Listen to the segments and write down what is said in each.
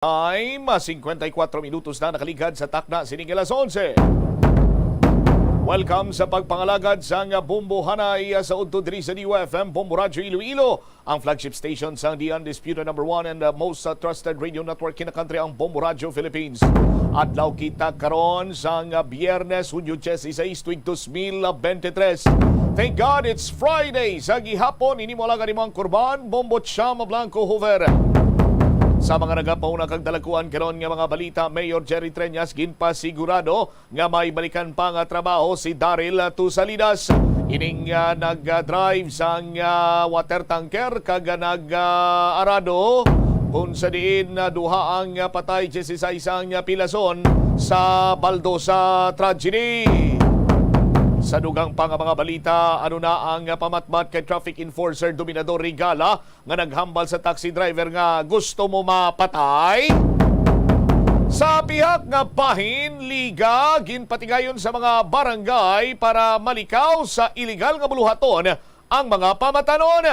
Time, 54 minutos na nakaligad sa takna sining alas 11. Welcome sa pagpangalagad sa Bombo Hanay sa Udto diri sa DUFM Bombo Radyo Iloilo, ang flagship station sa the undisputed number one and most trusted radio network in the country, ang Bombo Radyo Philippines. Adlaw kita karon sa Biyernes, Hunyo 16, tuig 2023. Thank God it's Friday. Sa gihapon, ini mo lang animang kurban, Bombo Chama Blanco Hoover. Sa mga nagapauna kag dalakuan karon nga mga balita, Mayor Jerry Treñas ginpasigurado nga may balikan pa nga trabaho si Daryl Tusalidas. Ining nag-drive sa water tanker kag nag-arado kung sa diin duha ang patay 16 ang pilason sa Baldosa tragedy. Sa dugang pa nga mga balita, ano na ang pamatmat kay traffic enforcer Dominador Rigala nga naghambal sa taxi driver nga gusto mo mapatay? Sa pihak nga bahin, liga, ginpatigayon sa mga barangay para malikaw sa iligal nga buluhaton ang mga pamatanon.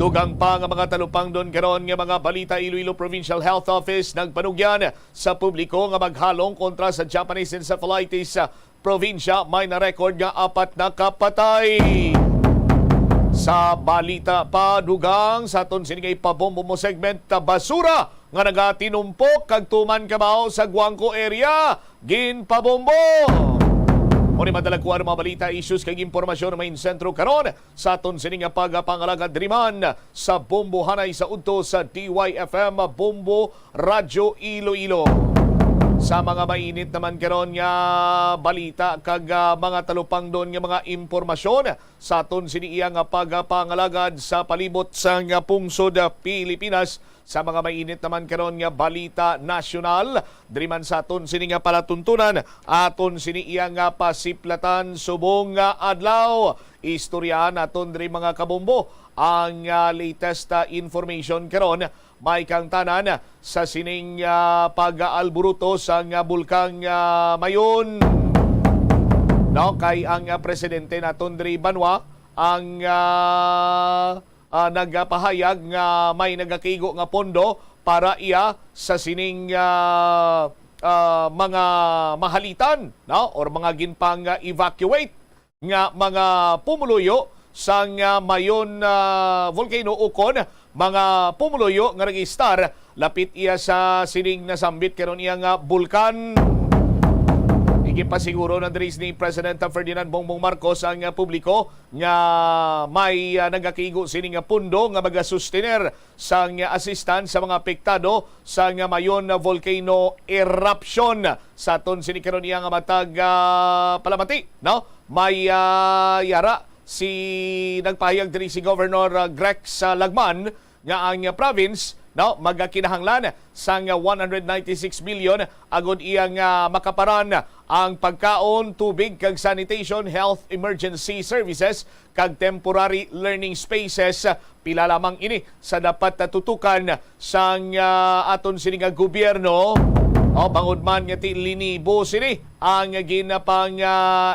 Dugang pa nga mga talupang doon karon nga mga balita, Iloilo Provincial Health Office nagpanugyan sa publiko nga maghalong kontra sa Japanese encephalitis. Probinsya may na-record nga 4 na kapatay. Sa balita pa dugang sa aton siningay pabombo mo segment, basura nga nagatinumpok kag tuman kabaw sa Guangco area ginpabombo. Muni madalagkuan mga balita, issues kag impormasyon main sentro karon sa aton sininga pagpangalagad driman sa Bombo Hanay sa Udto sa DYFM Bombo Radyo Iloilo. Sa mga mainit naman karon nga balita kag mga talupang doon nga mga impormasyon sa aton siniya nga pagpangalagad sa palibot sa nga pungsod Pilipinas. Sa mga mainit naman karon nga balita nasyonal, driman sa aton sini nga palatuntunan, aton siniya nga pasiplatan subong nga adlaw. Istoryahan aton diri mga kabombo ang latest information karon. May kang tanan sa sining pag-alburuto sa bulkang Mayon. No, kay ang presidente naton diri Banwa ang nagpahayag nga may nagakigo nga pondo para iya sa sining mga mahalitan, no, or mga ginpang evacuate nga mga pumuluyo sa Mayon volcano ukon, mga pumuluyo nga nag-star lapit iya sa sining nasambit karon iya nga bulkan. Igipasiguro na diri ni President Ferdinand Bongbong Marcos ang publiko nga may nagakigo sining nga pundo nga magasustener sa assistance sa mga apektado sa Mayon volcano eruption. Sa aton sini karon iya nga matag palamati, no, may yara si nagpahayag diri si Governor Grex Lagman nga ang province, no, magkinahanglan sa 196 million agud iyang makaparan ang pagkaon, tubig kag sanitation, health emergency services kag temporary learning spaces. Pila lamang ini sa dapat tutukan sa aton sini nga gobyerno. Bangod man nga linibo sini ang ginapang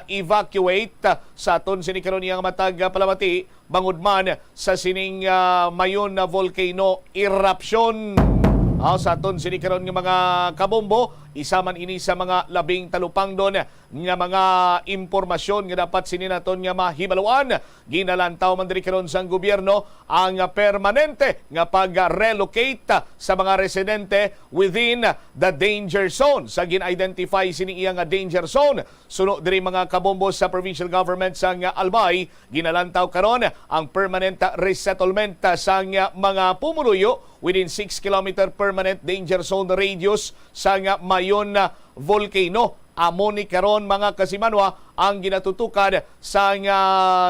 evacuate sa aton sini karon iyang matag palamati, bangod man sa sining Mayon volcano eruption. Sa aton sini karon nga mga kabombo, isa man ini sa mga labing talupang doon nga mga impormasyon nga dapat sini naton nga mahibaluan. Ginalantaw man diri karon sa gobyerno ang permanente nga pag-relocate sa mga residente within the danger zone. Sa gin-identify sini iya nga danger zone, suno diri mga kabombo sa provincial government sa Albay, ginalantaw karon ang permanent resettlement sa mga pumuluyo within 6 km permanent danger zone radius sa Mayon volcano. Amo ni karon mga kasimanwa ang ginatutukan sa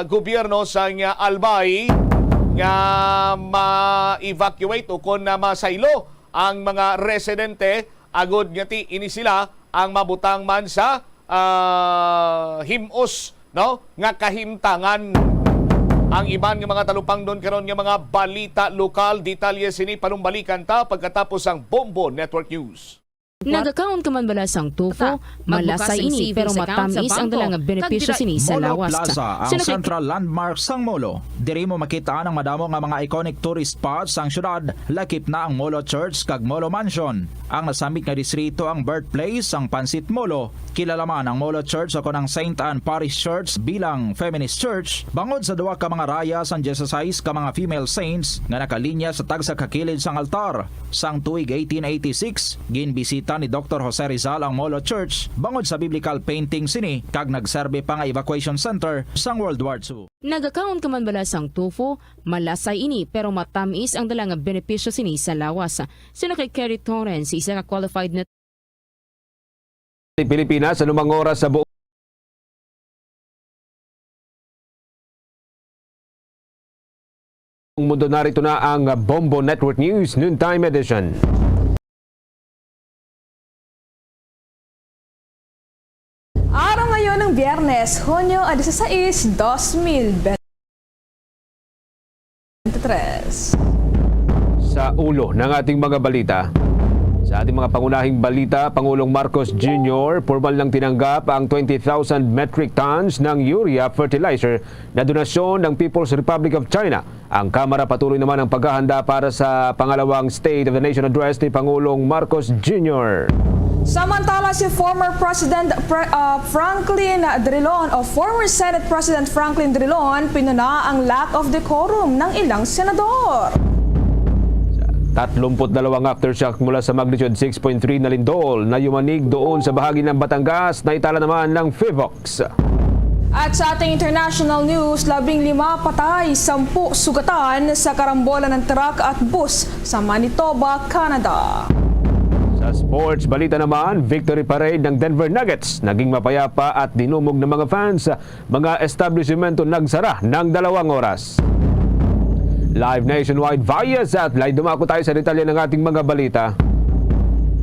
gobyerno sa Albay nga ma-evacuate o kon na masaylo ang mga residente agud nga ti ini sila ang mabutang man sa himos, no, nga kahimtangan. Ang iban nga mga talupang doon karon nga mga balita lokal, detalye sini panumbalikan ta pagkatapos ang Bombo Network News. Nagakaon ka man bala sang tufo, malasay ini pero matamis ang dalang benepisyo sini sa Molo lawas. Plaza, ang central landmark sang Molo. Diri mo makita ang madamo nga mga iconic tourist spots sang syudad. Lakip na ang Molo Church kag Molo Mansion. Ang nasamik nga distrito ang birthplace sang Pansit Molo. Kilala man ang Molo Church o ang Saint Anne Parish Church bilang feminist church. Bangod sa duwa ka mga raya sang Jesus ka mga female saints nga nakalinya sa tagsa kakilid sang altar. Sang tuig 1886, ginbisita ni Dr. Jose Rizal ang Molo Church bangod sa biblical painting sini kag nagserbe pa nga evacuation center sang World War II. Nagakaon ka man bala sang tufo, malasay ini pero matamis ang dalang benepisyo sini sa lawas. Sino kay Kerry Torrens, isa ka qualified na Pilipinas, anumang oras sa buong mundo. Narito na ang Bombo Network News Noontime Edition. Araw ngayon ng Biyernes, Hunyo 16, 2023. Sa ulo ng ating mga balita. Sa ating mga pangunahing balita, Pangulong Marcos Jr. formal nang tinanggap ang 20,000 metric tons ng urea fertilizer na donasyon ng People's Republic of China. Ang Kamara patuloy naman ang paghahanda para sa pangalawang State of the Nation Address ni Pangulong Marcos Jr. Samantala si former President Franklin Drilon o former Senate President Franklin Drilon pinuna ang lack of decorum ng ilang senador. 32 aftershock mula sa magnitude 6.3 na lindol na yumanig doon sa bahagi ng Batangas na itala naman ng FIVOX. At sa ating international news, 15 patay, 10 sugatan sa karambola ng truck at bus sa Manitoba, Canada. Sa sports balita naman, victory parade ng Denver Nuggets. Naging mapayapa at dinumog ng mga fans. Mga establishmento nagsara ng 2 oras. Live nationwide via satellite. Dumako tayo sa detalye ng ating mga balita.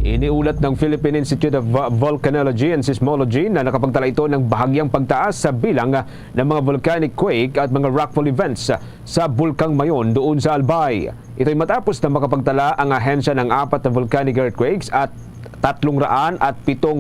Iniulat ng Philippine Institute of Volcanology and Seismology na nakapagtala ito ng bahagyang pagtaas sa bilang ng mga volcanic quake at mga rockfall events sa Bulkang Mayon doon sa Albay. Ito'y matapos na makapagtala ang ahensya ng 4 na volcanic earthquakes at 307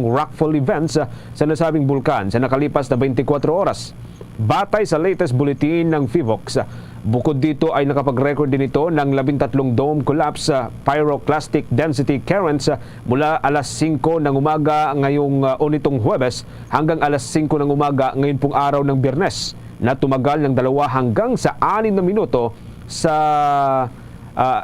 rockfall events sa nasabing bulkan sa nakalipas na 24 oras. Batay sa latest bulletin ng FIVOX, bukod dito ay nakapag-record din ito ng 13 dome collapse pyroclastic density currents mula alas 5 ng umaga ngayong nitong Huwebes hanggang alas 5 ng umaga ngayon pong araw ng Biyernes na tumagal ng 2 hanggang sa 6 na minuto sa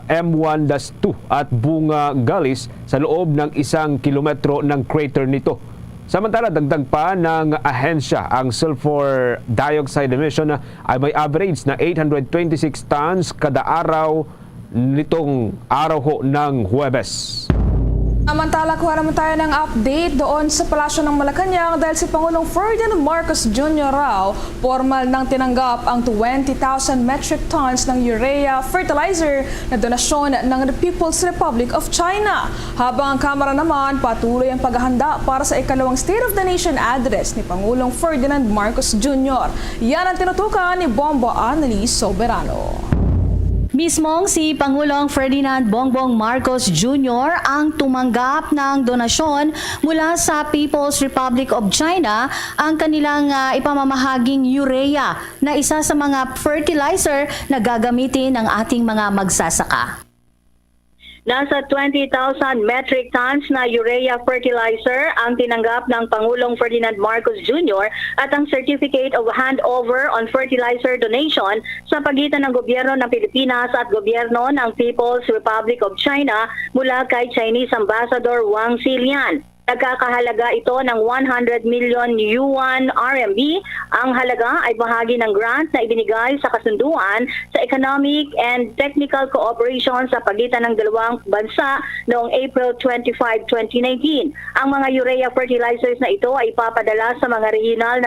M1-2 at Bunga Galis sa loob ng 1 kilometro ng crater nito. Samantala, dagdag pa ng ahensya, ang sulfur dioxide emission ay may average na 826 tons kada araw nitong araw ho ng Huwebes. Samantala, kuha naman tayo ng update doon sa Palasyo ng Malacanang dahil si Pangulong Ferdinand Marcos Jr. raw formal nang tinanggap ang 20,000 metric tons ng urea fertilizer na donasyon ng the People's Republic of China. Habang ang Kamara naman patuloy ang paghahanda para sa ikalawang State of the Nation Address ni Pangulong Ferdinand Marcos Jr. Yan ang tinutukan ni Bombo Annalise Soberano. Mismong si Pangulong Ferdinand Bongbong Marcos Jr. ang tumanggap ng donasyon mula sa People's Republic of China, ang kanilang ipamamahaging urea na isa sa mga fertilizer na gagamitin ng ating mga magsasaka. Nasa 20,000 metric tons na urea fertilizer ang tinanggap ng Pangulong Ferdinand Marcos Jr. at ang Certificate of Handover on Fertilizer Donation sa pagitan ng gobyerno ng Pilipinas at gobyerno ng People's Republic of China mula kay Chinese Ambassador Wang Xilian. Nagkakahalaga ito ng 100 million yuan RMB. Ang halaga ay bahagi ng grant na ibinigay sa kasunduan sa economic and technical cooperation sa pagitan ng dalawang bansa noong April 25, 2019. Ang mga urea fertilizers na ito ay ipapadala sa mga regional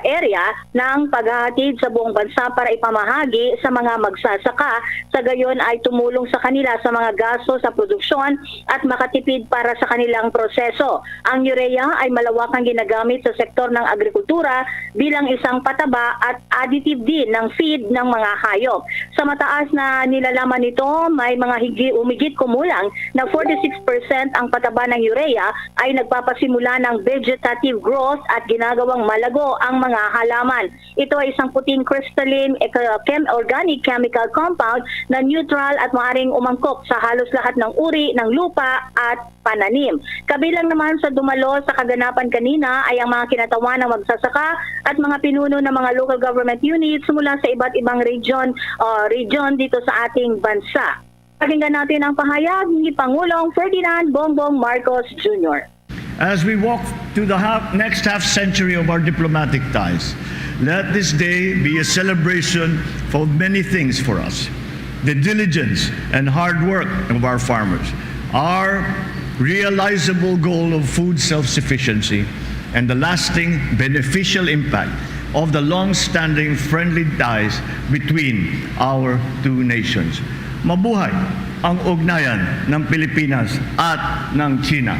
area ng paghahatid sa buong bansa para ipamahagi sa mga magsasaka. Sa gayon ay tumulong sa kanila sa mga gasto sa produksyon at makatipid para sa kanilang proseso. Ang urea ay malawakang ginagamit sa sektor ng agrikultura bilang isang pataba at additive din ng feed ng mga hayop. Sa mataas na nilalaman nito, may mga umigit kumulang na 46% ang pataba ng urea ay nagpapasimula ng vegetative growth at ginagawang malago ang mga halaman. Ito ay isang puting crystalline organic chemical compound na neutral at maaaring umangkop sa halos lahat ng uri ng lupa at pananim. Kabilang naman sa dumalo sa kaganapan kanina ay ang mga kinatawan ng magsasaka at mga pinuno ng mga local government units mula sa iba't ibang region dito sa ating bansa. Pakinggan natin ang pahayag ni Pangulong Ferdinand Bongbong Marcos Jr. As we walk to the next half century of our diplomatic ties, let this day be a celebration for many things for us. The diligence and hard work of our farmers, our realizable goal of food self-sufficiency, and the lasting beneficial impact of the long-standing friendly ties between our two nations. Mabuhay ang ugnayan ng Pilipinas at ng China.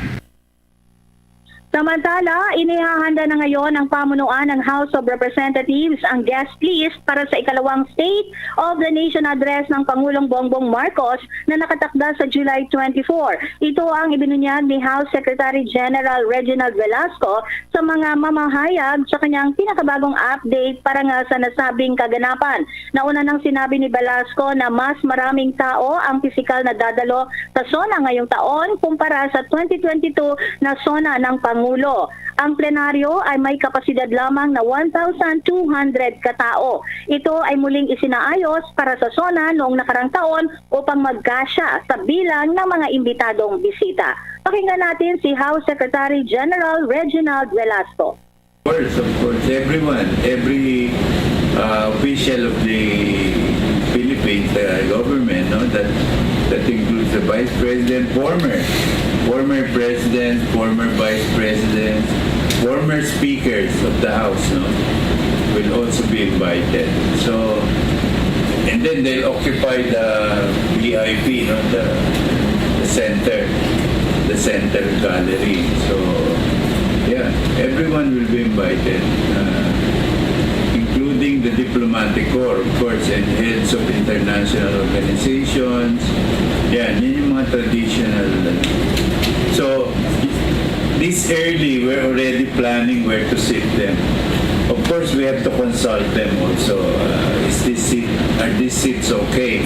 Samantala, inihahanda na ngayon ng pamunuan ng House of Representatives ang guest list para sa ikalawang State of the Nation address ng Pangulong Bongbong Marcos na nakatakda sa July 24. Ito ang ibinunyag ni House Secretary General Reginald Velasco sa mga mamahayag sa kanyang pinakabagong update para nga sa nasabing kaganapan. Nauna nang sinabi ni Velasco na mas maraming tao ang pisikal na dadalo sa SONA ngayong taon kumpara sa 2022 na SONA ng Pangulo. Ang plenaryo ay may kapasidad lamang na 1,200 katao. Ito ay muling isinaayos para sa SONA noong nakarang taon upang magkasya sa bilang ng mga imbitadong bisita. Pakinggan natin si House Secretary General Reginald Velasco. Of course, everyone, every official of the Philippines government, no, that includes the Vice President, former President, former Vice President, former Speakers of the House, no, will also be invited. So, and then they'll occupy the VIP, no, the center gallery. So, yeah, everyone will be invited, including the diplomatic corps, of course, and heads of international organizations. Yan, yun yung mga traditional. So, this early, we're already planning where to sit them. Of course, we have to consult them also. Are these seats okay?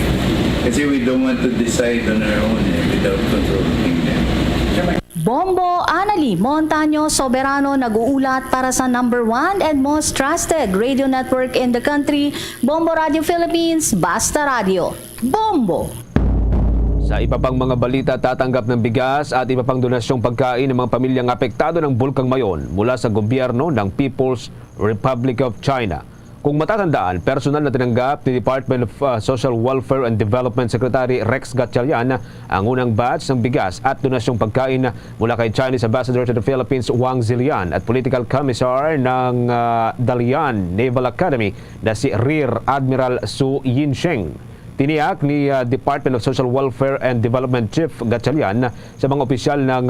Kasi we don't want to decide on our own without consulting them. Bombo Anali Montaño Soberano nag-uulat para sa number 1 and most trusted radio network in the country, Bombo Radio Philippines, Basta Radio. Bombo! Sa iba pang mga balita, tatanggap ng bigas at iba pang donasyong pagkain ng mga pamilyang apektado ng Bulkang Mayon mula sa gobyerno ng People's Republic of China. Kung matatandaan, personal na tinanggap ni Department of Social Welfare and Development Secretary Rex Gatchalian ang unang batch ng bigas at donasyong pagkain mula kay Chinese Ambassador to the Philippines Wang Zilian at Political Commissar ng Dalian Naval Academy na si Rear Admiral Su Yinsheng. Tiniyak ni Department of Social Welfare and Development Chief Gatchalian sa mga opisyal ng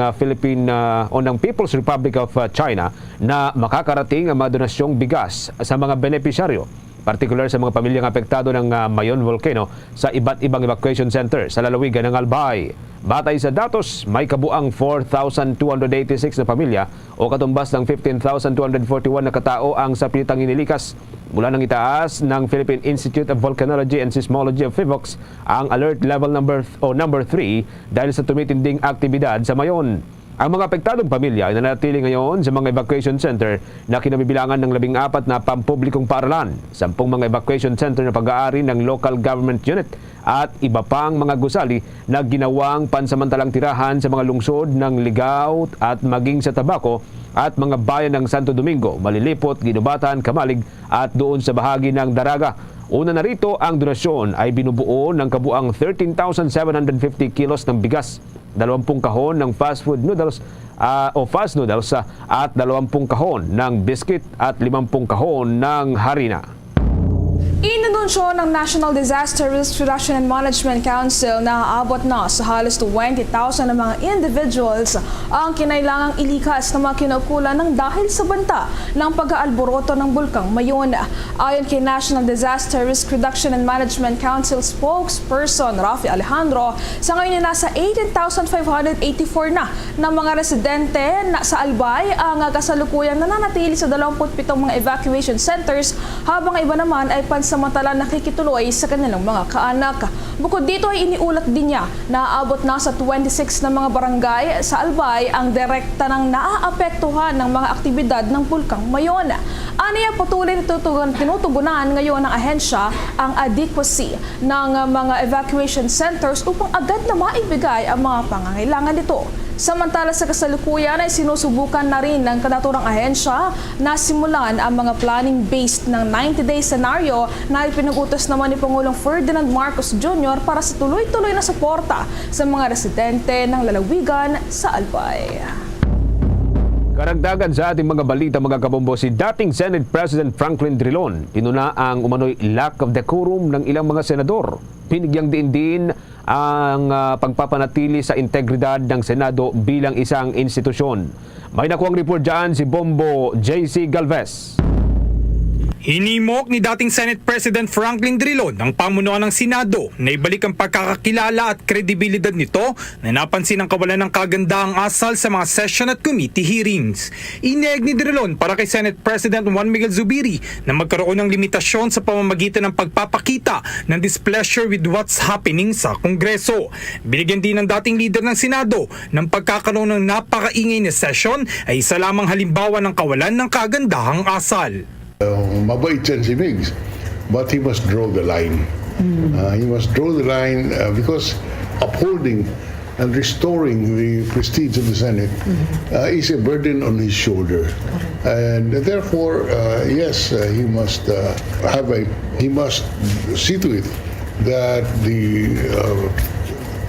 ng People's Republic of China na makakarating ang mga donasyong bigas sa mga benepisyaryo, particular sa mga pamilyang apektado ng Mayon Volcano sa iba't ibang evacuation center sa lalawigan ng Albay. Batay sa datos, may kabuang 4,286 na pamilya o katumbas ng 15,241 na katao ang sapilitang inilikas. Mula ng itaas ng Philippine Institute of Volcanology and Seismology of PHIVOLCS ang alert level number 3 dahil sa tumitinding aktibidad sa Mayon. Ang mga apektadong pamilya ay nanatili ngayon sa mga evacuation center na kinabibilangan ng 14 na pampublikong paaralan, 10 mga evacuation center na pag-aari ng local government unit at iba pang mga gusali na ginawang pansamantalang tirahan sa mga lungsod ng Ligao at maging sa Tabaco at mga bayan ng Santo Domingo, Malilipot, Ginubatan, Kamalig at doon sa bahagi ng Daraga. Una na rito, ang donasyon ay binubuo ng kabuang 13,750 kilos ng bigas, 20 kahon ng fast noodles at 20 kahon ng biscuit at 50 kahon ng harina. Inanunsyo ng National Disaster Risk Reduction and Management Council na aabot na sa halos 20,000 na mga individuals ang kinailangang ilikas na mga kinaukulan ng dahil sa banta ng pag-aalboroto ng bulkang Mayon. Ayon kay National Disaster Risk Reduction and Management Council spokesperson Rafi Alejandro, sa ngayon ay nasa 18,584 na ng mga residente sa Albay ang kasalukuyang nananatili sa 27 mga evacuation centers, habang iba naman ay pansamantala nakikituloy sa kanilang mga kaanak. Bukod dito ay iniulat din niya na aabot na sa 26 na mga barangay sa Albay ang direkta ng naaapektuhan ng mga aktibidad ng bulkang Mayon. Aniya patuloy tinutugunan ngayon ng ahensya ang adequacy ng mga evacuation centers upang agad na maibigay ang mga pangangailangan nito. Samantala sa kasalukuyan ay sinusubukan na rin ng kanaturang ahensya na simulan ang mga planning-based ng 90-day scenario na ipinag-utos naman ni Pangulong Ferdinand Marcos Jr. para sa tuloy-tuloy na suporta sa mga residente ng lalawigan sa Albay. Karagdagan sa ating mga balita, mga kabombo, si dating Senate President Franklin Drilon tinuna ang umano'y lack of decorum ng ilang mga senador. Pinigyang diin din ang pagpapanatili sa integridad ng Senado bilang isang institusyon. May nakuhang report dyan si Bombo JC Galvez. Hinimok ni dating Senate President Franklin Drilon ang pamunuan ng Senado na ibalik ang pagkakakilala at kredibilidad nito na napansin ang kawalan ng kagandahang asal sa mga session at committee hearings. Inieg ni Drilon para kay Senate President Juan Miguel Zubiri na magkaroon ng limitasyon sa pamamagitan ng pagpapakita ng displeasure with what's happening sa Kongreso. Binigyan din ng dating leader ng Senado ng pagkakaroon ng napakaingay na session ay isa lamang halimbawa ng kawalan ng kagandahang asal. Mabait yan si Migs, but he must draw the line. He must draw the line because upholding and restoring the prestige of the Senate is a burden on his shoulder, and therefore, yes, he must he must see to it that the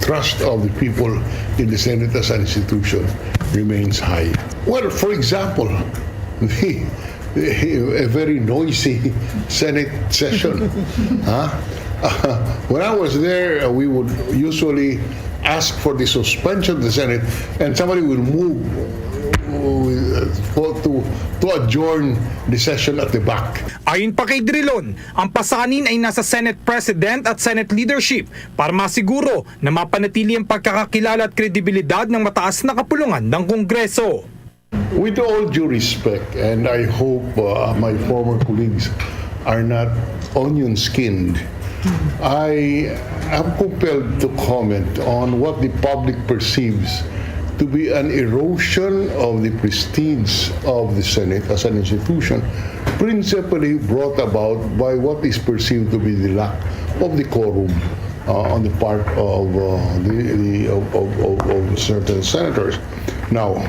trust of the people in the Senate as an institution remains high. Well, for example, a very noisy Senate session. When I was there, we would usually ask for the suspension of the Senate, and somebody will move to adjourn the session at the back. Ayon pa kay Drilon, ang pasanin ay nasa Senate President at Senate leadership para masiguro na mapanatili ang pagkakakilala at kredibilidad ng mataas na kapulungan ng Kongreso. With all due respect, and I hope my former colleagues are not onion-skinned, I am compelled to comment on what the public perceives to be an erosion of the prestige of the Senate as an institution, principally brought about by what is perceived to be the lack of decorum on the part of certain senators. Now,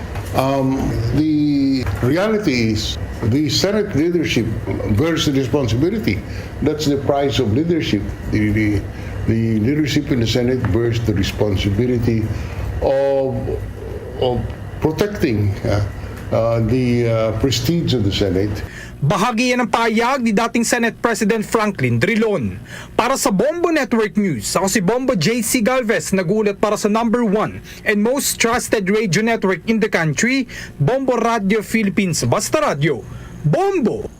the reality is the Senate leadership bears the responsibility. That's the price of leadership. The leadership in the Senate bears the responsibility of protecting the prestige of the Senate. Bahagi yan ng pahayag ni dating Senate President Franklin Drilon. Para sa Bombo Network News, ako si Bombo JC Galvez, nagulat para sa number 1 and most trusted radio network in the country, Bombo Radio Philippines. Basta Radio, Bombo!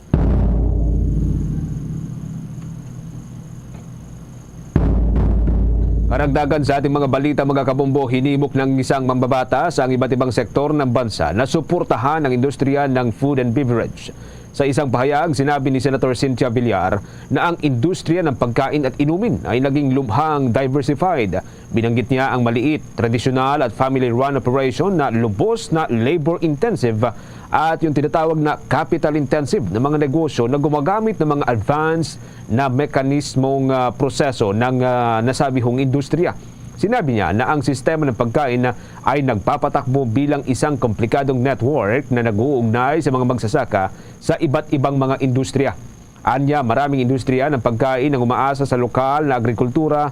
Karagdagan sa ating mga balita, mga kabombo, hinimok ng isang mambabatas ang iba't ibang sektor ng bansa na suportahan ang industriya ng food and beverage. Sa isang pahayag, sinabi ni Senator Cynthia Villar na ang industriya ng pagkain at inumin ay naging lubhang diversified. Binanggit niya ang maliit, tradisyonal at family-run operation na lubos na labor-intensive at yung tinatawag na capital-intensive na mga negosyo na gumagamit ng mga advanced na mekanismong proseso ng nasabihong industriya. Sinabi niya na ang sistema ng pagkain ay nagpapatakbo bilang isang komplikadong network na nag-uugnay sa mga magsasaka sa iba't ibang mga industriya. Anya, maraming industriya ng pagkain ang umaasa sa lokal na agrikultura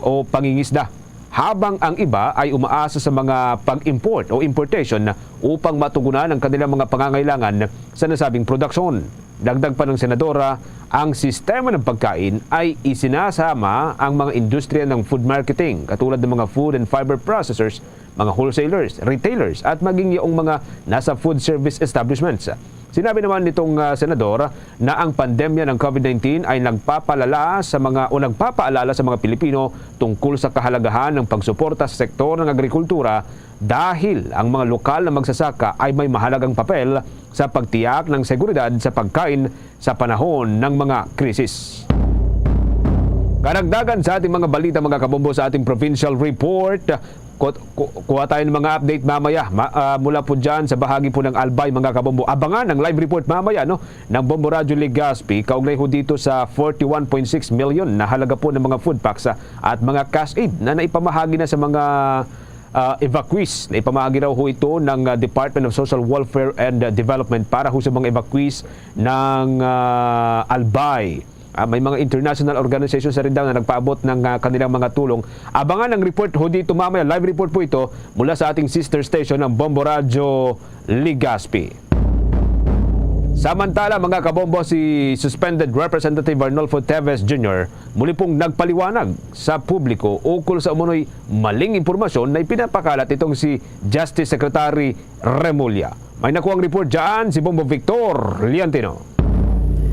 o pangingisda, habang ang iba ay umaasa sa mga pag-import o importation upang matugunan ang kanilang mga pangangailangan sa nasabing produksyon. Dagdag pa ng senadora, ang sistema ng pagkain ay isinasama ang mga industriya ng food marketing katulad ng mga food and fiber processors, mga wholesalers, retailers at maging yung mga nasa food service establishments. Sinabi naman nitong senador na ang pandemya ng COVID-19 ay nagpapaalala sa mga Pilipino tungkol sa kahalagahan ng pagsuporta sa sektor ng agrikultura dahil ang mga lokal na magsasaka ay may mahalagang papel sa pagtiyak ng seguridad sa pagkain sa panahon ng mga krisis. Karagdagan sa ating mga balita mga kabombo sa ating provincial report. Kuha tayo ng mga update mamaya mula po dyan sa bahagi po ng Albay mga kabombo. Abangan ang live report mamaya ng Bombo Radio Legazpi kaugnay ho dito sa 41.6 million na halaga po ng mga food packs at mga cash aid na naipamahagi na sa mga evacuees. Naipamahagi raw ho ito ng Department of Social Welfare and Development para ho sa mga evacuees ng Albay. May mga international organizations na rin daw na nagpaabot ng kanilang mga tulong. Abangan ang report ho dito mamaya. Live report po ito mula sa ating sister station ng Bombo Radio Legazpi. Samantala mga kabombo, si Suspended Representative Arnulfo Teves Jr. muli pong nagpaliwanag sa publiko ukol sa umunoy maling impormasyon na ipinapakalat itong si Justice Secretary Remulla. May nakuhang report dyan si Bombo Victor Liantino.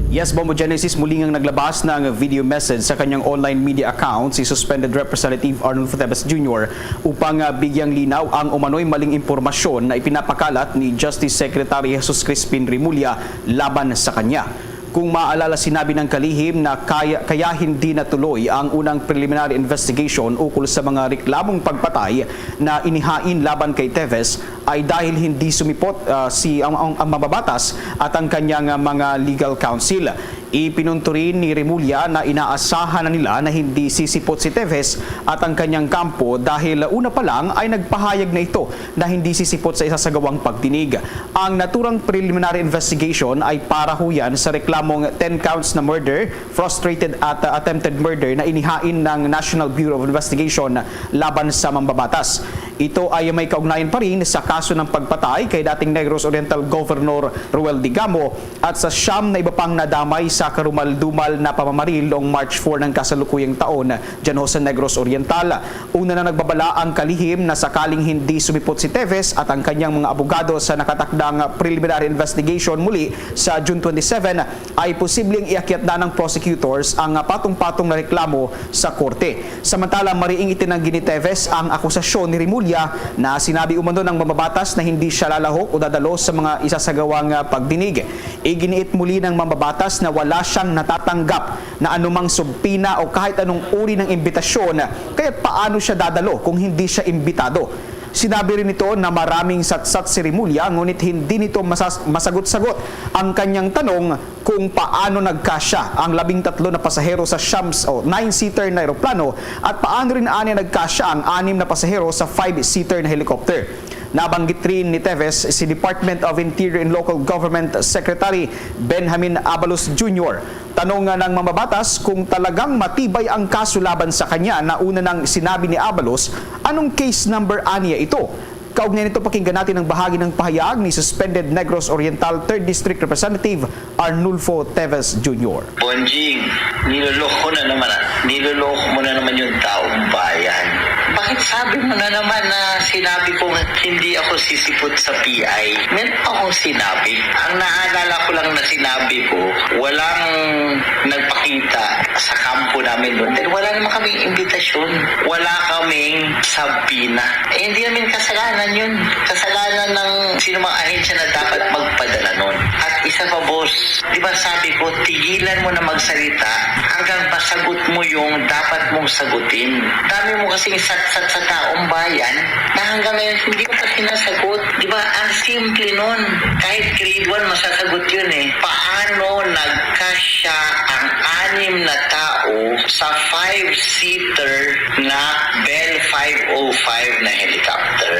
Yes, Bombo Genesis, muli ngang naglabas ng video message sa kanyang online media account si Suspended Representative Arnulfo Teves Jr. upang bigyang linaw ang umano'y maling impormasyon na ipinapakalat ni Justice Secretary Jesus Crispin Remulla laban sa kanya. Kung maaalala, sinabi ng kalihim na kaya hindi natuloy ang unang preliminary investigation ukol sa mga reklamong pagpatay na inihain laban kay Teves ay dahil hindi sumipot ang mababatas at ang kanyang mga legal counsel. Ipinunto rin ni Remulla na inaasahan na nila na hindi sisipot si Teves at ang kanyang kampo dahil una pa lang ay nagpahayag na ito na hindi sisipot sa isasagawang pagdinig. Ang naturang preliminary investigation ay para ho yan sa reklamong 10 counts na murder, frustrated at attempted murder na inihain ng National Bureau of Investigation laban sa mambabatas. Ito ay may kaugnayan pa rin sa kaso ng pagpatay kay dating Negros Oriental Governor Ruel Digamo at sa siyam na iba pang nadamay sa karumal-dumal na pamamaril noong March 4 ng kasalukuyang taon dyan ho sa Negros Oriental. Una na nagbabala ang kalihim na sakaling hindi sumipot si Teves at ang kanyang mga abogado sa nakatakdang preliminary investigation muli sa June 27 ay posibleng iakyat na ng prosecutors ang patong-patong na reklamo sa korte. Samantala, mariing itinanggi ni Teves ang akusasyon ni Remulla na sinabi umano ng mambabatas na hindi siya lalahok o dadalo sa mga isasagawang pagdinig. Iginiit muli ng mambabatas na wala siyang natatanggap na anumang subpina o kahit anong uri ng imbitasyon, kaya't paano siya dadalo kung hindi siya imbitado. Sinabi rin ito na maraming satsat si Remulla ngunit hindi nito masagot-sagot ang kanyang tanong kung paano nagkasya ang 13 na pasahero sa Shams o 9-seater na eroplano at paano rin nagkasya ang 6 na pasahero sa 5-seater na helicopter. Nabanggit rin ni Teves si Department of Interior and Local Government Secretary Benjamin Abalos Jr. Tanong ng mambabatas kung talagang matibay ang kaso laban sa kanya na una nang sinabi ni Abalos, anong case number aniya ito? Kaugnay nito, pakinggan natin ang bahagi ng pahayag ni Suspended Negros Oriental 3rd District Representative Arnulfo Teves Jr. Bonjing, niloloko mo na naman yung taong bayan. Bakit sabi mo na naman na sinabi kong hindi ako sisipot sa PI? Meron akong sinabi. Ang naalala ko lang na sinabi ko, walang nagpakita sa kampo namin doon. Dahil wala naman kaming imbitasyon. Wala kaming sabina. Hindi namin kasalanan yun. Kasalanan ng sino mga ahensya na dapat magpadala nun. At isa pa, boss, di ba sabi ko, tigilan mo na magsalita hanggang masagot mo yung dapat mong sagutin. Dami mo kasing satsat sa taong bayan na hanggang ngayon hindi ko pa sinasagot. Di ba, ang simple nun. Kahit grade 1, masasagot yun eh. Paano nagkasya ang 6 na tao sa 5-seater na Bell 505 na helicopter?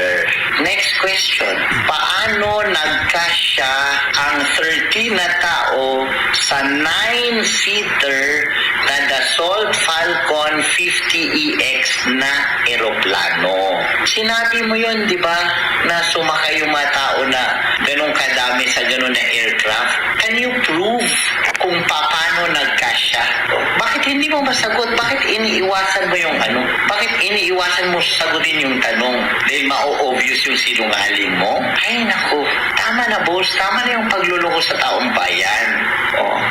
Next question, paano paano nagkasya ang 13 na tao sa 9-seater na Dassault Falcon 50EX na eroplano. Sinabi mo yun, di ba, na sumakay yung mga tao na ganun kadami sa ganun na aircraft. Can you prove kung paano nagkasya? Bakit hindi mo masagot? Bakit iniiwasan mo yung ano? Bakit iniiwasan mo sagutin yung tanong? Dahil ma-obvious yung sinungaling mo? Ay naku, tama na boss, tama na yung pagluloko sa taong bayan.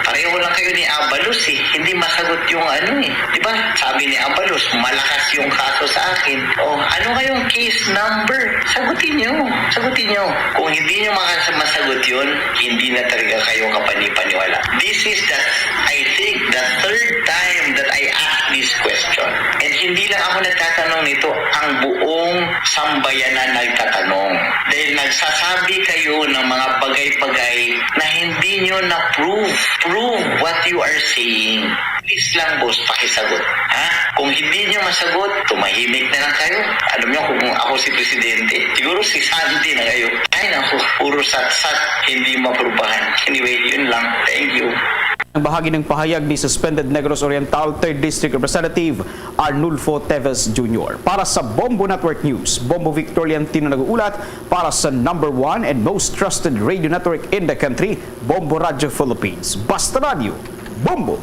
Pareho lang kayo ni Abalos eh. Hindi masagot yung ano eh. Diba? Sabi ni Abalos, malakas yung kaso sa akin. Ano kayong case number? Sagutin nyo. Sagutin nyo. Kung hindi nyo masagot yun, hindi na talaga kayo kapanipaniwala. This is I think, the third time that I ask this question. And hindi lang ako nagtatanong nito, ang buong sambayanan nagtatanong. Dahil nagsasabi kayo ng mga bagay-bagay na hindi nyo na-prove. Prove what you are saying. Please lang, boss, pakisagot. Ha? Kung hindi nyo masagot, tumahimik na lang kayo. Alam nyo, kung ako si Presidente, siguro si Sandy na kayo. Ay, naku, puro sat-sat, hindi maprubahan. Anyway, yun lang. Thank you. Ang bahagi ng pahayag ni suspended Negros Oriental 3rd District Representative Arnulfo Teves Jr. Para sa Bombo Network News, Bombo Victoriantino nag-uulat para sa #1 and most trusted radio network in the country, Bombo Radio Philippines. Basta Radio, Bombo!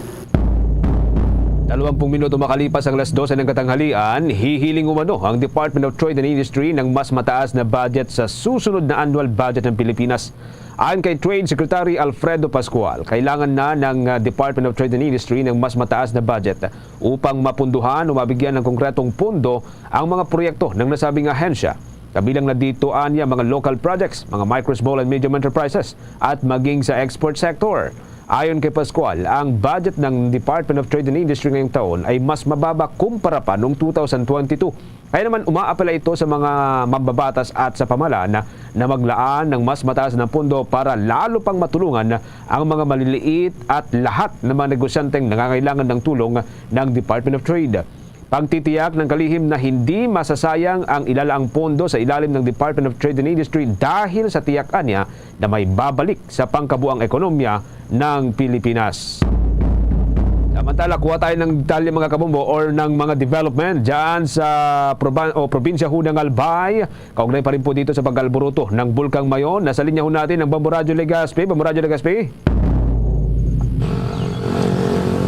20 minuto makalipas ang 12 ng katanghalian, hihiling umano ang Department of Trade and Industry ng mas mataas na budget sa susunod na annual budget ng Pilipinas. Ayon kay Trade Secretary Alfredo Pascual, kailangan na ng Department of Trade and Industry ng mas mataas na budget upang mapunduhan o mabigyan ng konkretong pondo ang mga proyekto ng nasabing ahensya. Kabilang na dito anya mga local projects, mga micro, small and medium enterprises at maging sa export sector. Ayon kay Pascual, ang budget ng Department of Trade and Industry ngayong taon ay mas mababa kumpara pa noong 2022. Kaya naman umaapela ito sa mga mambabatas at sa pamahalaan na maglaan ng mas mataas na pondo para lalo pang matulungan ang mga maliliit at lahat ng mga negosyanteng nangangailangan ng tulong ng Department of Trade. Pagtitiyak ng kalihim na hindi masasayang ang ilalaang pondo sa ilalim ng Department of Trade and Industry dahil sa tiyakan niya na may babalik sa pangkabuang ekonomiya ng Pilipinas. Samantala, kuha tayo ng detalye mga kabombo or ng mga development dyan sa probinsya ho ng Albay. Kaugnay pa rin po dito sa pag-alburuto ng Bulkang Mayon. Nasa linya ho natin ang Bombo Radio Legazpi. Bombo Radio Legazpi.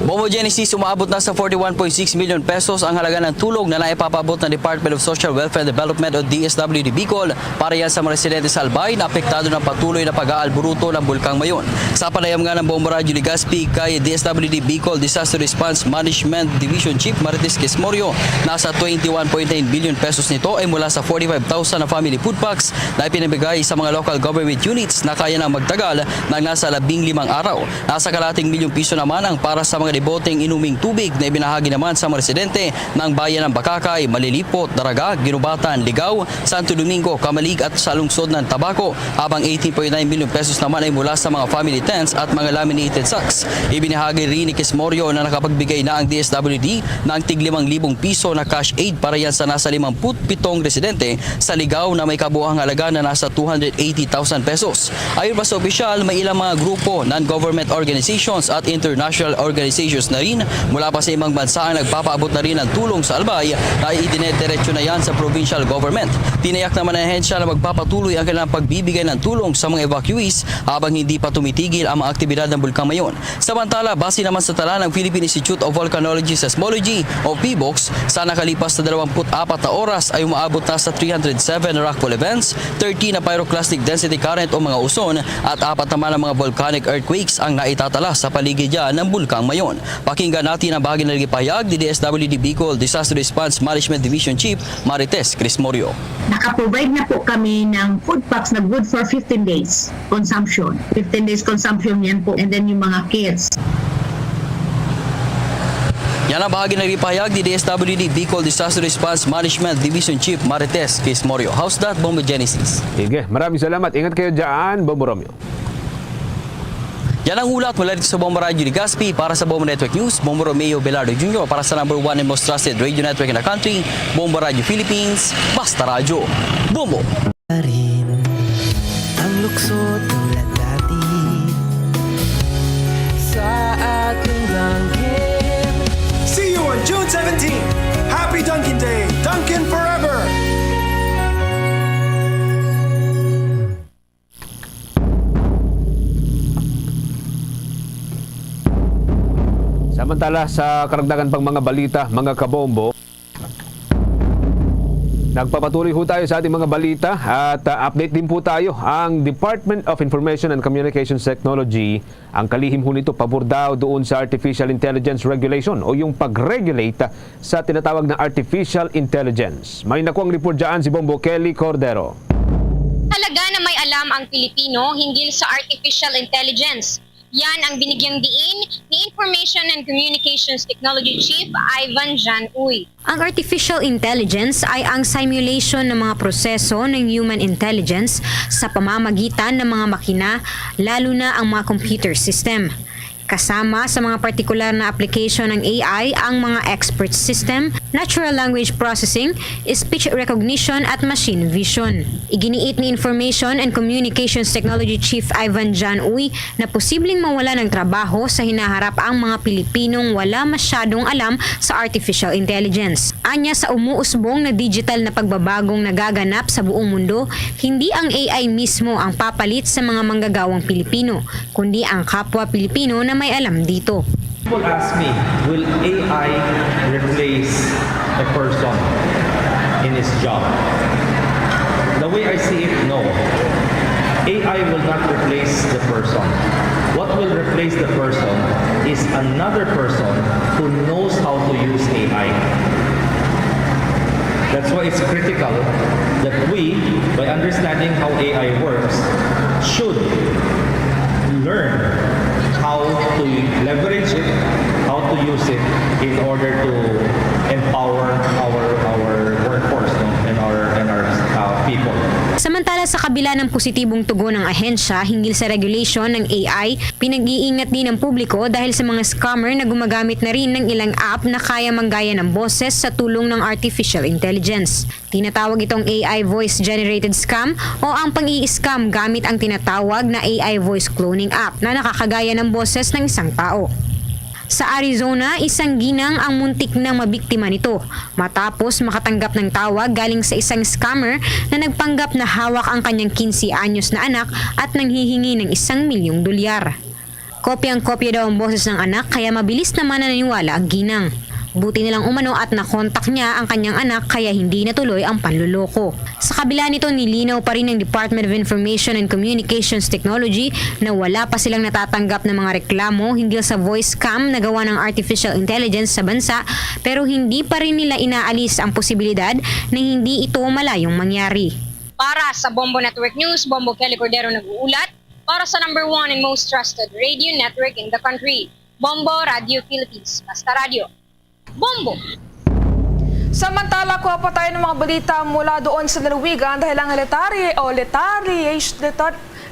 Bombo Genesis, umaabot na sa 41.6 million pesos ang halaga ng tulong na naipapabot ng Department of Social Welfare Development o DSWD Bicol para yan sa mga residente sa Albay na apektado ng patuloy na pag-aalburuto ng Bulkang Mayon. Sa panayam nga ng Bombo Radio Legazpi kay DSWD Bicol Disaster Response Management Division Chief Marites Quismorio, nasa 21.9 billion pesos nito ay mula sa 45,000 na family food packs na ipinabigay sa mga local government units na kaya nang magtagal ng nasa 15 araw. Nasa kalating milyong piso naman ang para sa mga boteng inuming tubig na ibinahagi naman sa mga residente ng bayan ng Bakakay, Malilipot, Daraga, Ginubatan, Ligaw, Santo Domingo, Kamalig at sa lungsod ng Tabaco, habang 18.9 million pesos naman ay mula sa mga family tents at mga laminated sacks. Ibinahagi rin ni Quismorio na nakapagbigay na ang DSWD ng tig 5,000 piso na cash aid para yan sa nasa 57 residente sa Ligaw na may kabuuang halaga na nasa 280,000 pesos. Ayon pa sa opisyal, may ilang mga grupo, non-government organizations at international organizations na rin mula pa sa ibang bansa ang nagpapaabot na rin ng tulong sa Albay na idinediretso na yan sa provincial government. Tinayak naman ang ahensya na magpapatuloy ang kanilang pagbibigay ng tulong sa mga evacuees habang hindi pa tumitigil ang mga aktibidad ng Bulkang Mayon. Samantala, base naman sa tala ng Philippine Institute of Volcanology and Seismology o PBOX, sa nakalipas na 24 na oras ay umaabot na sa 307 rockfall events, 13 na pyroclastic density current o mga uson at 4 naman ang mga volcanic earthquakes ang naitatala sa paligid dyan ng Bulkang Mayon. Pakinggan natin ang bahagi ng pahayag ni DSWD Bicol Disaster Response Management Division Chief Marites Quismorio. Nakaprovide na po kami ng food packs na good for 15 days consumption. 15 days consumption yan po. And then yung mga kits. Yan ang bahagi ng pahayag ni DSWD Bicol Disaster Response Management Division Chief Marites Quismorio. How's that, Bombo Genesis? Sige, maraming salamat. Ingat kayo dyan, Bombo Romeo. Yan ang ulat mula dito sa Bombo Radio Legazpi para sa Bombo Network News. Bombo Romeo Belardo Jr. para sa #1 and most trusted radio network in the country, Bombo Radio Philippines. Basta Radio. Bombo! Samantala sa karagdagan pang mga balita, mga kabombo, nagpapatuloy ho tayo sa ating mga balita at update din po tayo. Ang Department of Information and Communications Technology, ang kalihim ho nito pabor daw doon sa Artificial Intelligence Regulation o yung pag-regulate sa tinatawag na Artificial Intelligence. May nakuang report dyan si Bombo Kelly Cordero. Talaga na may alam ang Pilipino hinggil sa Artificial Intelligence. Yan ang binigyang diin ni Information and Communications Technology Chief Ivan Jan Uy. Ang artificial intelligence ay ang simulation ng mga proseso ng human intelligence sa pamamagitan ng mga makina, lalo na ang mga computer system. Kasama sa mga partikular na application ng AI ang mga expert system, natural language processing, speech recognition at machine vision. Iginiit ni Information and Communications Technology Chief Ivan Jan Uy na posibleng mawala ng trabaho sa hinaharap ang mga Pilipinong wala masyadong alam sa artificial intelligence. Anya sa umuusbong na digital na pagbabagong nagaganap sa buong mundo, hindi ang AI mismo ang papalit sa mga manggagawang Pilipino, kundi ang kapwa Pilipino na may alam dito. People ask me, will AI replace a person in his job? The way I see it, no. AI will not replace the person. What will replace the person is another person who knows how to use AI. That's why it's critical that we, by understanding how AI works, should learn how to leverage it, how to use it in order to empower our workforce and our people. Samantala sa kabila ng positibong tugon ng ahensya hinggil sa regulation ng AI, pinag-iingat din ng publiko dahil sa mga scammer na gumagamit na rin ng ilang app na kaya manggaya ng boses sa tulong ng artificial intelligence. Tinatawag itong AI voice generated scam o ang pang-i-scam gamit ang tinatawag na AI voice cloning app na nakakagaya ng boses ng isang tao. Sa Arizona, isang ginang ang muntik na mabiktima nito matapos makatanggap ng tawag galing sa isang scammer na nagpanggap na hawak ang kanyang 15 anyos na anak at nanghihingi ng $1 milyong. Kopyang-kopya daw ang boses ng anak kaya mabilis naman naniniwala ang ginang. Buti nilang umano at nakontak niya ang kanyang anak kaya hindi natuloy ang panluloko. Sa kabila nito, nilinaw pa rin ng Department of Information and Communications Technology na wala pa silang natatanggap ng mga reklamo hinggil sa voice scam na gawa ng artificial intelligence sa bansa, pero hindi pa rin nila inaalis ang posibilidad na hindi ito malayong mangyari. Para sa Bombo Network News, Bombo Kelly Cordero nag-uulat para sa number 1 and most trusted radio network in the country, Bombo Radio Philippines. Basta Radio. Bombo! Samantala, kuha pa tayo ng mga balita mula doon sa lalawigan dahil ang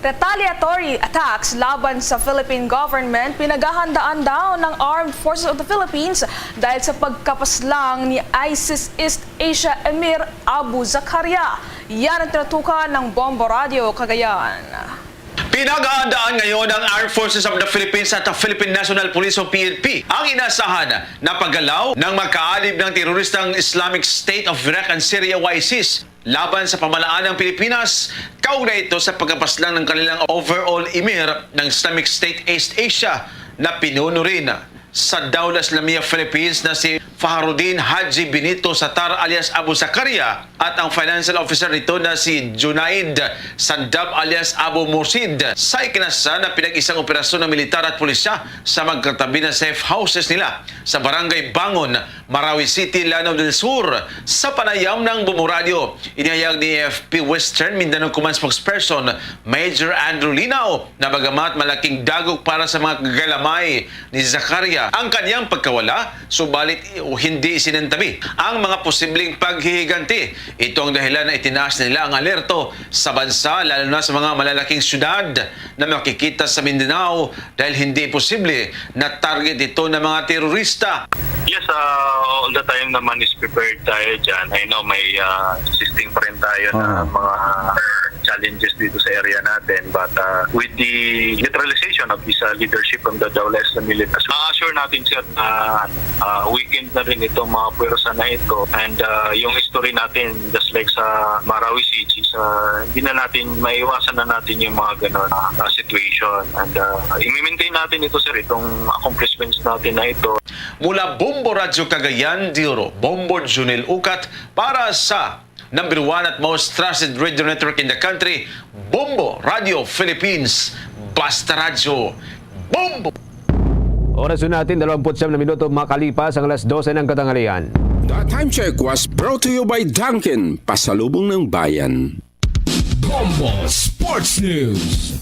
retaliatory attacks laban sa Philippine government pinaghahandaan daw ng Armed Forces of the Philippines dahil sa pagkapaslang ni ISIS East Asia Emir Abu Zakaria. Yan ang tinatukan ng Bombo Radio Cagayan. Pinaghahandaan ngayon ng Armed Forces of the Philippines at the Philippine National Police o PNP ang inasahan na paggalaw ng magkaalib ng teroristang Islamic State of Iraq and Syria o ISIS laban sa pamalaan ng Pilipinas. Kaugnay ito sa pagkapaslang ng kanilang overall emir ng Islamic State East Asia na pinuno rin sa Dawla Islamiyah Philippines na si Faharuddin Haji Benito Satar alias Abu Zakaria at ang financial officer nito na si Junaid Sandab alias Abu Mursid sa ikinasa na pinag-isang operasyon ng militar at pulisya sa magkatabi na safe houses nila sa Barangay Bangon, Marawi City, Lanao del Sur sa panayam ng Bombo Radio. Inihayag ni AFP Western Mindanao Command spokesperson Major Andrew Linao na bagamat malaking dagok para sa mga kagalamay ni Zakaria ang kanyang pagkawala, subalit hindi isinantabi ang mga posibleng paghihiganti. Ito ang dahilan na itinaas nila ang alerto sa bansa, lalo na sa mga malalaking syudad na makikita sa Mindanao dahil hindi posible na target ito ng mga terorista. Yes, all the time naman is prepared tayo dyan. I know may existing pa rin tayo na mga challenges dito sa area natin, but with the neutralization of this leadership from the Dawla Islamiyah, ma-assure natin sir na weekend na rin itong mga pwersa na ito, and yung history natin just like sa Marawi City, hindi na natin, maiwasan na natin yung mga ganon situation. And i-maintain natin ito, sir, itong accomplishments natin na ito. Mula Bombo Radyo Cagayan de Oro, Bombo Junel Ukat para sa number 1 at most trusted radio network in the country, Bombo Radio Philippines, Basta Radyo, Bombo! Oras natin, 29 na minuto makalipas ang alas 12 ng katanghalian. The time check was brought to you by Dunkin, pasalubong ng bayan. Bombo Sports News.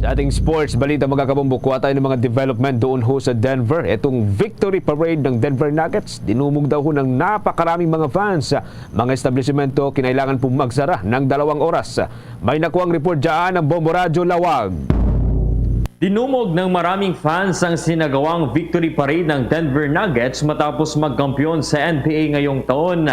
Sa ating sports balita, magkakabumbukuha tayo ng mga development doon ho sa Denver. Itong victory parade ng Denver Nuggets, dinumog daw ho ng napakaraming mga fans. Mga establishmento kinailangan pong magsara ng 2 oras. May nakuhang report dyan ng Bombo Radyo Lawag. Dinumog ng maraming fans ang sinagawang victory parade ng Denver Nuggets matapos magkampiyon sa NBA ngayong taon.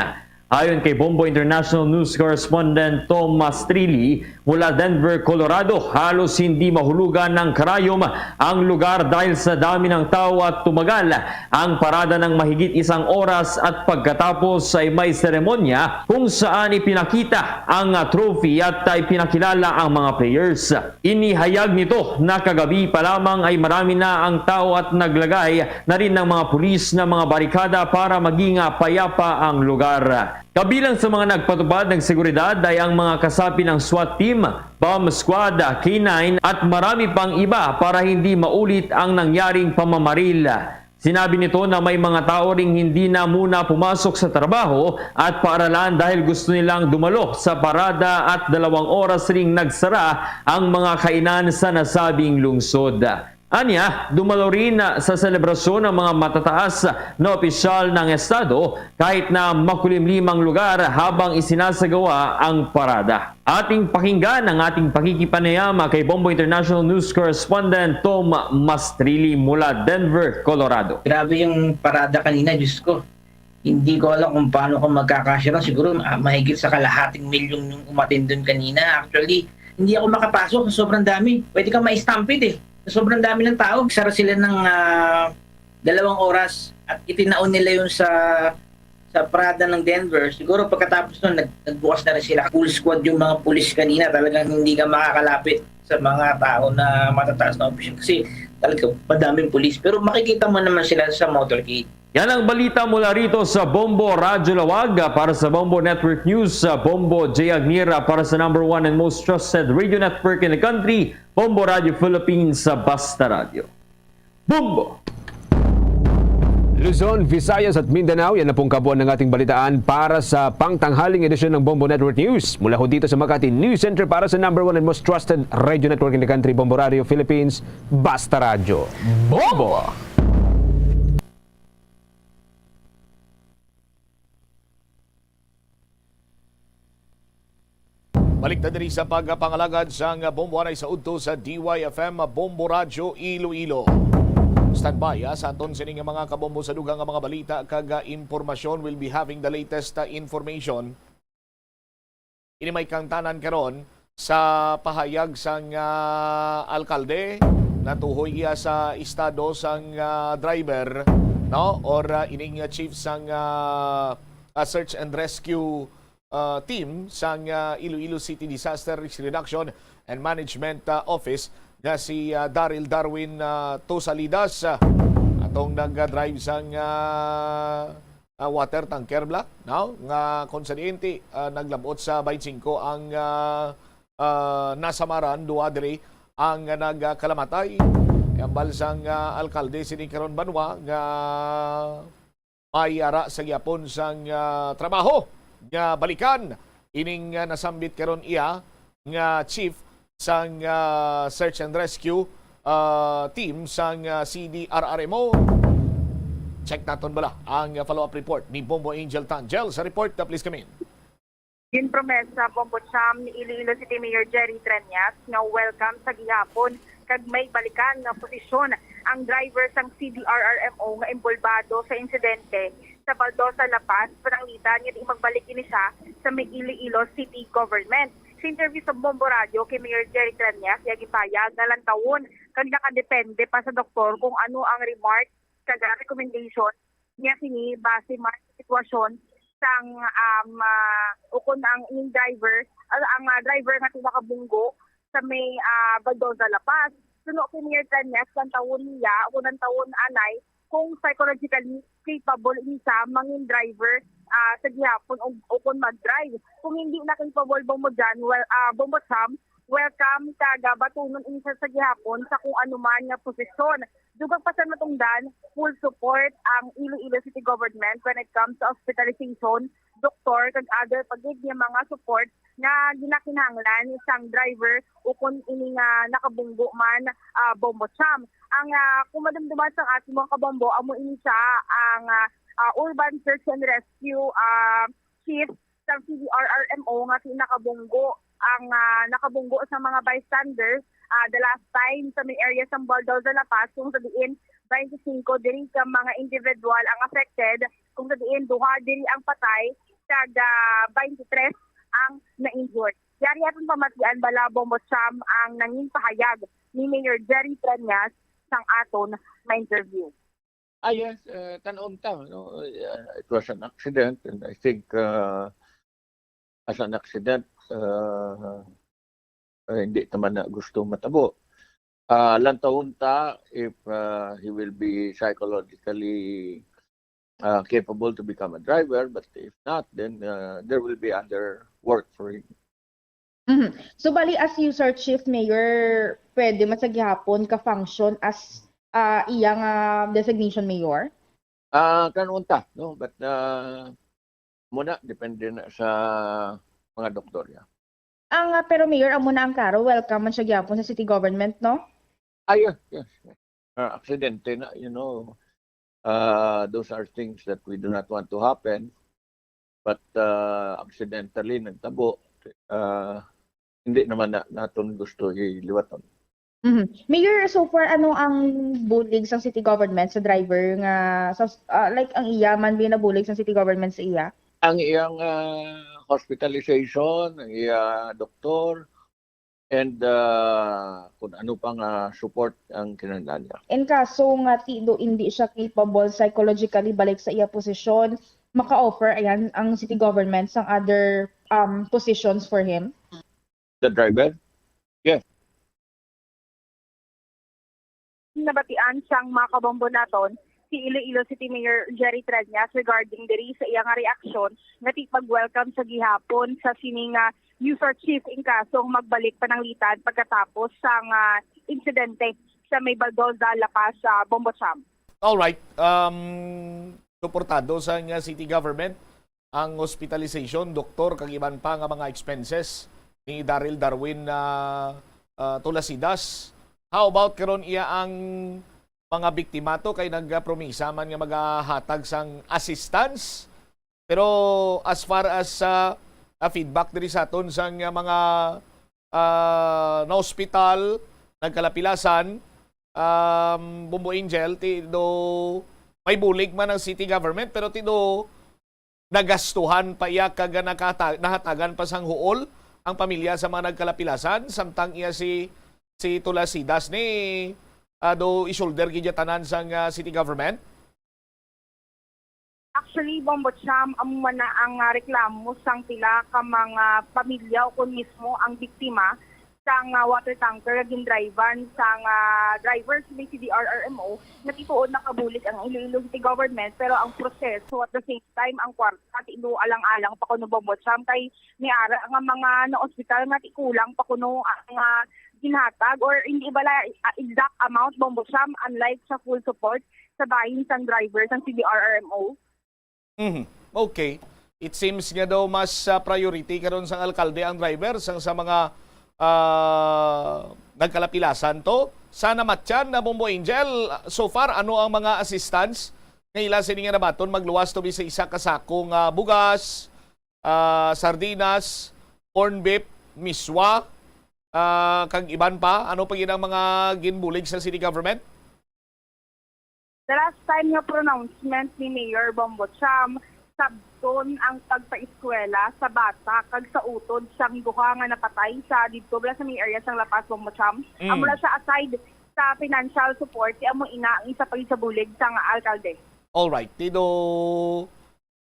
Ayon kay Bombo International News Correspondent Tom Mastrilli mula Denver, Colorado, halos hindi mahulugan ng karayom ang lugar dahil sa dami ng tao at tumagal ang parada ng mahigit 1 oras at pagkatapos ay may seremonya kung saan ipinakita ang trophy at ipinakilala ang mga players. Inihayag nito na kagabi pa lamang ay marami na ang tao at naglagay na rin ng mga pulis na mga barikada para maging payapa ang lugar. Kabilang sa mga nagpatupad ng seguridad ay ang mga kasapi ng SWAT team, bomb squad, K9 at marami pang iba para hindi maulit ang nangyaring pamamaril. Sinabi nito na may mga tao ring hindi na muna pumasok sa trabaho at paaralan dahil gusto nilang dumalo sa parada at 2 oras ring nagsara ang mga kainan sa nasabing lungsod. Anya, dumalo rin sa selebrasyon ng mga matataas na opisyal ng estado kahit na makulimlimang lugar habang isinasagawa ang parada. Ating pakinggan ang ating pakikipanayama kay Bombo International News Correspondent Tom Mastrilli mula Denver, Colorado. Grabe yung parada kanina, Diyos ko. Hindi ko alam kung paano ko magkakasya lang. Siguro mahigit sa 250,000 yung umatin doon kanina. Actually, hindi ako makapasok. Sobrang dami. Pwede kang ma-stampede eh. Sobrang dami ng tao. Sara sila ng 2 oras at itinaon nila yun sa parada ng Denver. Siguro pagkatapos nun, nagbukas na rin sila. Full squad yung mga pulis kanina. Talagang hindi ka makakalapit sa mga tao na matataas na opisyon. Kasi talagang madaming pulis. Pero makikita mo naman sila sa motorcade. Yan ang balita mula rito sa Bombo Radyo Lawag. Para sa Bombo Network News, Bombo J. Agnira para sa number 1 and most trusted radio network in the country, Bombo Radio Philippines sa Basta Radio. Bombo! Luzon, Visayas at Mindanao, yan na pong kabuuan ng ating balitaan para sa pangtanghaling edisyon ng Bombo Network News. Mula ho dito sa Makati News Center para sa number 1 and most trusted radio network in the country, Bombo Radio Philippines, Basta Radio. Bombo! Balik na din sa pagpangalagad sa bomboanay sa udto sa DYFM Bombo Radyo Iloilo. Standby sa aton sining mga kabombo sa dugang mga balita kag impormasyon. Will be having the latest information. Ini may kangtanan karon sa pahayag sang alkalde na tuhoy iya sa estado sang driver, no, or ining chief sang search and rescue team sang Iloilo City Disaster Risk Reduction and Management Office nga si Daryl Darwin Tosalidas atong nag-drive sang water tanker black, no, nga konsediente naglabot sa 25 ang nasamaran duha diri ang nagkalamatay. Ambal sang alkalde sini karon banwa nga may ara sa gyapon sang trabaho nga balikan ining nasambit karon iya nga chief sang search and rescue team sang CDRRMO. Check naton bala ang follow-up report ni Bombo Angel Tangel sa report na please come in. Ginpromesa Bombo Cham ni Iloilo City Mayor Jerry Treñas nga welcome sa gihapon kag may balikan nga posisyon ang driver sang CDRRMO nga imbolbado sa insidente sa Baldosa, La Paz, pananglitan nga di magbalik ini siya sa may Iloilo City Government. Sa interview sa Bombo Radio kay Mayor Jerry Treñas, yagipayag na lang taon kag nakadepende pa sa doktor kung ano ang remark kag recommendation niya kini base man sa sitwasyon sang ukon ang ining driver, ang driver nga nakabunggo sa may Baldoza La Paz. Suno kay Mayor Tranyas kan taon niya, unang taon anay kung psychologically capable isa mangin driver sa gihapon o kung mag-drive. Kung hindi na capable mo dyan, Bombo Sam, welcome taga batunon isa sa gihapon sa kung anuman nga posisyon. Dugag pa sa matungdan, full support ang Iloilo City Government when it comes to hospitalization, doktor, kag other pagig niya mga support nga ginakinahanglan isang driver o kung ini nga nakabunggo man Bombo Sam. Ang kumadumduman sa ating mga kabombo, amo ini siya ang Urban Search and Rescue Chief ng CDRRMO nga nakabunggo ang nakabunggo sa mga bystanders the last time sa may area sa Baldoza La Paz kung sabihin 25 diri ka mga individual ang affected kung sabihin duha diri ang patay kag 23 ang na-injured. Yari aton pamatian bala Bombo Sam ang nanging pahayag ni Mayor Jerry Tranyas sang aton ma-interview. Yes, tanon ta. No? It was an accident and I think as an accident, hindi naman na gusto matabo. Lantaon ta if he will be psychologically capable to become a driver, but if not, then there will be other work for him. So bali as user chief mayor, pwede masagyapon ka-function as iyang designation mayor? Kanon ta, no? But muna, depende na sa mga doktor niya. Pero mayor, amo na ang karo, welcome man siya gyapon sa city government, no? Yes. Aksidente na, you know. Those are things that we do not want to happen. But accidentally, nagtabo. Hindi naman natin gusto iliwaton. Mayor, so far, ano ang bulig sa city government sa driver nga, like ang iya man binabulig sa city government sa iya? Ang iyang hospitalization, ang iyang doktor, and kung ano pang support ang kinahanglan niya. In kaso nga tido hindi siya capable psychologically balik sa iya posisyon, maka-offer ayan ang city government sang other positions for him? The driver? Yes. Nabatian siyang mga kabombo naton si Iloilo City Mayor Jerry Tranyas regarding diri sa iyang reaksyon nga pag-welcome sa gihapon sa sining user chief in kasong magbalik pananglitan pagkatapos sang insidente sa may Baldoza La Paz sa Bombo Sam. Alright, suportado sa city government ang hospitalization, doktor, kag iban pa nga mga expenses ni Daryl Darwin Tulasidas. How about karon iya ang mga biktimato kay nagpromisa man nga maghahatag sang assistance? Pero as far as feedback diri sa aton sang mga na hospital nagkalapilasan, Bumbo Angel, tido may bulig man ang city government pero tido nagastuhan pa iya kag nahatagan pa sang huol ang pamilya sa mga nagkalapilasan samtang iya si Tulasidas ni do i-shoulder gidya tanan sang city government? Actually, Bombo Sam, amo man na ang reklamo sang pila ka mga pamilya o kung mismo ang biktima sang water tanker gin driver sang drivers ng CDRRMO na tituod nakabulig ang Iloilo City Government pero ang proseso at the same time ang kwarta tindo alang-alang pa kuno Bombo Sam kay ni ara nga mga na ospital nga kulang pa kuno ang ginhatag or hindi bala exact amount Bombo Sam unlike sa full support sa bahin sang drivers ng CDRRMO. Okay. It seems nga daw mas priority karon sang alkalde ang driver sang sa mga nagkalapilasan to. Sana matyan na Bombo Angel. So far, ano ang mga assistance nga ila sini nga nabaton magluwas to sa isa ka sakong bugas, sardinas, corn beef, miswa, kag iban pa, ano pa yun ang mga ginbulig sa city government? The last time nga pronouncement ni Mayor Bombo Sam, sabton ang pagpa-eskwela sa bata kag sa utod siyang duha nga napatay sa dito bala sa may area sang La Paz Bombo Sam. Amo siya aside sa financial support, amo ina ang isa pa sa bulig sang alkalde. All right, tido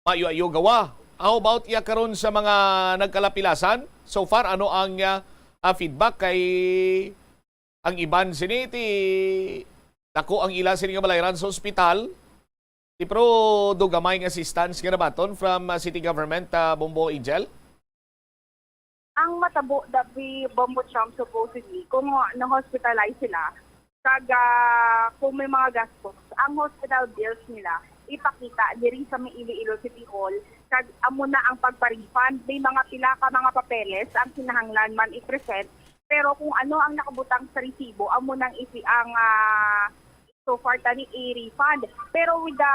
mayo-ayo gawa how about iya karon sa mga nagkalapilasan? So far, ano ang feedback kay ang iban siniti? Dako ang ila sini nga balayran sa ospital. Di pero do gamay nga assistance nga nabaton from city government, Bombo Angel? Ang matabo dabi Bombo Cham supposedly kung na-hospitalize sila, kung may mga gastos, ang hospital bills nila ipakita diri sa may Iloilo City Hall kag amo na ang pagpa-refund. May mga pila ka mga papeles ang kinahanglan man i-present, pero kung ano ang nakabutang sa resibo amo nang ang so far tani i-refund. Pero with the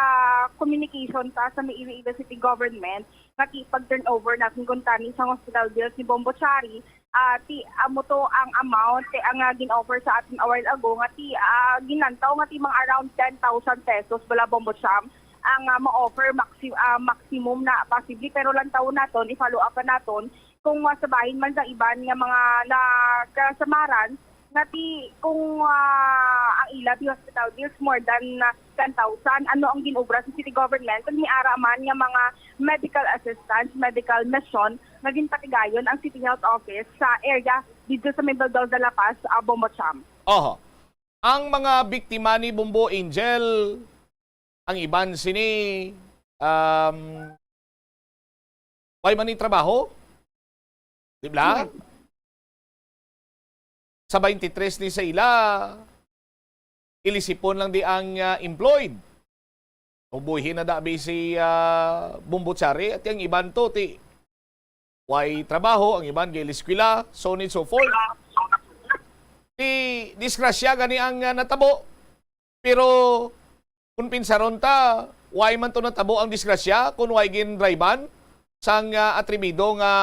communication ta sa may Iloilo City Government, nakipag-turn over natin kung tani sa hospital bills ni Bombo Chari, ti amo to ang amount ang gin-offer sa atin a while ago nga ti ginantaw nga ti mga around 10,000 pesos bala Bombo Cham ang ma-offer maximum na possibly, pero lang taon naton i-follow up pa naton kung sabahin man sa iban nga mga nakasamaran nga ti kung ang ila ti hospital bills more than 10,000, ano ang ginobra sa city government kung niara man nga mga medical assistance, medical mission na ginpatigayon ang City Health Office sa area dito sa Mindaldao de La Paz, Bombo Cham. Oho. Ang mga biktima ni Bombo Angel, ang iban sini may man ni trabaho? Di ba? Sa 23 ni sa ila, ilisipon lang di ang employed. Ubuhin na dabi si Bombo Chari at yung iban to ti way trabaho, ang iban gay eskwela, so on and so forth. Ti disgrasya gani ang natabo. Pero kung pinsaron ta, why man to natabo ang disgrasya kung why gin drivean sang atribido nga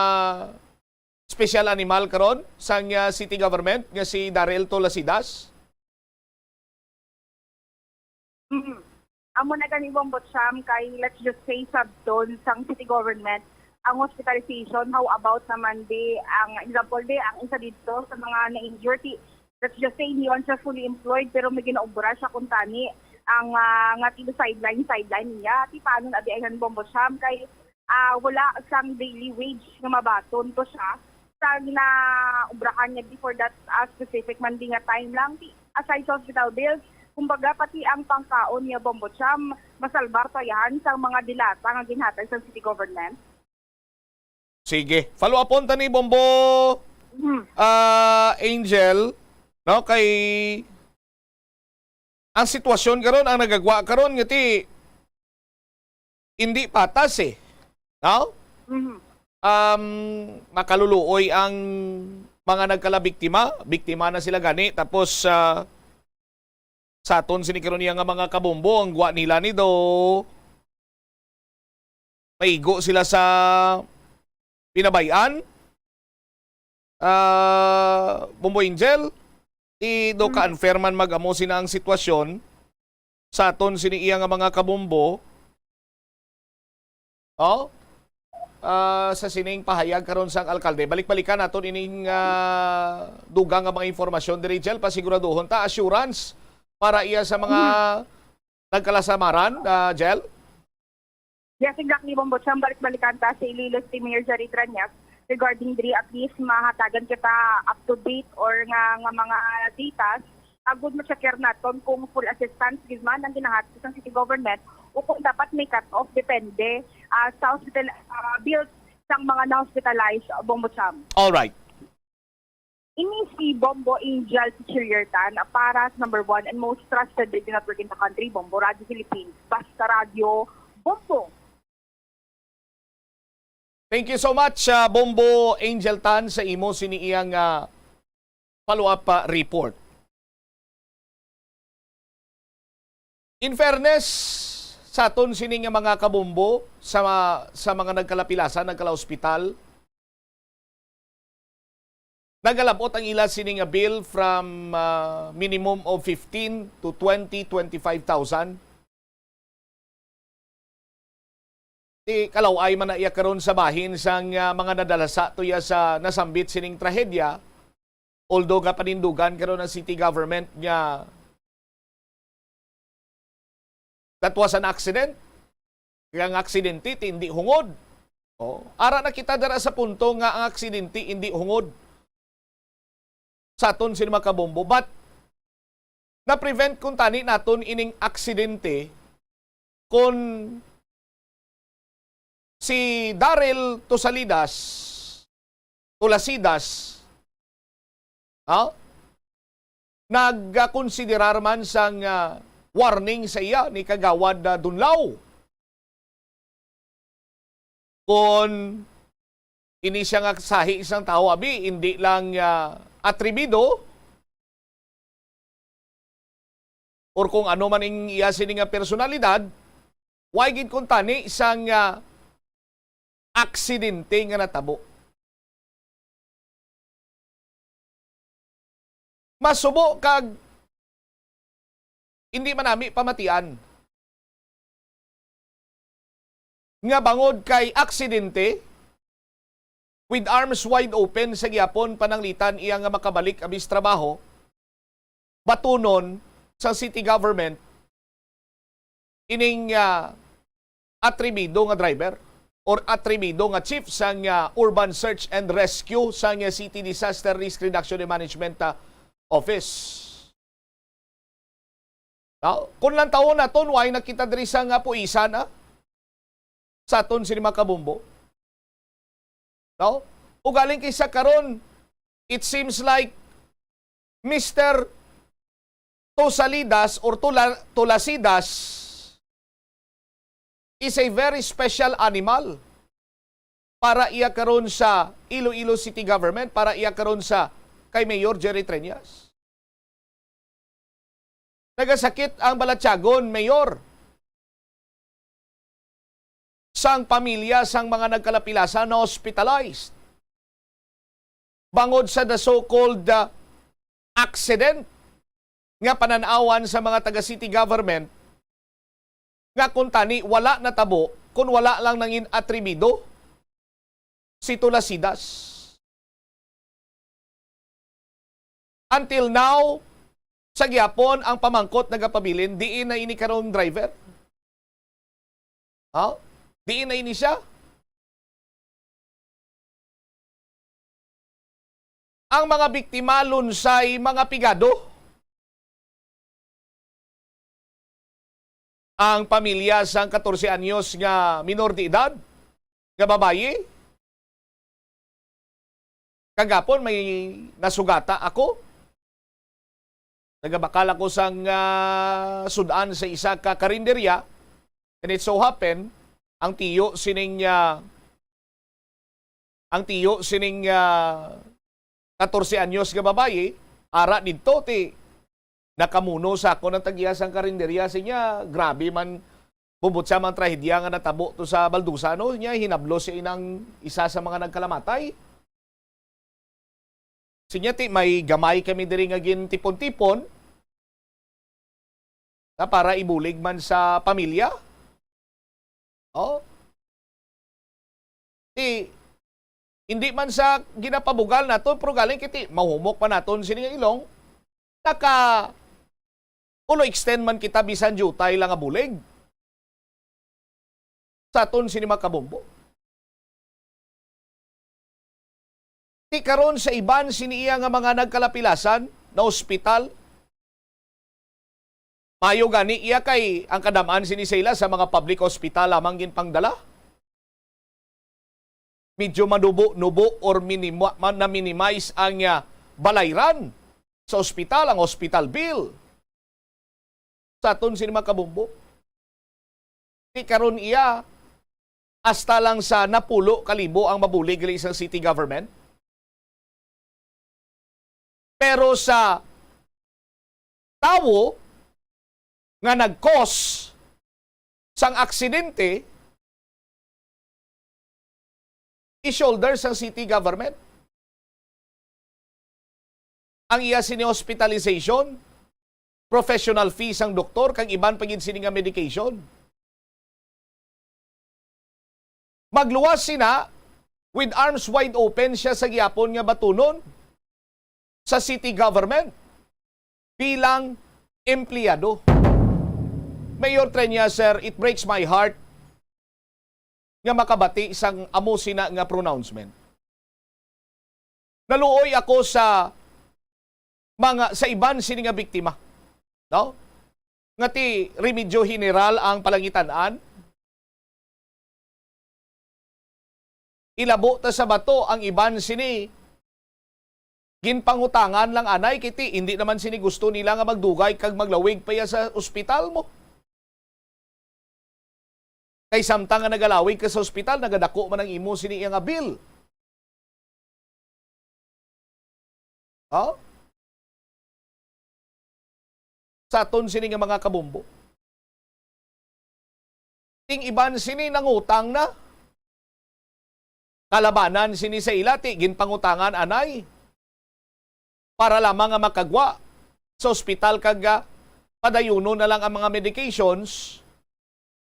special animal karon sang city government nga si Darrell Tolasidas? Amo na gani Bombo Cham kay let's just say sabton sang city government ang hospitalization. How about naman di ang example di ang isa dito sa mga na-injured, let's just say hindi man siya fully employed pero may ginaobra siya kung tani ang nga tilo sideline niya. Ti paano na di ang Bombo Cham kay wala sang daily wage nga mabaton to siya sa ginaubrahan niya before that specific man di nga time lang. Aside sa hospital bills, kumbaga pati ang pangkaon niya Bombo Cham masalbar to yan sa mga dilata nga ginhatag sa city government. Sige, follow up on tani Bombo Angel, no, kay ang sitwasyon karon ang nagagwa karon ngati hindi patas eh. No? Makaluluoy ang mga nagkalabiktima, biktima na sila gani tapos sa aton sinikaron niya nga mga kabombo ang gwa nila ni do maigo sila sa pinabayan. Bombo Angel, do ka-unfairman mag-amo sina ang sitwasyon sa aton siniiya nga mga kabombo. Sa sining pahayag karon sang alkalde. Balik-balikan naton ining dugang nga mga informasyon diri Jel, pasiguraduhon ta assurance para iya sa mga nagkalasamaran, Jel. Yes, exactly, Bombo Cham. Balik-balikan ta sa Iloilo City Mayor Jerry Traniac regarding diri at least mahatagan kita up to date or nga mga datas. Agud mo checker naton kung full assistance gizman ang ginahatag sa city government o kung dapat may cut-off depende sa hospital bills sang mga na-hospitalized, Bombo Cham. All right. Ini si Bombo Angel Chichiriartan para sa number 1 and most trusted radio network in the country, Bombo Radio Philippines. Basta Radio Bombo. Thank you so much, Bombo Angel Tan, sa imo siniiyang follow-up report. In fairness, sa aton sining mga kabombo sa mga nagkalapilasan, nagkala-hospital, nagalabot ang ila sining bill from minimum of 15 to 25,000. Kalaway man na iya karon sa bahin sang mga nadalasa tuya sa nasambit sining trahedya, although nga panindugan karon ng city government nga that was an accident. Kaya ang aksidente hindi hungod. Ara na kita dara sa punto nga ang aksidente hindi hungod sa aton si mga kabombo. But na-prevent kung tani naton ining aksidente kung si Daryl Tulasidas nagkonsiderar man sang warning sa iya ni Kagawad Dunlaw. Kung ini siya nga sahi isang tao, abi, hindi lang atribido or kung ano man ang iya sining personalidad, why gid kung tani isang aksidente nga natabo. Masubo kag hindi man nami pamatian nga bangod kay aksidente with arms wide open sa gyapon pananglitan iya nga makabalik abis trabaho, batunon sa city government ining atribido nga driver or atribido nga chief sang Urban Search and Rescue sang City Disaster Risk Reduction and Management Office. Kung lang taon naton, why nakita diri sa nga puisan sa aton si Makabumbo. O galing kay sa karon, it seems like Mr. Tosalidas or Tulasidas is a very special animal para iya karon sa Iloilo City Government, para iya karon sa kay Mayor Jerry Treñas. Nagasakit ang Balatyagon, Mayor. Sang pamilya, sang mga nagkalapilasan na hospitalized. Bangod sa the so-called accident nga pananawan sa mga taga-city government nga kung tani wala na tabo, kung wala lang nangin atribido si Tulasidas. Until now, sa gyapon ang pamangkot nagapabilin, diin na ini karong driver. Diin na ini siya. Ang mga biktima lunsay mga pigado. Ang pamilya sang 14 anyos nga minor de edad, nga babaye. Kagapon may nasugata ako. Nagabakal ako sang sudan sa isa ka karinderya. And it so happen, ang tiyo sining 14 anyos nga babaye, ara dito ti nakamuno sa ako ng tagyasang karinderya siya. Grabe man, bubutsa man trahedya nga natabo to sa Baldusa, no? Niya, hinablo siya inang isa sa mga nagkalamatay. Sinya ti may gamay kami diri nga gin tipon-tipon na para ibulig man sa pamilya. Hindi man sa ginapabugal naton, pero galing kiti mahumok pa naton sini nga ilong, ulo extend man kita bisan jutay lang nga bulig sa aton sini Makabumbo. Ti karon sa iban siniya nga mga nagkalapilasan na ospital, mayo gani iya kay ang kadamaan sinisela sa mga public hospital lamang gin pangdala. Medyo manubo-nubo or na-minimize ang balayran sa ospital, ang hospital bill. Sa aton sini Makabumbo. Ti karon iya hasta lang sa napulo kalibo ang mabulig gali isang city government. Pero sa tawo nga nag-cause sang aksidente, i-shoulder sang city government. Ang iya sini hospitalization, professional fees ang doktor, kang iban pagin sini nga medication. Magluwas sina with arms wide open siya sa gyapon nga batunon sa city government bilang empleyado. Mayor Treñas, sir, it breaks my heart nga makabati isang amo sina nga pronouncement. Naluoy ako sa iban sini nga biktima. No? Nga ti remedyo general ang palangitan-an. Ilabo ta sa bato ang iban sini ginpangutangan lang anay kiti hindi naman sini gusto nila nga magdugay kag maglawig pa ya sa ospital mo. Kay samtang nga nagalawig ka sa ospital nagadako man ang imo sini nga bill. Oh? Sa aton sini nga mga kabumbo. Ting iban sini nangutang na. Kalabanan sini sa ilati ginpangutangan anay. Para lamang nga makagwa sa ospital kaga padayuno na lang ang mga medications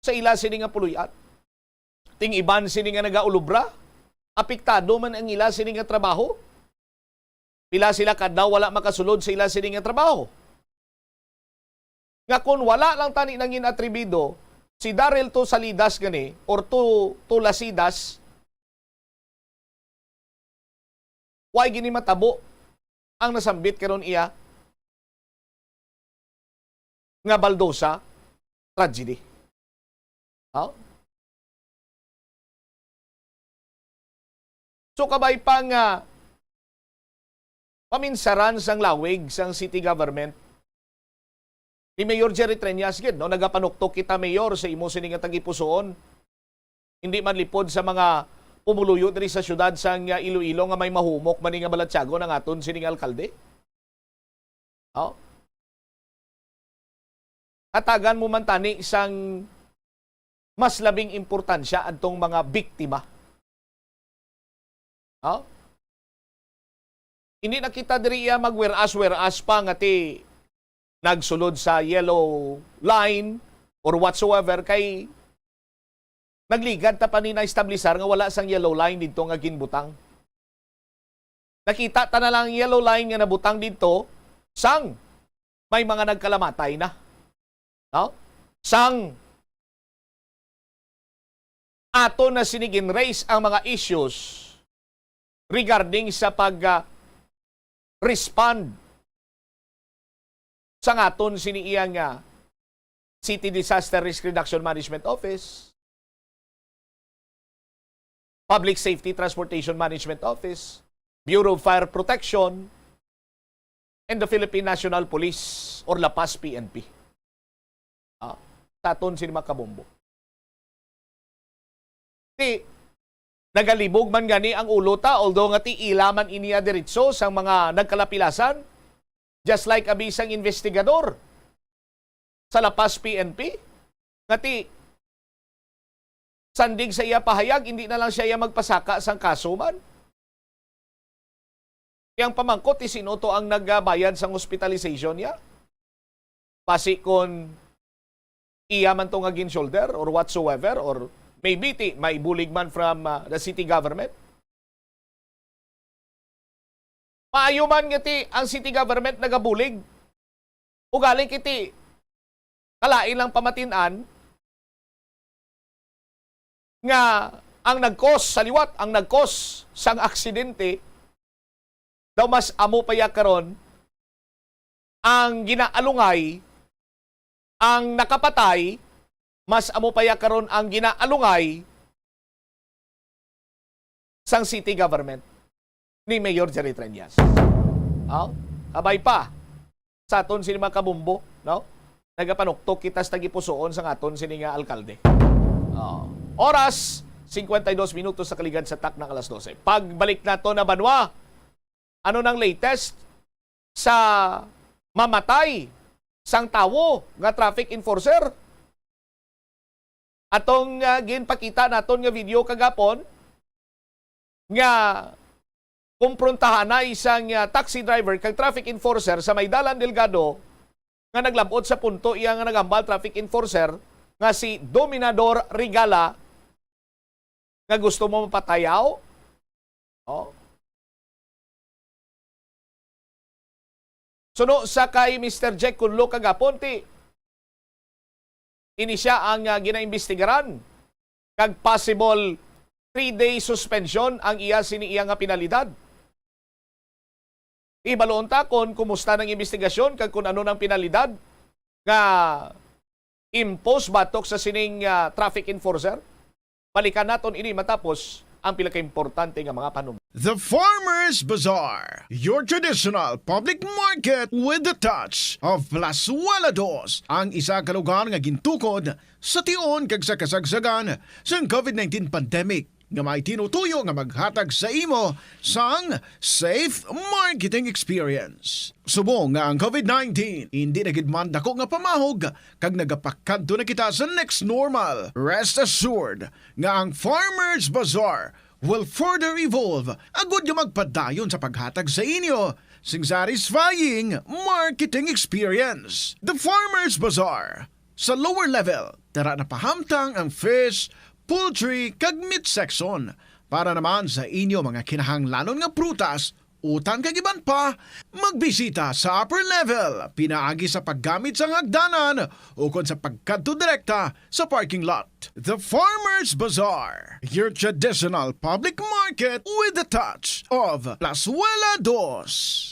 sa ila sini nga puluyat. Ting iban sini nga nagaulubra, apektado man ang ila sini nga trabaho. Pila sila kadlaw wala makasulod sa ila sini nga trabaho. Nga kung wala lang tani nang inatribido si Daryl to Salidas gani or to Lasidas, why gini matabo ang nasambit karon iya nga Baldosa tragedy. Oh? So kabay pang paminsaran sang lawig sang city government ni Mayor Jerry Treñas gid no nagapanuktok kita mayor sa imo sini nga tagipusoon. Hindi man lipod sa mga pumuluyo diri sa syudad sang Iloilo nga may mahumok man nga Balatsyago ng aton sining alkalde. Oh. Atagan mo man tani isang mas labing importansya adtong mga biktima. Oh. Hindi na kita diri magweras pa nga ti nagsulod sa yellow line or whatsoever kay nagligad ta pa ni na-establisar nga wala sang yellow line dito nga ginbutang. Nakita ta na lang yellow line nga nabutang dito sang may mga nagkalamatay na. No? Sang ato na sinigin raise ang mga issues regarding sa respond sa aton siniiyang City Disaster Risk Reduction Management Office, Public Safety Transportation Management Office, Bureau of Fire Protection, and the Philippine National Police or La Paz PNP. Taton sini makabombo. Ti nagalibog man gani ang ulo ta although nga ti ilaman iniya diretso sang mga nagkalapilasan just like abisang investigador sa La Paz PNP nga ti sandig sa iya pahayag, hindi na lang siya magpasaka sang kaso man. Yang pamangkot, sino to ang nagbayad sang hospitalization niya? Pasi kon iya man to nga gin-shoulder or whatsoever or maybe may bulig man from the city government. Maayo man nga ang city government nagabulig. Ugaling kiti kalain lang pamatinan nga ang nag-cause sa liwat, ang nag-cause sang aksidente daw mas amo paya karon ang ginaalungay, ang nakapatay, mas amo paya karon ang ginaalungay sang city government ni Mayor Jerry Treñas. Kabay pa sa aton sini mga kabumbo, no? Nagapanuktok kita sa tagipusoon sa aton sini nga alkalde. Oras, 52 minutos sa kaligad sa tak ng alas 12. Pagbalik nato na Banwa, ano nang latest sa mamatay sang tawo nga traffic enforcer? Atong ginpakita naton nga video kagapon nga kumprontahan na isang taxi driver kag traffic enforcer sa Maydalan Delgado nga naglabot sa punto iya nga nagambal traffic enforcer nga si Dominador Rigala nga gusto mo mapatayaw. Suno sa kay Mr. Jack Kunlo kagapon ti ini siya ang ginaimbestigaran kag possible 3-day suspension ang iya siniiya nga penalidad. Ibaloon ta kon kumusta ng investigasyon kag kung ano ng penalidad nga impose batok sa sining traffic enforcer. Balikan naton ini matapos ang pinaka-importante nga mga panumpa. The Farmer's Bazaar, your traditional public market with the touch of Plazuela Dos, ang isa ka lugar nga gintukod sa tion kag sa kasagsagan sa COVID-19 pandemic nga may tinutuyo nga maghatag sa imo sang safe marketing experience. Subong nga ang COVID-19 hindi na gid man dako nga pamahog kag nagapakadto na kita sa next normal. Rest assured nga ang Farmer's Bazaar will further evolve agud nga magpadayon sa paghatag sa inyo sing satisfying marketing experience. The Farmer's Bazaar sa lower level tara na pahamtang ang fish, poultry kag meat section para naman sa inyo mga kinahanglanon nga prutas, utang kag iban pa, magbisita sa upper level pinaagi sa paggamit sa hagdanan o kon sa pagkadto direkta sa parking lot. The Farmer's Bazaar, your traditional public market with the touch of Plazuela Dos.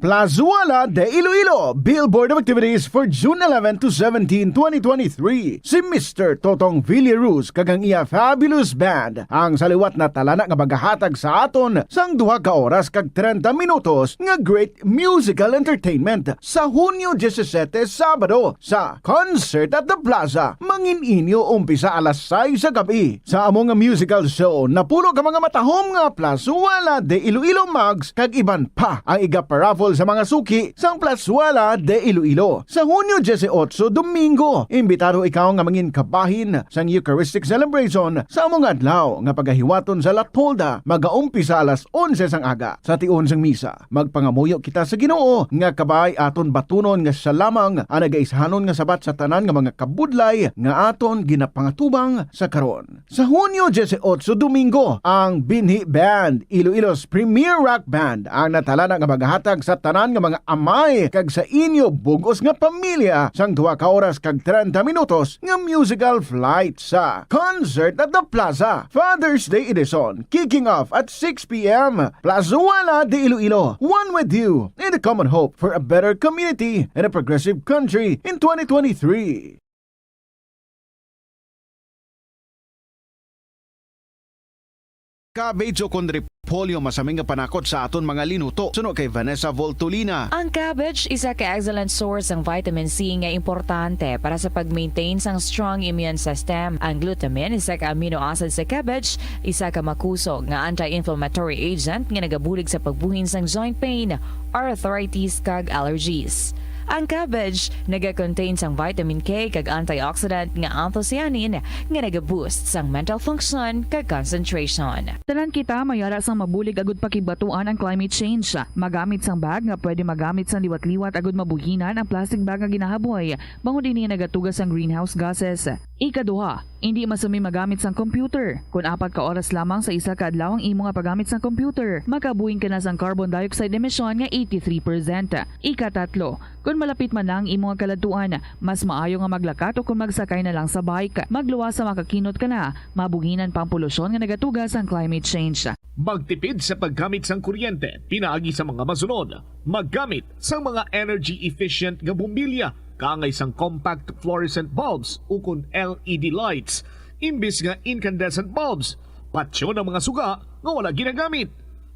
Plazuela de Iloilo, Billboard of Activities for June 11 to 17, 2023. Si Mr. Totong Villaruz kagang iya Fabulous Band ang saliwat na talana nga magahatag sa aton sang 2 ka oras kag 30 minutos nga great musical entertainment sa Hunyo 17, Sabado sa Concert at the Plaza. Mangininyo umpisa alas 6 sa gabi. Sa among nga musical show, napuno ka mga matahom nga Plazuela de Iloilo mugs kag iban pa ang iga-paraffle sa mga suki sang Plazuela de Iloilo. Sa Hunyo 18, Domingo, imbitado ikaw nga mangin kabahin sang Eucharistic celebration sa among adlaw nga pagahiwaton sa Latolda magaumpisa alas 11 sang aga. Sa tion sang misa, magpangamuyo kita sa Ginoo nga kabay aton batunon nga siya lamang ang nagaishanon nga sabat sa tanan nga mga kabudlay nga aton ginapangatubang sa karon. Sa Hunyo 18, Domingo, ang Binhi Band, Iloilo's premier rock band, ang natalana nga maghatag sa tanan nga mga amay kag sa inyo bugos nga pamilya sang 2 ka oras kag 30 minutos nga musical flight sa Concert at the Plaza. Father's Day edition kicking off at 6 p.m. Plazuela de Iloilo, one with you in the common hope for a better community and a progressive country in 2023. Cabbage o kon repolyo masaming nga panakot sa aton mga linuto. Suno kay Vanessa Voltolina. Ang cabbage isa ka excellent source ng vitamin C nga importante para sa pag-maintain sang strong immune system. Ang glutamine isa ka amino acid sa cabbage, isa ka makusog nga anti-inflammatory agent nga nagabulig sa pagbuhin sang joint pain, arthritis kag allergies. Ang cabbage naga-contain sang vitamin K kag antioxidant nga anthocyanin nga naga-boost sang mental function kag concentration. Tanan kita mayara sang mabulig agud pakibatuan ang climate change. Magamit sang bag nga pwede magamit sang liwat-liwat agud mabuhinan ang plastic bag nga ginahaboy. Bangod dinhi nagatugas sang greenhouse gases. Ikaduha, hindi masumi magamit sang computer. Kung 4 ka oras lamang sa isa ka adlaw ang imo nga paggamit sang computer, makabuhin ka na sang carbon dioxide emission nga 83%. Ikatatlo, kung malapit man lang imo nga kaladuan, mas maayo nga maglakat o kung magsakay na lang sa bike. Magluwas sa makakinot ka na, mabuhinan pang polusyon nga nagatugas ang climate change. Magtipid sa paggamit sang kuryente, pinaagi sa mga masunod. Maggamit sa mga energy efficient nga bumbilya, kaangay sang compact fluorescent bulbs ukon LED lights, imbis nga incandescent bulbs. Patsyo ng mga suga nga wala ginagamit.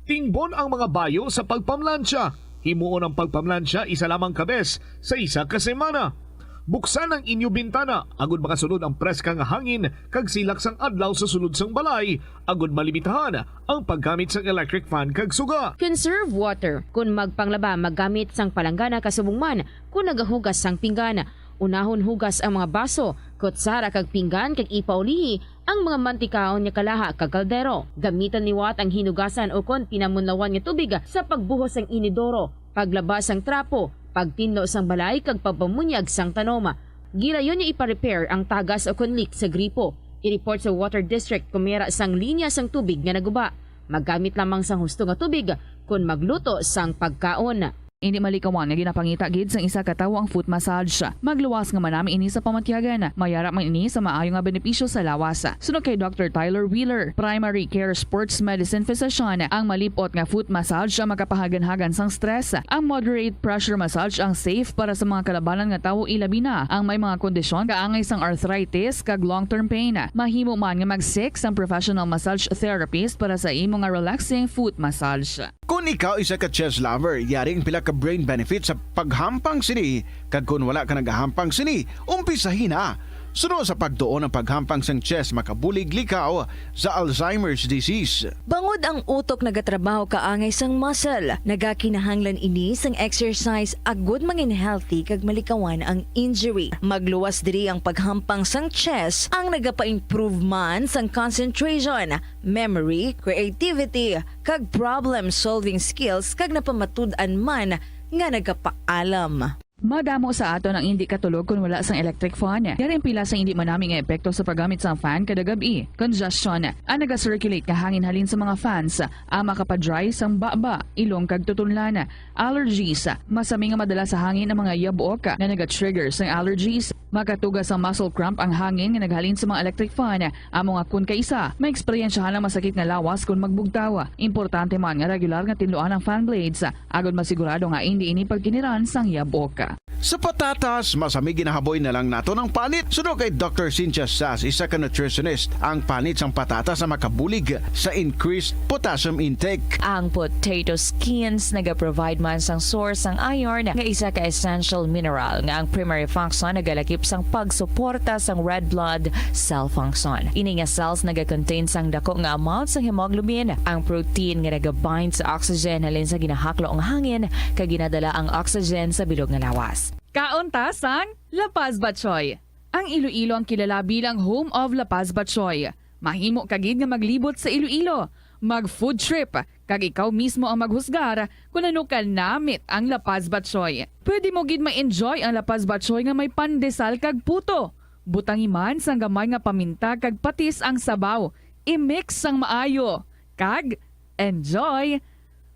Tingbon ang mga bayo sa pagpamlansya. Himuon ang pagpamlansya isa lamang kabes sa isa ka semana. Buksan ang inyo bintana, agud makasunod ang preska nga hangin kag silak sang adlaw sa sulod sang balay, agud malimitahan ang paggamit sang electric fan kag suga. Conserve water. Kung magpanglaba, maggamit sang palanggana kasubong man. Kung nagahugas sang pinggan, unahon hugas ang mga baso, kutsara kag pinggan kag ipaulihi ang mga mantikaon nga kalaha kag kaldero. Gamitan niwat ang hinugasan o kon pinamunlawan nga tubig sa pagbuhos sang inidoro, paglabas sang trapo, pagtinlo sang balay kag pagpamunyag sang tanoma. Gilayon niya ipa-repair ang tagas o kon leak sa gripo. I-report sa Water District kung mayra sang linya sang tubig nga naguba. Maggamit lamang sang husto nga tubig kung magluto sang pagkaon. Hindi malikawan nga ginapangita gid sang isa ka tawo ang foot massage. Magluwas nga manami ini sa pamatyagan. Mayara man ini sa maayo nga benepisyo sa lawas. Sunod kay Dr. Tyler Wheeler, primary care sports medicine physician, ang malipot nga foot massage ang makapahagan-hagan sang stress. Ang moderate pressure massage ang safe para sa mga kalabanan nga tawo ilabi na ang may mga kondisyon kaangay sang arthritis kag long-term pain. Mahimo man nga mag-seek sang professional massage therapist para sa imo nga relaxing foot massage. Kung ikaw isa ka chess lover, yaring pila ka brain benefit sa paghampang sini. Kag kung wala ka nagahampang sini, umpisahin na. Sunod sa pagtuon ng paghampang sang chess makabulig likaw sa Alzheimer's disease. Bangod ang utok nagatrabaho kaangay sang muscle, nagakinahanglan ini sang exercise agud mangin healthy kag malikawan ang injury. Magluwas diri ang paghampang sang chess ang nagapa-improve man sang concentration, memory, creativity, kag problem-solving skills kag napamatud-an man nga nagapaalam. Madamo sa ato ang hindi katulog kung wala sang electric fan. Yaring pila sa hindi manami nga epekto sa paggamit sang fan kada gabi. Congestion, ang naga-circulate nga hangin halin sa mga fans, ang makapadry sang baba, ilong kag tutunlan. Allergies, masami nga madala sa hangin ang mga yabok na naga-trigger sang allergies. Makatugas ang muscle cramp ang hangin nga naghalin sa mga electric fan. Amo nga kun kaisa, may eksperyensyahan lang masakit nga lawas kung magbugtaw. Importante man nga regular nga tinluan ang fan blades, agad masigurado nga hindi ini pagkiniran sang yabok. Sa patatas, masami ginahaboy na lang nato ng panit. Sunod kay Dr. Cynthia Sass, isa ka nutritionist, ang panit sang patatas na makabulig sa increased potassium intake. Ang potato skins naga-provide man sang source sang iron nga isa ka essential mineral nga ang primary function nagalakip sang pagsuporta sang red blood cell function. Ini nga cells naga-contain sang dako nga amount sang hemoglobin, ang protein nga naga-bind sa oxygen halin sa ginahaklo ang hangin kag ginadala ang oxygen sa bilog nga lawas. Kaunta sang La Paz Batchoy. Ang Iloilo ang kilala bilang home of La Paz Batchoy. Mahimo kagid nga maglibot sa Iloilo, mag-food trip, kag ikaw mismo ang maghusgar kung ano ka namit ang La Paz Batchoy. Pwede mo gid ma-enjoy ang La Paz Batchoy nga may pandesal kag puto. Butangi man sang gamay nga paminta kag patis ang sabaw. I-mix sang maayo. Kag enjoy.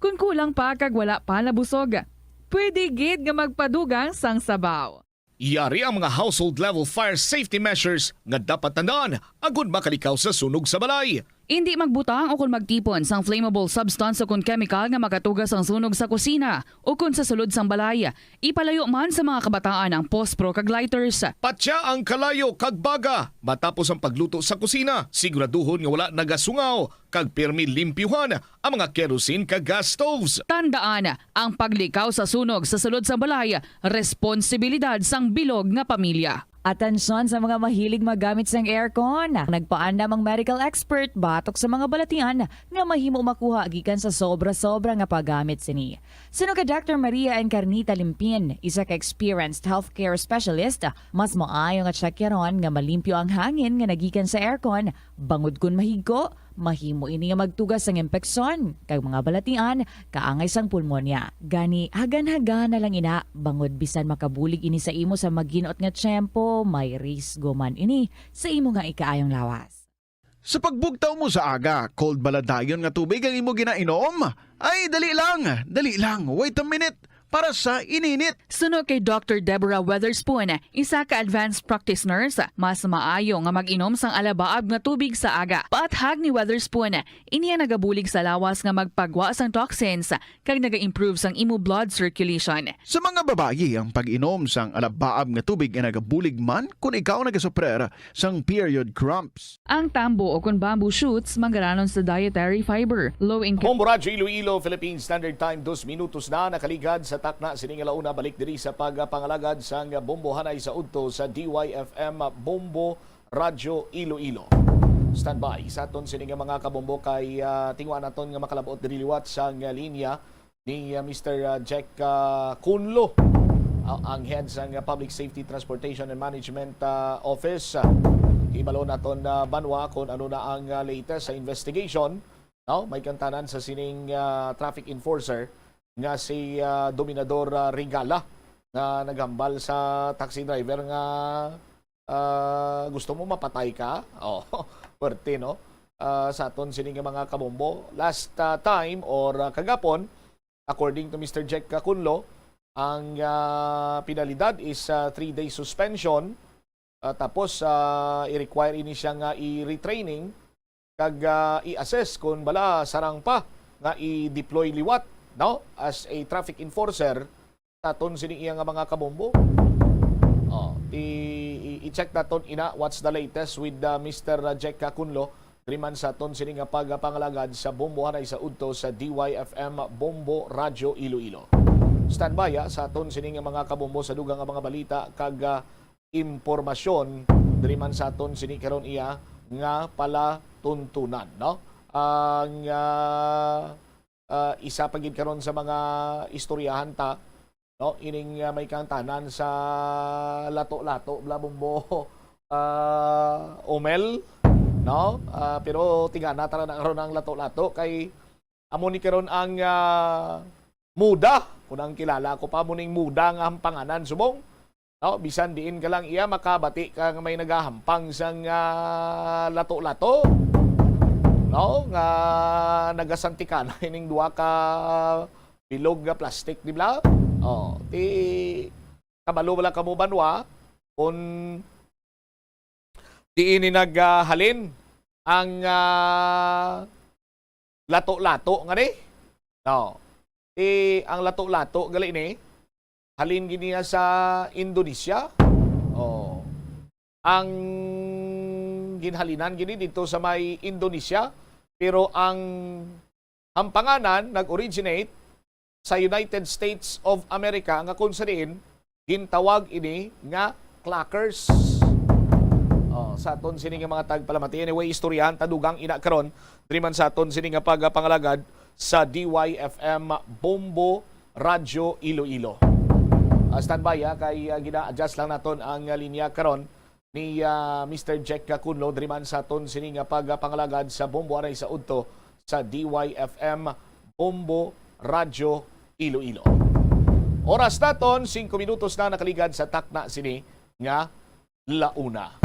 Kung kulang pa kag wala pa nabusog, pwede gid nga magpadugang sang sabaw. Yari ang mga household level fire safety measures nga dapat tandaan agud makalikaw sa sunog sa balay. Hindi magbutang o kung magtipon sang flammable substance o kung chemical nga makatugas ang sunog sa kusina o kung sa sulod sang balay. Ipalayo man sa mga kabataan ang pospro kag lighters. Patya ang kalayo kag baga matapos ang pagluto sa kusina. Siguraduhon nga wala nagasungaw kag pirmi limpyuhan ang mga kerosene kag gas stoves. Tandaan, ang paglikaw sa sunog sa sulod sa balay, responsibilidad sang bilog nga pamilya. Atensyon sa mga mahilig magamit sang aircon. Nagpaandam ang medical expert batok sa mga balatian nga mahimo makuha gikan sa sobra-sobra nga paggamit sini. Sino ka Dr. Maria Encarnita Limpin, isa ka experienced healthcare specialist, mas maayo nga tsakyaron nga malimpyo ang hangin nga nagikan sa aircon, bangod kun mahigko, mahimo ini nga magtugas sang impeksyon kag mga balatian kaangay sang pulmonya. Gani hagan-hagan na lang ina bangod bisan makabulig ini sa imo sa maginot nga tiyempo, may risgo man ini sa imo nga ikaayong lawas. Sa pagbugtaw mo sa aga, cold baladayon nga tubig ang imo ginainom? Ay, dali lang, wait a minute. Para sa ininit. Sunod kay Dr. Deborah Weatherspoon, isa ka advanced practice nurse, mas maayo nga mag-inom sang alabaab nga tubig sa aga. Paathag ni Weatherspoon, iniya nagabulig sa lawas nga magpagwa sang toxins kag naga-improve sang imo blood circulation. Sa mga babayi, ang pag-inom sang alabaab nga tubig ay nagabulig man kung ikaw nagasuprer sang period cramps. Ang tambo o kung bamboo shoots manggaranon sa dietary fiber, low in Bomboradyo Iloilo, Philippine Standard Time, 2 minutos na nakaligad sa takna sining alauna balik diri sa pagpangalagad sang Bombo Hanay sa udto sa DYFM Bombo Radyo Iloilo. Standby sa aton sining mga kabombo kay tingwa naton nga makalabot diri liwat sang linya ni Mr. Jack Kunlo, ang head sang Public Safety Transportation and Management Office. Himalo naton banwa kung ano na ang latest sa investigation. No, may kantanan sa sining traffic enforcer nga si Dominador Regala na naghambal sa taxi driver nga gusto mo mapatay ka. Oh, pwerte no. Sa aton sining mga kabombo last time or kagapon According to Mr. Jack Cacunlo, ang penalidad is 3-day suspension. Tapos i-require ini siya nga i-retraining kag i-assess kung bala sarang pa nga i-deploy liwat, no, as a traffic enforcer taton sini iya nga mga kabombo. I-check naton ina what's the latest with Mr. Jack Cacunlo driman sa ton sini nga pagpangalagad sa bombohanay sa udto sa DYFM Bombo Radyo Iloilo. Standby sa aton sini nga mga kabombo sa dugang nga mga balita kag impormasyon driman sa aton sini karon iya nga pala tuntunan, no? Ang isa pagid karon sa mga istoryahan ta, no, ining may kantanan sa lato-lato bla bombo Omel, no? Pero tingana tara na karon ang lato-lato kay amo ni karon ang muda, kunang kilala ko pa mo ning muda nga hampanganan subong. No, bisan diin ka lang iya makabati ka nga may nagahampang sang lato-lato. No, nga nagasantikan ining duha ka bilog nga plastic, di ba? Ti kabalo wala kamo banwa kung diin ni naghalin ang lato-lato nga ni. No. Ang lato-lato gali ni halin giniya sa Indonesia. Ang ginhalinan gini dito sa may Indonesia, pero ang hampanganan nag-originate sa United States of America nga kung saan gintawag ini nga clackers. Sa aton sini nga mga tagpalamati. Anyway, istoryahan tadugang ina karon driman sa aton sini nga pagpangalagad sa DYFM Bombo Radyo Iloilo. Standby kay gina-adjust lang naton ang linya karon ni Mr. Jack Cacunlo driman sa aton sini nga pagpangalagad sa bombo anay sa udto sa DYFM Bombo Radyo Iloilo. Oras naton 5 minutos na nakaligad sa takna sini nga launa.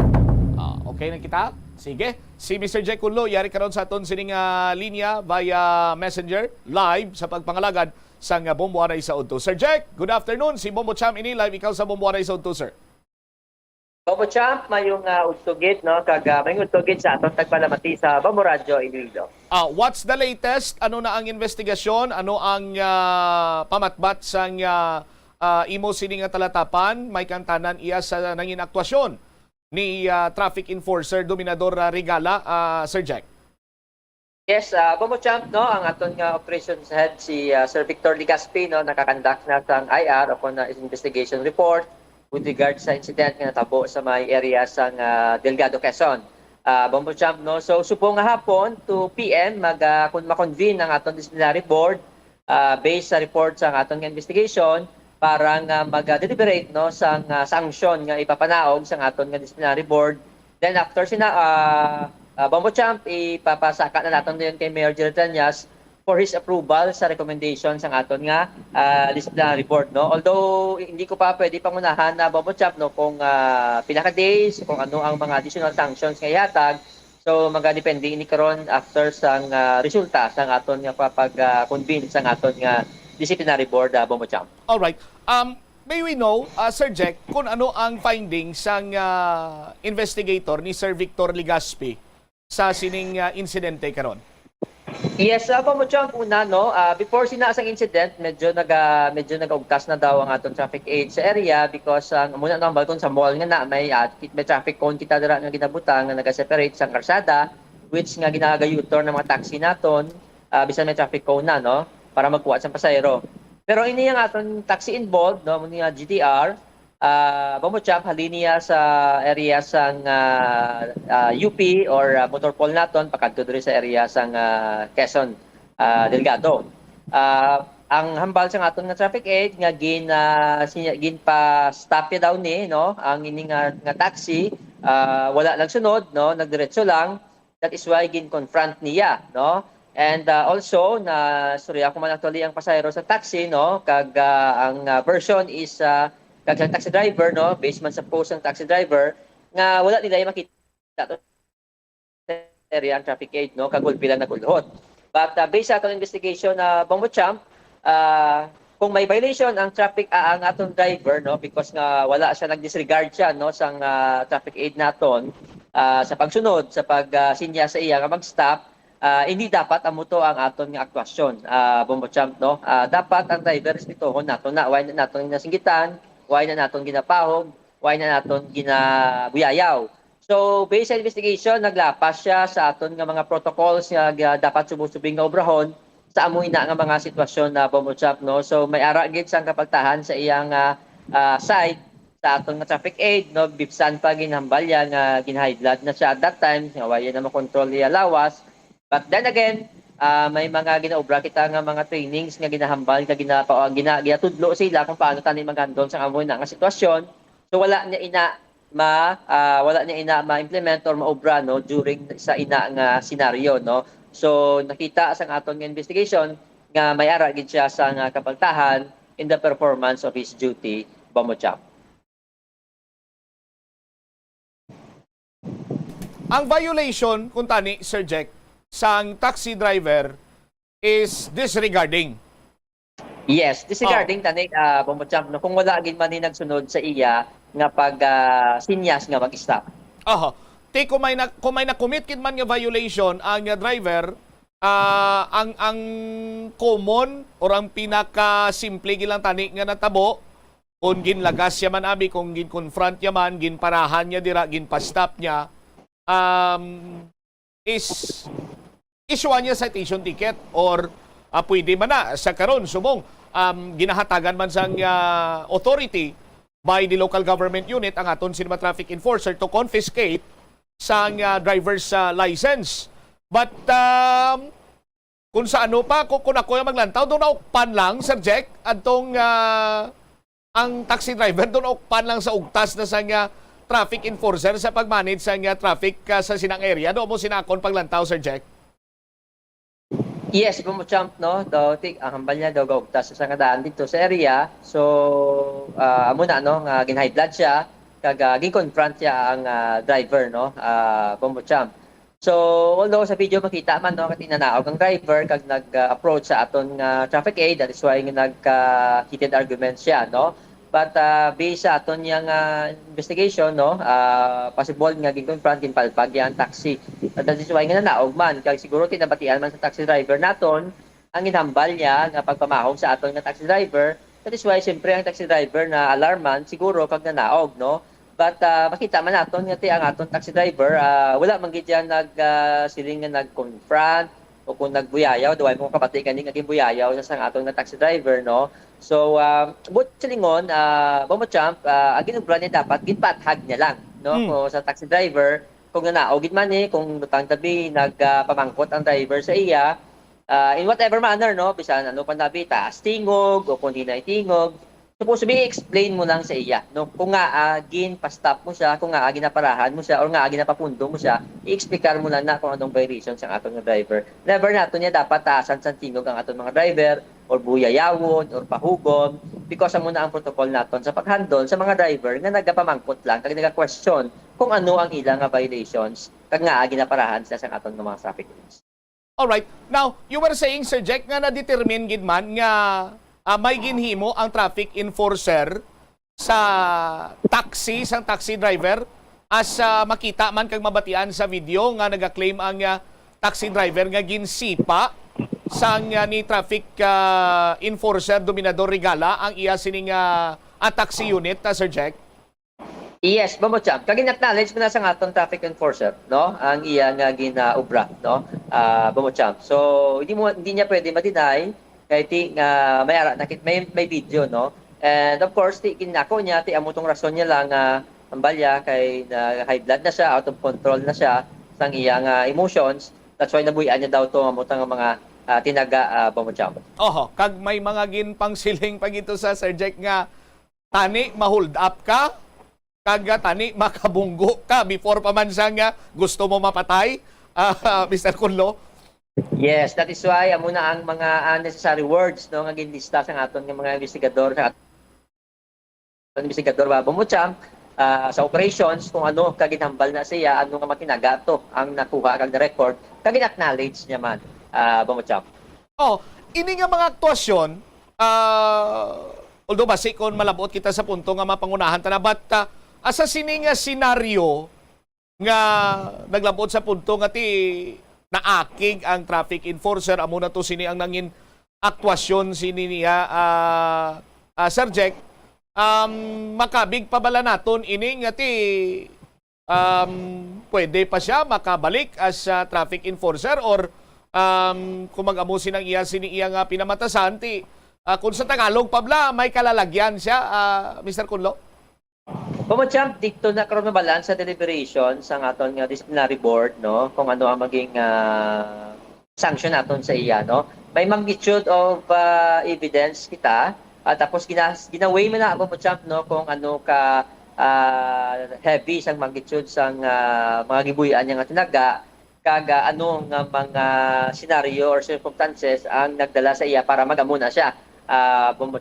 Okay na kita? Sige. Si Mr. Jack Cacunlo yari karon sa aton sini nga linya via Messenger live sa pagpangalagad sa Bombo Anay sa udto. Sir Jack, good afternoon. Si Bombo Champ ini live ikaw sa Bombo Anay sa udto, sir. Bombo Champ, mayong udtogit, no? Mayong udtogit sa atong tagpalamati sa Bombo Radyo Iloilo. What's the latest? Ano na ang investigasyon? Ano ang pamatbat sa imo sini nga talatapan? May kantanan iya sa nangin aktwasyon ni Traffic Enforcer Dominador Regala, Sir Jack. Yes, Bombo Champ, no, ang aton nga operations head si Sir Victor Ligaspi, no, nakakandak na sang IR upon investigation report with regard sa incident nga natabo sa may area sang Delgado, Quezon. Bombo Champ, no, so supo nga hapon 2 PM ma-convene ang aton disciplinary board based sa report sa aton nga investigation para nga mag-deliberate, no, sang sanction nga ipapanaog sa aton nga disciplinary board. Then after Bombo Champ, ipapasaka na natin din kay Mayor Jerry Trenias for his approval sa recommendation sa aton nga disciplinary board, no. Although hindi ko pa pwede pangunahan na Bombo Champ, no, kung pinaka-days, kung ano ang mga additional sanctions nga ihatag. So magadepende ini karon after sang resulta sa aton nga papag-convene sa aton nga disciplinary board, Bombo Champ. All right. May we know, Sir Jack, kung ano ang findings sang investigator ni Sir Victor Ligaspi sa sining insidente karon? Yes, Bombo Champ, una, no, before sinasang incident, medyo nag-ugtas na daw ang atong traffic aid sa area because muna nang balkon sa mall nga na may traffic cone kita dira nga ginabutang nga naga-separate sa karsada, which nga ginagayutor ng mga taxi naton bisan may traffic cone na, no, para magkuha sa pasahero. Pero ini ang aton taxi involved, no, muna GTR, Bombo Champ, halin niya sa area sang UP or motor pool naton pakadto diri sa area sang Quezon Delgado. Ang hambal sa aton nga traffic aid nga gin pa stop ya daw ni, no, ang ini nga taxi wala lang sunod, no, nagdiretso lang. That is why gin confront niya, no. And also na sorry ako man actually ang pasahero sa taxi, no, kag ang version is kag ang taxi driver, no, based man sa post ng taxi driver nga wala nila makita to area ang traffic aid, no, kag wala nagulhot. But based sa atong investigation Bombo Champ, kung may violation ang traffic ang atong driver, no, because nga wala siya nag-disregard siya, no, sang traffic aid naton sa pagsunod sa pagsinya sa iya nga mag-stop, hindi dapat amuto ang aton nga aktwasyon, Bombo Champ, no. Dapat ang driver respetuhon naton na why na naton ginasinggitan, why na naton ginapahog, why na naton ginabuyayaw. So based sa investigation, naglapas siya sa aton nga mga protocols nga dapat sumusubing nga obrahon sa amoy na nga mga sitwasyon na Bombo Champ, no. So may ara gid sang kapaltahan sa iyang side sa aton nga traffic aid, no. Bipsan pa ginhambal yan nga high blood na siya at that time, nga wala na makontrol niya lawas. But then again, may mga ginaobra kita nga mga trainings nga ginahambal nga ginatudlo sila kung paano tani maghandle sa amoy na nga sitwasyon. So wala niya ma-implement or maobra, no, during sa ina nga scenario, no. So nakita sa aton nga investigation nga may ara gid siya sa nga kapaltahan in the performance of his duty, Bombo Champ. Ang violation kung tani, Sir Jack, sang taxi driver is disregarding. Yes, disregarding tani, Bombo Champ, no, kung wala gid man ni nagsunod sa iya nga pag sinyas nga mag-stop. Kung may na-commit kid man nga violation ang driver, ang common or ang pinaka-simple gilang tani nga natabo, kung ginlagas siya man abi, kung gin-confront niya man, ginparahan niya dira, ginpa-stop niya, is isuan niya citation ticket or pwede man na sa karon subong ginahatagan man sang authority by the local government unit ang aton cinema traffic enforcer to confiscate sang driver's license. But kung sa ano pa, kung ako yung maglantaw, doon naukpan lang, Sir Jack, atong ang taxi driver, doon naukpan lang sa ugtas na sang traffic enforcer sa pag-manage sang traffic sa sinang area. Doon mo sinakon paglantaw, Sir Jack? Yes, Bombo Champ, no, daw ang hambal niya daw gaugtas sa daan dito sa area. So amo na, no, nga high blood siya kag gin-confront siya ang driver, no, Bombo Champ. So although sa video makita man, no, katinanaog ang driver kag nag-approach sa aton traffic aid, that is why heated argument siya, no. But based sa aton yang investigation, no, possible nga gin-confront, ginpalpag yang taxi. That is why nga nanaog man, kag siguro tinabatian man sa taxi driver naton ang ginhambal niya nga pagpamahog sa aton nga taxi driver. That is why siyempre ang taxi driver na alarman siguro kag nanaog, no. But makita man naton nga ang aton taxi driver wala man gid yan siling nga nag-confront o kung nagbuyayaw, daway mo kapatid kani nga gibuyayaw sa sang aton nga taxi driver, no. So but sa lingon, Bombo Champ, ang ginubra niya dapat ginpathag niya lang, no, kung sa taxi driver kung nanaog gid man ni, kung lutang tabi nagpamangkot ang driver sa iya in whatever manner, no, bisan ano pa tabi taas tingog o kung di na tingog, supposed to be explain mo lang sa iya, no, kung nga ginpa-stop mo siya, kung nga ginaparahan mo siya or nga ginapapundo mo siya, i-explicar mo lang na kung anong violation sa atong driver. Never nato niya dapat taasan sa tingog ang atong mga driver or buyayawon or pahugon, because amo na ang protocol naton sa paghandle sa mga driver nga nagapamangkot lang kag naga-question kung ano ang ilang nga violations kag nga ginaparahan sila sa aton mga traffic rules. All right. Now, you were saying, Sir Jack, nga na-determine gid man nga may ginhimo ang traffic enforcer sa taxi driver as makita man kag mabatian sa video nga naga-claim ang taxi driver nga ginsipa sang ni traffic enforcer Dominador Regala ang iya sining taxi unit, Sir Jack. Yes, Bombo Champ, kag in-acknowledge mo na sa aton traffic enforcer, no, ang iya nga ginaobra, no, Bombo Champ. So hindi niya pwede ma-deny kay may video, no. And of course kinako niya amo tong rason niya lang ambalya kay high blood na siya, out of control na siya sang iyang emotions. That's why nabuyan niya daw to amo tang mga tinaga, Bombo Champ. Kag may mga ginpangsiling pag ito sa Sir Jack nga tani ma-hold up ka, kag tani makabunggo ka before pa man siya nga gusto mo mapatay, Mr. Kunlo. Yes, that is why amo na ang mga unnecessary words, no, nga ginlista sa aton nga mga investigador Bombo Champ sa operations kung ano kaginhambal na siya, ano nga makinagato ang nakuha kag record kag acknowledge niya man, Bombo Champ. Ini nga mga aktwasyon although basi kon malabot kita sa punto nga mapangunahan ta na, but asa sini nga senaryo nga naglabot sa punto nga ti naakig ang traffic enforcer, amo na to sini ang nangin aktwasyon sini niya Sir Jack, makabig pa bala naton ini nga ti pwede pa siya makabalik as traffic enforcer, or kung mag-amo sinang iya sini iya nga pinamatasan ti kung sa Tagalog pabla may kalalagyan siya, Mr. Kunlo? Champ, dito na karon balance sa deliberation sa aton nga disciplinary board, no, kung ano ang maging sanction naton sa iya, no. May magnitude of evidence kita, at tapos ginaway mo na Champ, no, kung ano ka heavy sang magnitude sang mga gibuyan nga tinaga, kaga ano nga mga scenario or circumstances ang nagdala sa iya para mag-amuna siya.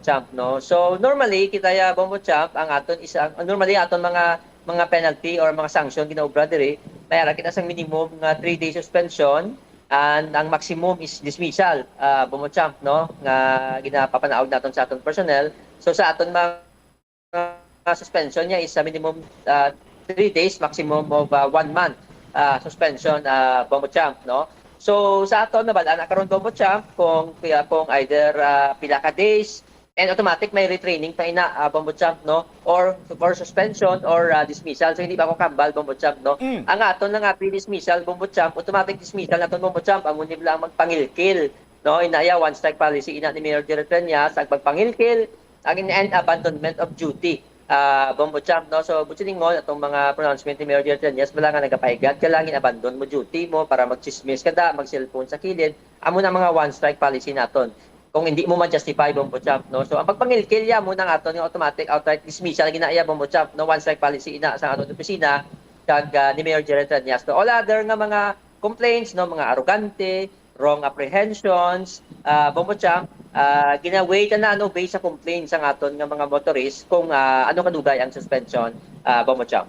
Champ, no. So normally kita ya Champ, ang aton normally aton mga penalty or mga sanction ginaobra diri, mayara kita sang minimum nga 3-day suspension, and ang maximum is dismissal, Champ, no, nga ginapapanaog naton sa aton personnel. So sa aton mga suspension niya is a minimum 3 days, maximum of 1 month suspension, Champ, no. So sa aton na bala karon Champ, kung either pila ka days, and automatic may retraining pa ina, Champ, no, or suspension or dismissal. So hindi ba ako kambal, Champ, no. Ang aton nga dismissal, Champ, automatic dismissal naton, Champ, amo ni lang magpangilkil, no. Inaya one strike policy ina ni Mayor Jerry Treñas, ang pagpangilkil ang and abandonment of duty, Champ, no. So butsiningon atong mga pronouncement ni Mayor Jerry Treñas, wala nga nagapahigat, kailangan abandon mo duty mo para mag-chismis kada, mag-cellphone sa kilid. Amo na mga one strike policy naton kung hindi mo ma-justify, Champ, no. So ang pagpangilkilya mo nang aton yung automatic outright dismissal ginaya, Champ, no, one strike policy ina sa aton opisina kag ni Mayor Jerry Treñas. So all other nga mga complaints, no, mga arrogante, wrong apprehensions, Champ, ginaway na ano based sa complaints sa aton nga mga motorist kung ano kadugay ang suspension, Champ.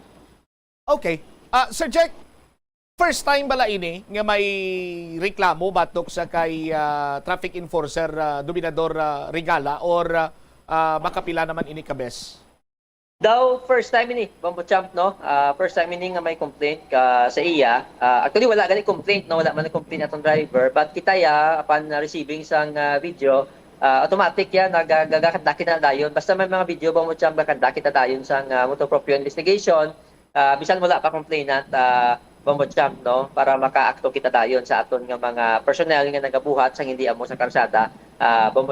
Okay. Sir Jack, first time bala ini nga may reklamo batok sa kay traffic enforcer Dominador Regala, or makapila naman ini kabes? Daw first time ini, Champ, no. First time ini nga may complaint sa iya. Actually wala gani complaint, no, wala man complaint atong driver, but kita ya upon receiving sang video, automatic ya nagagakadaki na dayon. Basta may mga video, Champ, gakadaki na dayon sang motor proprio investigation. Bisan wala pa complainant, Champ, no, para makaakto kita dayon sa aton nga mga personnel nga nagabuhat sang hindi amo sa karsada,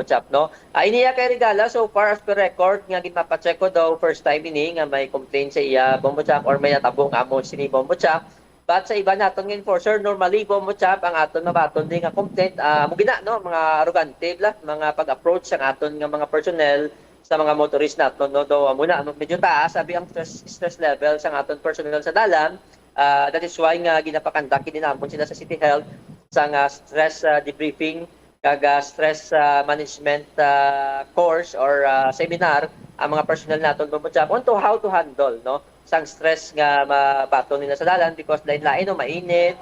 Champ, no. Iniya kay Regala, so far as per record nga gipapacheck ko daw first time ini nga may complaint sa iya, Champ, or may natabong amo sini, Champ. But sa iba naton nga enforcer, normally, Champ, ang aton mabaton din nga complaint, mugina, no, mga arrogante bla, mga pag-approach sang aton nga mga personnel sa mga motorist naton, no, do muna medyo taas sabi ang stress level sa aton personnel sa dalan. That is why nga ginapakandak dinamon sila sa City Health sa stress debriefing kag stress management course or seminar ang mga personnel naton, Champ, on to how to handle, no, sang stress nga mabaton nila sa dalan, because lain-lain, no, mainit,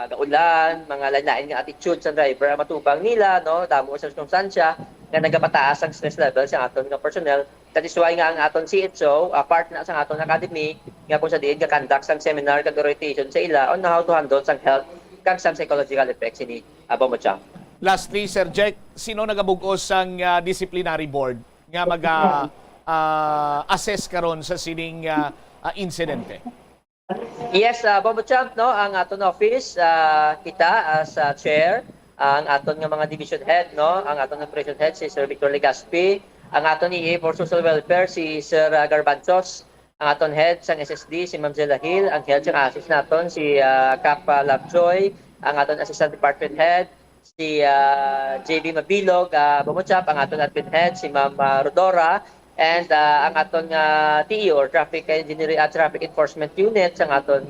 gaulan, mga lain-lain nga attitude sa driver matubang nila, no, damo sa circumstansya nga nagapataas ang stress level sa aton nga personnel. That is why nga ang aton CHO, part na sa aton academy, nga kung sa diin ga-conduct sang seminar kag orientation sa ila on how to handle sang health kag sang psychological effects ni Champ. Lastly, Sir Jack, sino nagabugos sang disciplinary board nga mag-assess karon sa sining insidente? Yes, Champ, no, ang aton office, kita as chair, ang aton nga mga division head, no, ang aton operation head si Sir Victor Legaspi, ang aton EA for Social Welfare si Sir Garbanzos, ang aton head sang SSD si Ma'am Zela Hill, ang head sang assist naton si Cap Labjoy, ang aton assistant department head si JB Mabilog, Champ, ang aton admin head si Ma'am Rodora, and ang aton TE or Traffic Engineering at Traffic Enforcement Unit sang aton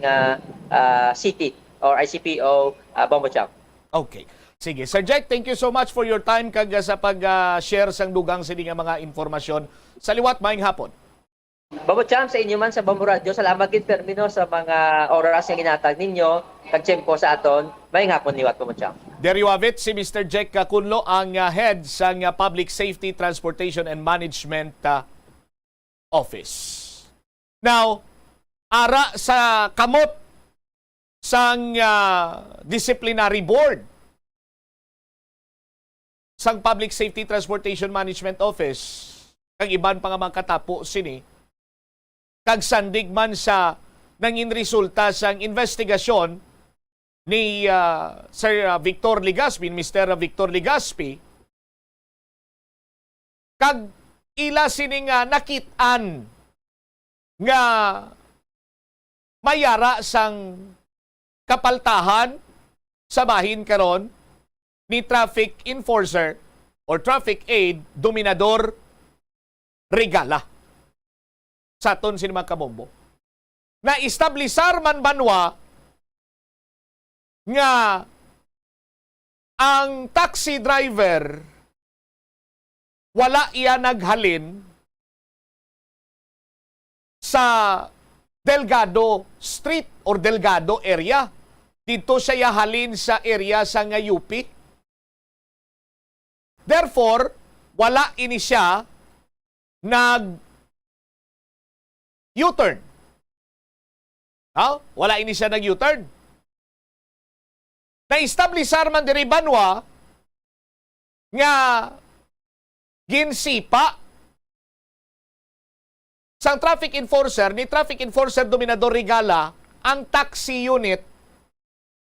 city or ICPO, Champ. Okay. Sige, Sir Jack, thank you so much for your time kag sa pag-share sang dugang sa nga mga informasyon. Sa liwat, maayong hapon. Champ, sa inyo man sa Bombo Radio, salamat gid Termino sa mga oras nga ginatag ninyo kag tiyempo sa aton. Maayong hapon liwat, Champ. There you have it, si Mr. Jack Kunlo, ang head sa Public Safety, Transportation and Management Office. Now, ara sa kamot sang disciplinary board sang Public Safety, Transportation Management Office, kag iban pa nga mga katapo sini, kag sandig man sa nangin resulta sang investigasyon ni Sir Victor Legaspi, Mr. Victor Legaspi, kag ila sining nakitaan nga mayara sang kapaltahan sa bahin karon ni traffic enforcer or traffic aid Dominador Regala sa aton sin mga kabombo. Na establisar man banwa nga ang taxi driver wala iya naghalin sa Delgado Street or Delgado area. Dito siya halin sa area sa nga UP. Therefore, wala ini siya nag U-turn. Wala ini siya nag U-turn. Na-establisar man diri banwa nga ginsipa sang traffic enforcer ni Traffic Enforcer Dominador Regala ang taxi unit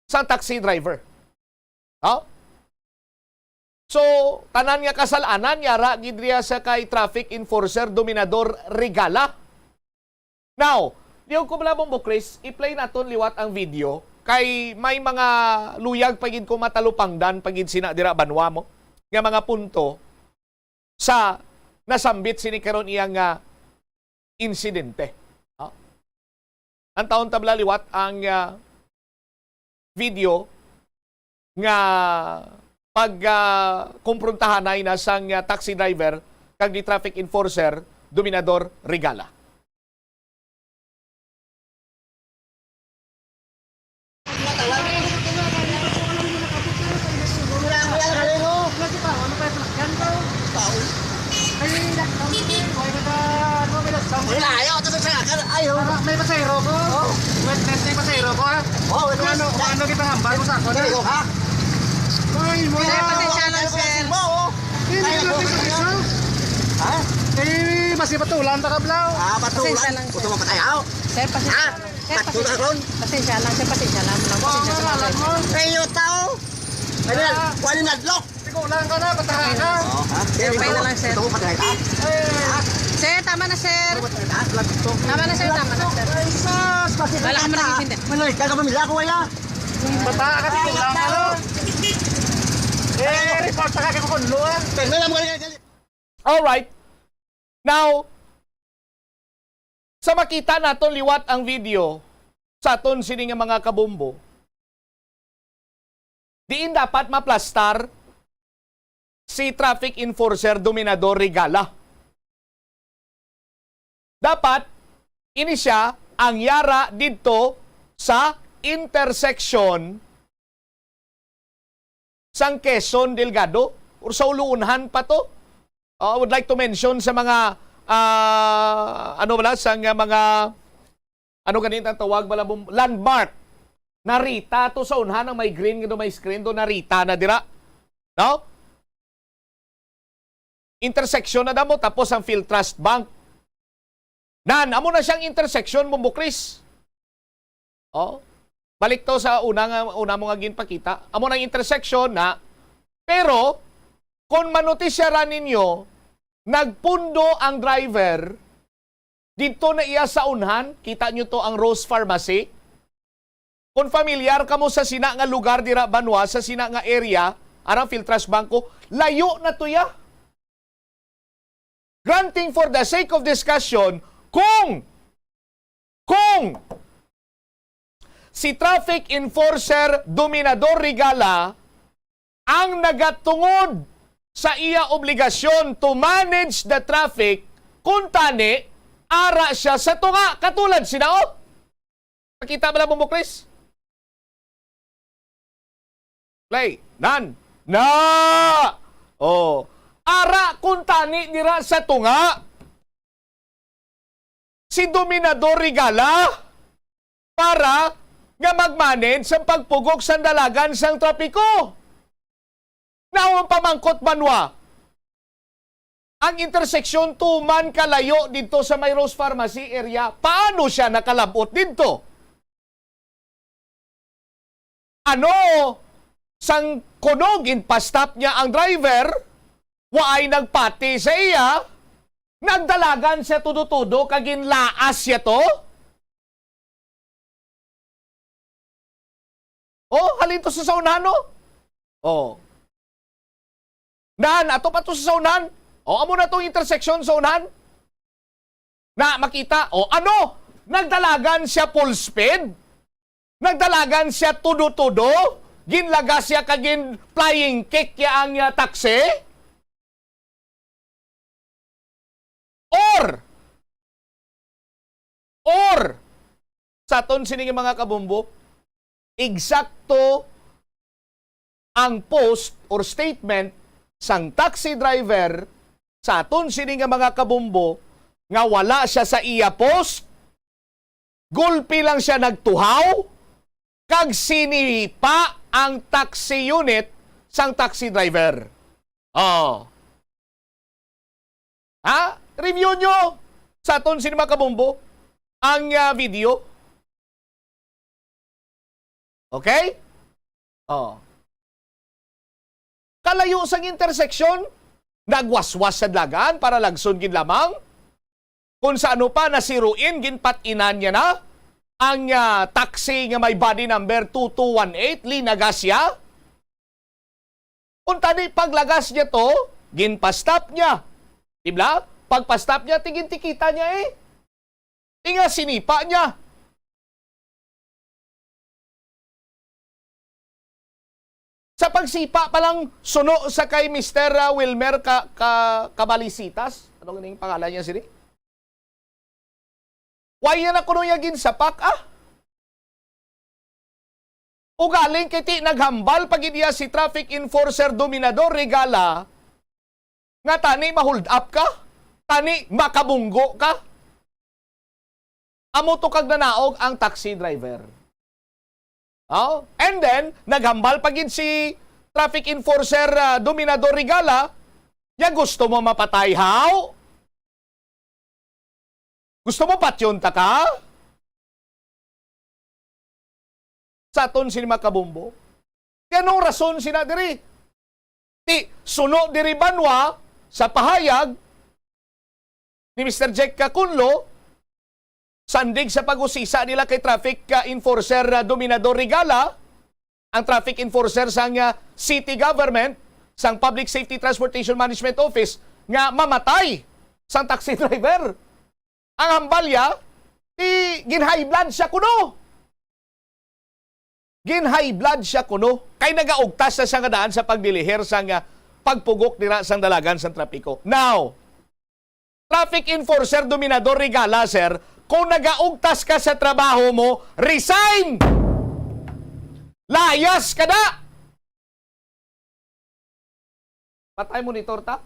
sang taxi driver. So, tanan nga kasalanan yara gidriya sa kay Traffic Enforcer Dominador Regala. Now, diyon ko malabong mo, Chris, i-play naton liwat ang video kay may mga luyag pagid ko matalupangdan pagid sina dira banwa mo nga mga punto sa nasambit sini karon iyang insidente. Ang taon tabla liwat ang video nga pag kumprontahan ay nasang taxi driver kag di traffic enforcer Dominador Regala. May pasahero ko. Witness na yung pasahero ko, ha? Ano kita hambal mo sa ako, ha? Sir, pasensya lang, sir. Hindi ka natin sa isa. Ha? Eh, masih patulan ta kablaw. Patulan? Puto mo patayaw? Sir, pasensya lang. Pasensya lang, sir. Pasensya lang. Pasensya lang. Kayo tao. Wali nadlok. Sigo lang ka na, patahan ka. Sir, pay na lang, sir. Puto mo patayaw ka? Sir, tama na, sir. Tama na, sir. Tama na, sir. Wala ka mo nag-isinde. Manoy, kagapamilya ko, wala. Bata ka, sigo lang ka, no? Report ka kay kukunluan. Alright. Now, sa makita naton liwat ang video sa aton sini nga mga kabombo, diin dapat maplastar si Traffic Enforcer Dominador Regala. Dapat ini siya ang yara dito sa intersection sang Quezon Delgado or sa uluunhan pa to. I would like to mention sa mga ganito ang tawag landmark. Narita to sa unhan ng may green nga may screen do narita na dira. No? Intersection na damo tapos ang Field Trust Bank. Amo na siyang intersection mo Chris. Balik to sa una mo nga ginpakita. Amo nang intersection na pero kung manotisyaran ninyo nagpundo ang driver dito na iya sa unhan, kita nyo to ang Rose Pharmacy. Kung familiar ka mo sa sina nga lugar dira banwa, sa sina nga area, arang Field Trust Banko, layo na to ya. Granting for the sake of discussion, kung si Traffic Enforcer Dominador Regala ang nagatungod sa iya obligasyon to manage the traffic, kung tani, ara siya sa tunga, katulad sinao. Pakita mo lang mo, Chris? Play. Nan. Na! Oh. Ara kung tani nira sa tunga. Si Dominador Rigala para nga magmanage sa pagpugok sa dalagan sang trapiko. Naawang pamangkot banwa. Ang interseksyon tuman kalayo dito sa May Rose Pharmacy area, paano siya nakalabot dito? Ano? Sang kunogin pa-stop niya ang driver, waay nagpati sa iya, nagdalagan siya tudo-tudo, kagin laas siya to? Oh, halin to sa saunahan, no? Oh. Nan, ato pa to sa saunahan? O, amo na tong intersection sa unahan? Na, makita. O, ano? Nagdalagan siya full speed? Nagdalagan siya tudo-tudo? Ginlaga siya kagin flying kick ya ang taxi? Or, sa aton sining mga kabumbo, eksakto ang post or statement sang taxi driver sa aton sini nga mga kabumbo nga wala siya sa iya post, gulpi lang siya nagtuhaw, kag sinipa ang taxi unit sang taxi driver. Oh. Ha? Review nyo sa aton sini mga kabumbo ang video. Okay? Oh. Kalayo sang interseksyon, nagwaswas sa dalagan para lagson gin lamang. Kung sa ano pa nasiruin, ginpatinan niya na ang taxi nga may body number 2218, linagas siya. Kung tani paglagas niya to, ginpa-stop niya. Diba? Pagpa-stop niya, tigin-tikita niya eh. Tinga sinipa niya. Sa pagsipa pa lang suno sa kay Mr. Wilmer Cabalisitas. Ano yung pangalan niya sini? Why yan ako nung yagin sapak Ugaling kiti naghambal pag iya si traffic enforcer Dominador Rigala nga tani ma-hold up ka? Tani makabunggo ka? Amo to kag nanaog ang taxi driver. Oh, and then naghambal pagid si traffic enforcer Dominador Rigala, ya gusto mo mapatay how? Gusto mo patyonta ka? Sa aton sini makabumbo. Kanong rason sina diri? Ti suno diri banwa sa pahayag ni Mr. Jack Cacunlo sandig sa pag-usisa nila kay traffic enforcer Dominador Rigala, ang traffic enforcer sang city government, sang Public Safety Transportation Management Office, nga mamatay sang taxi driver. Ang hambalya, gin-high blood siya kuno. Gin-high blood siya kuno. Kay nagaugtas na sang daan sa pagdilihir sang pagpugok nila sang dalagan sang trapiko. Now, traffic enforcer Dominador Rigala, sir, kung nagaugtas ka sa trabaho mo, resign! Layas ka na! Patay monitor ta?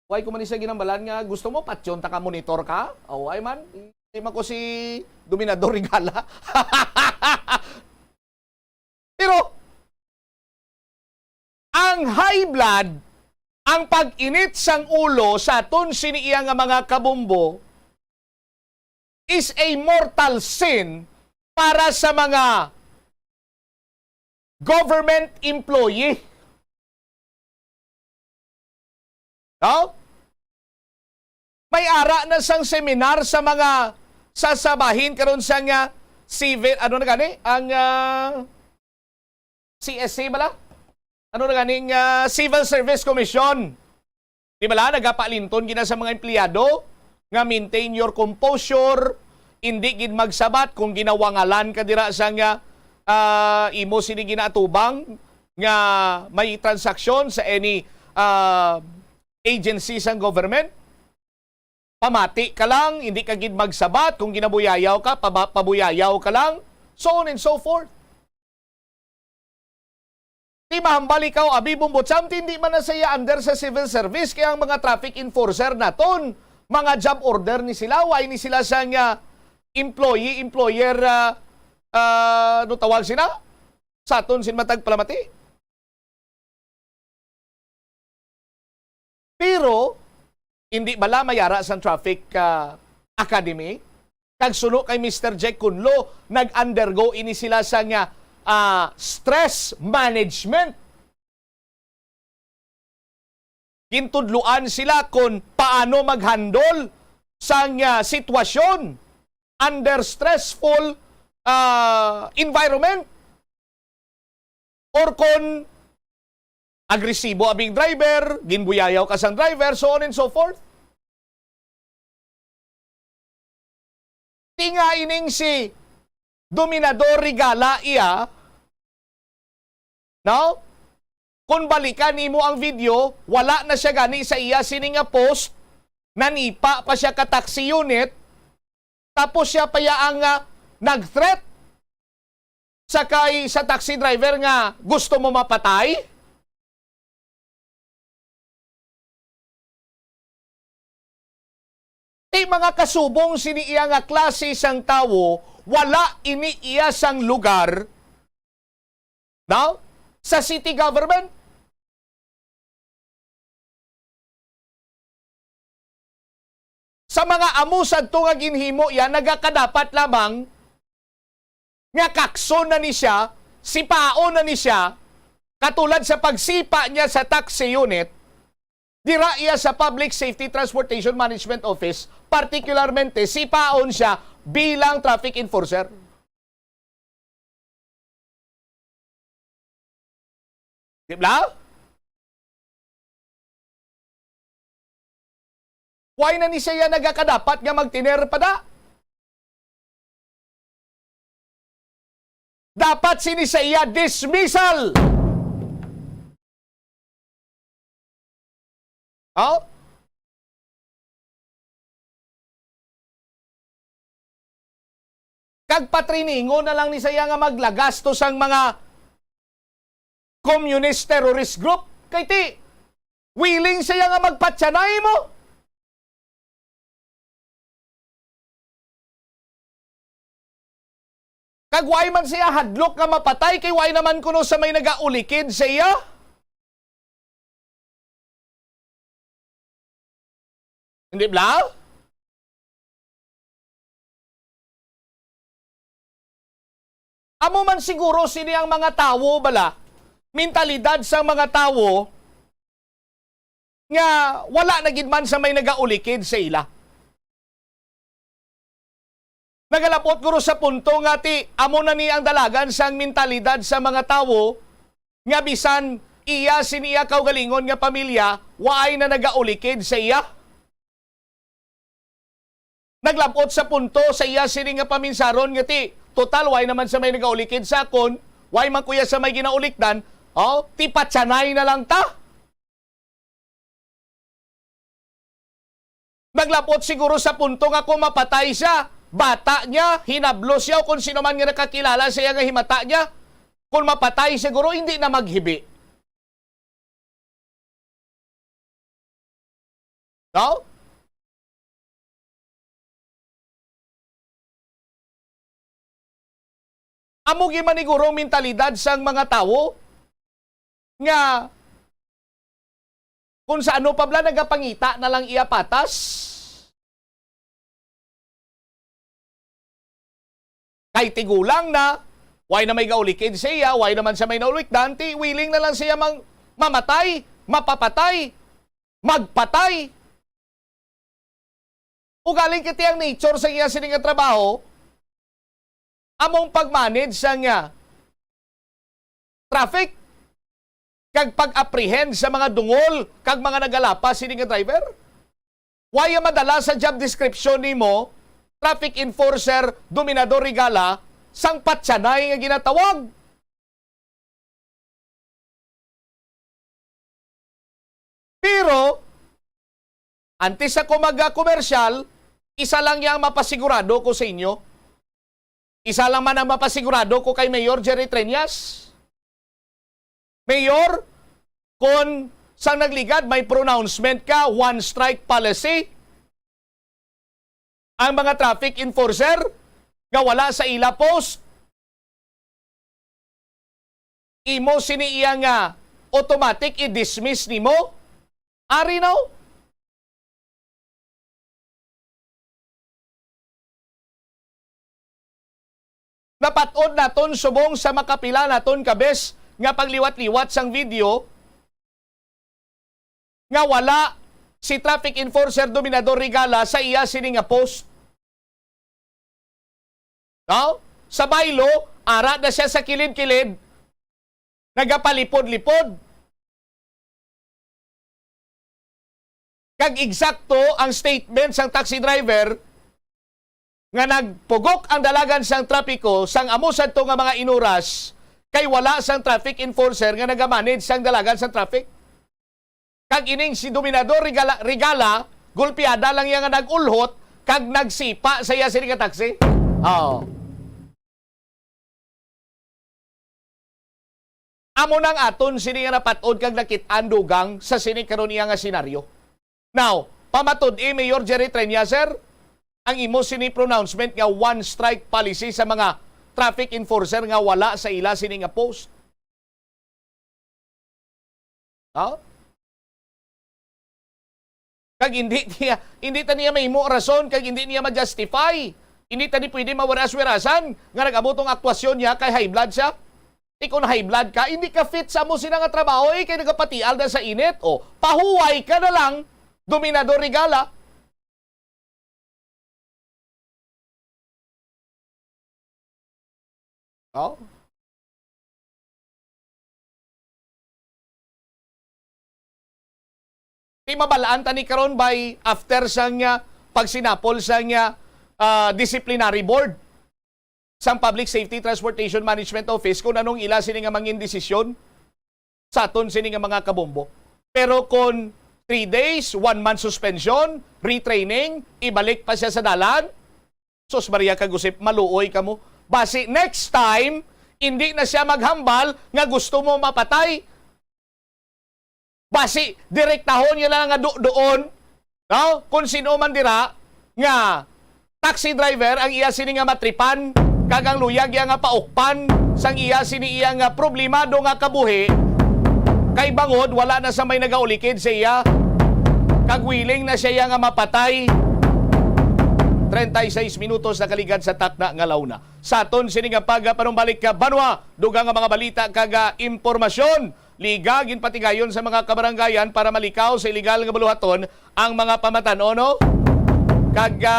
Huwag ko man isa ginambalan nga gusto mo, patsyon ta ka monitor ka? O, ay man, hindi man ko si Dominador Rigala. Pero, ang high blood, ang pag-init sang ulo sa aton siniya nga mga kabumbo, is a mortal sin para sa mga government employee. No? May ara na sang seminar sa mga sasabahin karon sang civil, ano na gani? Ang CSC bala? Ano na ganing Civil Service Commission? Di bala nagapalinton gina sa mga empleyado nga maintain your composure, hindi gid magsabat kung ginawangalan ka dira sa nga imo sini ginatubang nga may transaksyon sa any agency sang government. Pamati ka lang, hindi ka gid magsabat kung ginabuyayaw ka, pabuyayaw ka lang, so on and so forth. Di mahambal ikaw, abi Bumbotsam, hindi man na saya under sa civil service, kaya ang mga traffic enforcer naton, mga job order ni sila, why ni sila sa nga employer, no tawag sila? Sa aton sin matag palamati. Pero, hindi bala mayara sa traffic academy, kag suno kay Mr. Jack Kunlo, nag-undergo ini sila sa nga stress management. Gintudluan sila kung paano mag-handle sa sitwasyon under stressful environment. Or kung agresibo abing driver, ginbuyayaw ka sang driver, so on and so forth. Tinga ining si Dominador Rigala iya, no? Kung balikan nimo ang video, wala na siya gani sa iya sini nga post, nanipa pa siya ka taxi unit, tapos siya pa ang nag-threat sakay sa taxi driver nga gusto mo mapatay. Mga kasubong sini iya nga klase sang tawo, wala ini iya sang lugar, no? Sa city government. Sa mga amusad to nga ginhimo yan, nagakadapat lamang nga kakso na ni siya, sipaon na ni siya, katulad sa pagsipa niya sa taxi unit, dira iya sa Public Safety Transportation Management Office, particularmente sipaon siya bilang traffic enforcer. Diba? Why na ni siya nagakadapat nga magtiner pa da? Dapat sinisaya dismissal. Oh? Kag patriningo na lang ni saya nga maglagastos ang mga communist terrorist group. Kay ti, willing siya nga magpatsanay mo. Kag way man siya hadlok nga mapatay, kay way naman kuno sa may nagaulikid siya. Hindi ba? Amo man siguro sini ang mga tawo bala, mentalidad sa mga tawo nga wala na gid man sa may nagaulikid sa ila. Nagalapot guro sa punto nga ti amo na ni ang dalagan sang mentalidad sa mga tawo nga bisan iya siniya kaugalingon nga pamilya waay na nagaulikid sa iya. Naglapot sa punto sa iya sini nga paminsaron nga ti total way naman sa may nagaulikid sa akon, way man kuya sa may ginaulikdan, oh, ti patsanay na lang ta. Naglapot siguro sa punto nga kung mapatay siya, bata niya, hinablo siya, o kung sino man nga nakakilala siya nga himata niya, kung mapatay siguro, hindi na maghibi. No? Amo gimaniguro mentalidad sang mga tawo nga kung sa ano pa bla nagapangita na lang iya patas. Kay tigulang na, why na may gaulikid siya, why naman siya may naulikdan, ti willing na lang siya mamatay, mapapatay, magpatay. Ugaling kiti ang nature sa iya sining trabaho, among pag-manage sa nga traffic, kag pag-apprehend sa mga dungol, kag mga nagalapas sining nga driver. Why madala sa job description nimo, traffic enforcer, Dominador Rigala, sang patsanay nga ginatawag. Pero, antes ako mag-commercial, isa lang yang mapasigurado ko sa inyo. Isa lang man ang mapasigurado ko kay Mayor Jerry Treñas. Mayor, kung sa nagligad may pronouncement ka, one strike policy, ang mga traffic enforcer nga wala sa ila post, imo siniiya nga automatic i-dismiss nimo, ari no? Napatod naton subong sa makapila naton kabes nga pagliwat-liwat sang video nga wala si traffic enforcer Dominador Rigala sa iya sini nga post. No? Sa baylo, ara na siya sa kilid-kilid, nagapalipod-lipod. Kag eksakto ang statement sang taxi driver nga nagpugok ang dalagan sang trapiko sang amusad to nga mga inuras kay wala sang traffic enforcer nga nagamanage sang dalagan sang traffic. Kag ining si Dominador Rigala gulpiada lang yang nga nagulhot kag nagsipa sa iya sini nga taxi. Oh. Amo nang aton sini nga napatod kag nakit-an dugang sa sini karon iya nga senaryo. Now, pamatud Mayor Jerry Treñas, sir, ang imo sini pronouncement nga one strike policy sa mga traffic enforcer nga wala sa ila sini nga post. Huh? Kag hindi ta niya mahimo rason, kag hindi niya ma-justify. Hindi ta ni pwede mawaras-werasan nga nag-abotong aktwasyon niya kay high blood siya. Ikaw na high blood ka, hindi ka fit sa mo sila nga trabaho, kay nagapatial na sa init. O, pahuway ka na lang, Dominador Rigala. Oh. Di mabalaan ta ni karon by after sang pagsinapol sang disciplinary board sang Public Safety Transportation Management Office kung anong ila sini nga mangin desisyon sa aton sini nga mga kabombo. Pero kung 3 days, 1 month suspension, retraining, ibalik pa siya sa dalan, sus Maria Kagusip, maluoy ka mo. Basi next time, hindi na siya maghambal nga gusto mo mapatay. Basi, direktahon niya lang nga doon, no? Kung sino man dira, nga taxi driver ang iya sini nga matripan, kagang luyag iya nga paukpan, sang iya sini iya nga problemado nga kabuhi, kay bangod, wala na sa may nagaulikid sa iya, kagwiling na siya nga mapatay. 36 minutos na kaligad sa takna nga launa. Sa aton sini nga pagpanumbalik ka banwa, dugang nga mga balita kaga impormasyon. Liga ginpatigayon sa mga kabarangayan para malikaw sa illegal nga buluhaton ang mga pamatan-ono. Kaga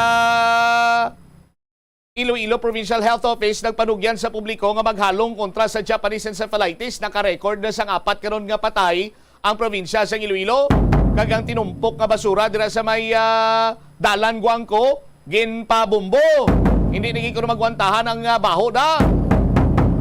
Iloilo Provincial Health Office nagpanugyan sa publiko nga maghalong kontra sa Japanese encephalitis. Naka-record na sang 4 karon nga patay ang probinsya sa Iloilo. Kagang tinumpok nga basura dira sa may dalan Guangco, ginpabumbo. Hindi naging kuno magwantahan ang baho da.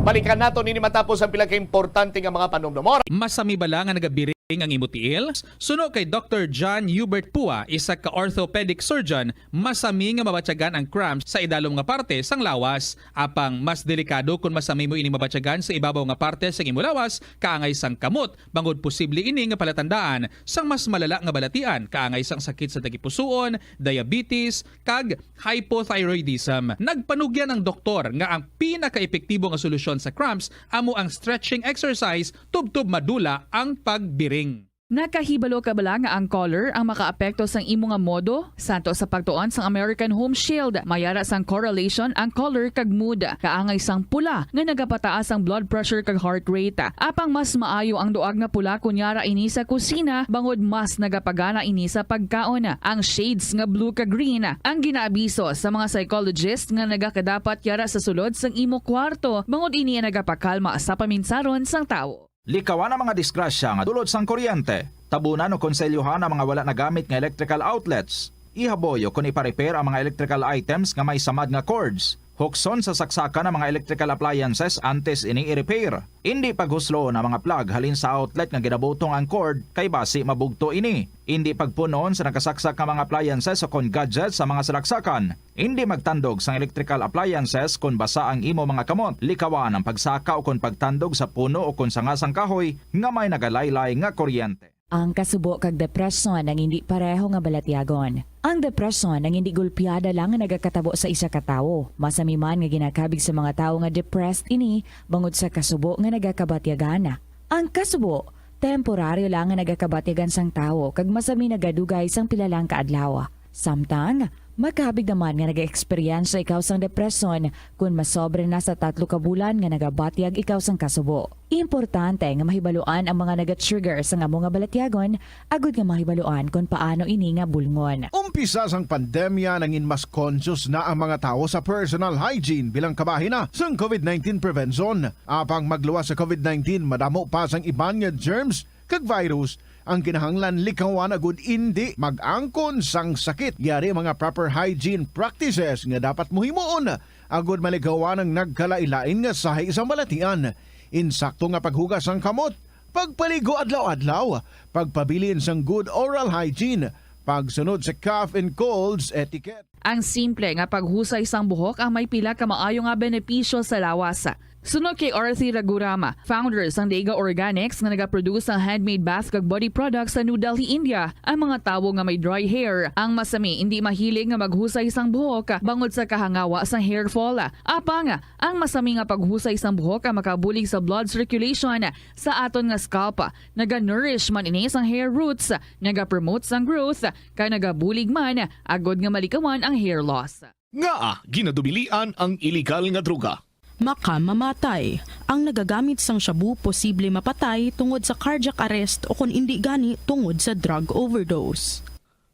Balikan nato nini matapos ang pila ka importante nga mga panumdumor. Masami bala nga nagabiring ang imutiil? Suno kay Dr. John Hubert Pua, isa ka orthopedic surgeon, masami nga mabatyagan ang cramps sa idalom nga parte sang lawas. Apang mas delikado kung masami mo ini mabatyagan sa ibabaw nga parte sang imo lawas, kaangay sang kamot. Bangod posible ini nga palatandaan sang mas malala nga balatian, kaangay sang sakit sa tagipusoon, diabetes, kag hypothyroidism. Nagpanugyan ang doktor nga ang pinaka-epektibo nga solusyon sa cramps amo ang stretching exercise tubtub madula ang pagbiring. Nakahibalo ka bala nga ang color ang makaapekto sang imo nga modo? Santo sa pagtuon sang American Home Shield, mayara sang correlation ang color kag mood. Kaangay sang pula nga nagapataas ang blood pressure kag heart rate. Apang mas maayo ang duag nga pula kunyara ini sa kusina, bangod mas nagapagana ini sa pagkaon. Ang shades nga blue kag green ang ginaabiso sa mga psychologist nga nagakadapat yara sa sulod sang imo kwarto, bangod ini nagapakalma sa paminsaron sang tawo. Likawan ang mga disgrasya nga dulot sang kuryente. Tabunan o konselyuhan ang mga wala nagamit nga electrical outlets. Ihaboyo kung ipa-repair ang mga electrical items nga may samad nga cords. Hukson sa saksakan ng mga electrical appliances antes ini i-repair. Hindi paghuslo ng mga plug halin sa outlet nga ginabutong ang cord kay basi mabugto ini. Hindi pagpunon sa nakasaksak ng mga appliances o kon gadgets sa mga salaksakan. Hindi magtandog sa electrical appliances kung basa ang imo mga kamot. Likawan ang pagsaka o kon pagtandog sa puno o kon sangasang kahoy nga may nagalaylay nga kuryente. Ang kasubo kag depresyon ang hindi pareho nga balatyagon. Ang depresyon ang hindi gulpiyada lang nga nagakatabo sa isa ka tawo. Masami man nga ginakabig sa mga tawo nga depressed ini bangod sa kasubo nga nagakabatyagan. Ang kasubo temporaryo lang nga nagakabatyagan sang tawo kag masami nagadugay sang pilalang kaadlaw. Samtang magkabig naman nga nag-experience ikaw sang depresyon kung masobre na sa 3 ka bulan nga nagabatyag ikaw sang kasubo. Importante nga mahibaluan ang mga naga-trigger sa nga mga balatyagon, agud nga mahibaluan kung paano ini nga bulngon. Umpisa sang pandemya nangin mas conscious na ang mga tao sa personal hygiene bilang kabahina sang COVID-19 prevention. Apang magluwas sa COVID-19, madamo pa sang iban nga germs kag virus ang kinahanglan likawan agud hindi mag-angkon sang sakit. Yari mga proper hygiene practices nga dapat muhimuon agud maligawan ang nagkalailain nga sahi isang balatian. Insakto nga paghugas sang kamot, pagpaligo adlaw-adlaw, pagpabilin sang good oral hygiene, pagsunod sa cough and colds etiquette. Ang simple nga paghusay sang buhok ang may pila ka maayo nga benepisyo sa lawas. Sunod kay Arthi Ragurama, founder sang Dega Organics nga nagaproduce ng handmade bath kag body products sa New Delhi, India. Ang mga tawo nga may dry hair, ang masami hindi mahilig nga maghusay sang buhok bangod sa kahangawa sang hair fall. Apang ang masami nga paghusay sang buhok ang makabulig sa blood circulation sa aton nga scalp. Naga-nourish man ini sang hair roots, naga-promote sang growth, kay nagabulig man agod nga malikawan ang hair loss. Nga ginadubilian ang illegal nga droga. Makamamatay. Ang nagagamit sang shabu posible mapatay tungod sa cardiac arrest o kung hindi gani tungod sa drug overdose.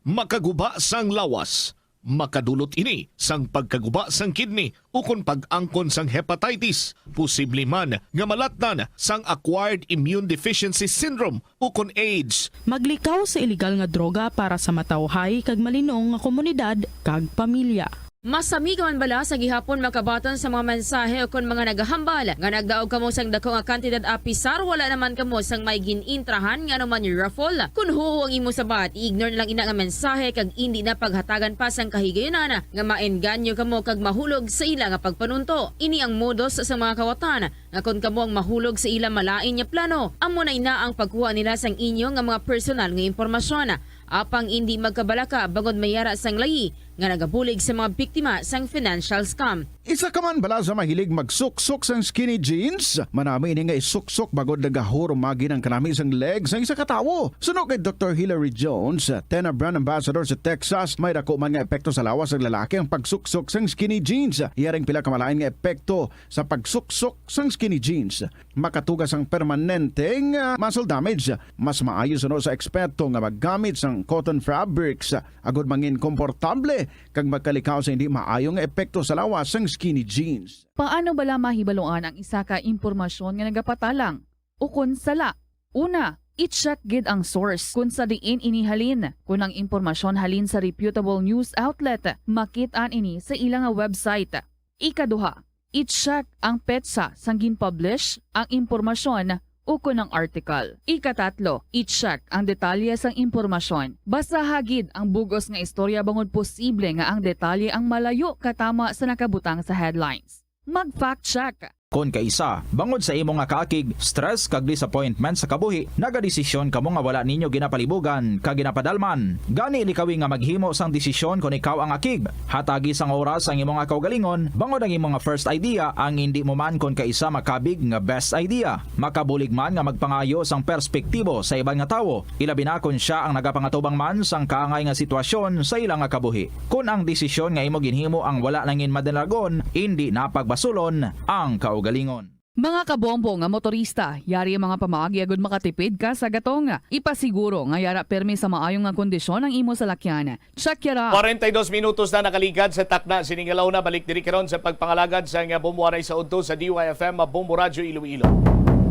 Makaguba sang lawas. Makadulot ini sang pagkaguba sang kidney o kung pag-angkon sang hepatitis. Posible man nga malatnan sang acquired immune deficiency syndrome o kung AIDS. Maglikaw sa illegal nga droga para sa matawhay kag malinong nga komunidad kag pamilya. Masami ka man bala sa gihapon makabaton sa mga mensahe o kung mga nagahambal nga nagdaog kamo sang dako nga kantidad apisar wala naman kamo sang may ginintrahan nga naman yung raffle. Kung huo ang imo sabat, ignore na lang ina nga mensahe kag hindi na paghatagan pa sang kahigayonan nga maenganyo kamo kag mahulog sa ila nga pagpanunto. Ini ang modus sa mga kawatan nga kung kamo ang mahulog sa ila malain nga plano, amo na ina ang pagkuha nila sang inyo nga mga personal nga impormasyon. Apang hindi magkabalaka bangod mayara sang layi nga nagabulig sa mga biktima sang financial scam. Isa ka man bala sa mahilig magsuksok sang skinny jeans? Manami ini nga isuksok bagod nagahurumagi ng kanami sang legs sang isa katawo. Sunog kay Dr. Hilary Jones, Tena brand ambassador sa Texas, may dako man nga epekto sa lawas ng lalaki ang pagsuksok sang skinny jeans. Iyaring pila kamalain nga epekto sa pagsuksok sang skinny jeans. Makatugas ang permanenteng muscle damage. Mas maayo suno sa eksperto nga maggamit sang cotton fabrics agud mangin komportable kag magkalikaw sa hindi maayong epekto sa lawas sang skinny jeans. Paano bala mahibaluan ang isa ka impormasyon nga nagapatalang? O kun sala? Una, i-check gid ang source kung sa diin inihalin. Kung ang impormasyon halin sa reputable news outlet, makit-an ini sa ilang website. Ikaduha, i-check ang petsa sang gin-publish ang impormasyon o kung ang article. Ikatatlo, i-check ang detalye sang impormasyon. Basta hagid ang bugos nga istorya bangod posible nga ang detalye ang malayo katama sa nakabutang sa headlines. Mag-fact check. Kon kaisa, bangod sa imong nga kaakig, stress kag disappointment sa kabuhi, nagadesisyon kamo nga wala ninyo ginapalibugan kag ginapadalman. Gani likawi nga maghimo sang desisyon kon ikaw ang akig. Hatagi sang oras ang imong nga kaugalingon, bangod ang imong nga first idea ang hindi mo man kon kaisa makabig nga best idea. Makabulig man nga magpangayo sang perspektibo sa ibang nga tawo, ilabi na kon siya ang nagapangatubang man sang kaangay nga sitwasyon sa ilang nga kabuhi. Kun ang desisyon nga imo ginhimo ang wala nangin madalagon, hindi napagbasulon ang kaugalingon. Mga kabombo nga motorista, yari ang mga pamaagi agud makatipid ka sa gatong. Ipasiguro nga yara permi sa maayong nga kondisyon ang imo salakyan. Check yara. 42 minutos na nakaligad sa takna siningalaw na balik diri karon sa pagpangalagad sa nga Bomboaray sa udto sa DYFM Bombo Radio Iloilo.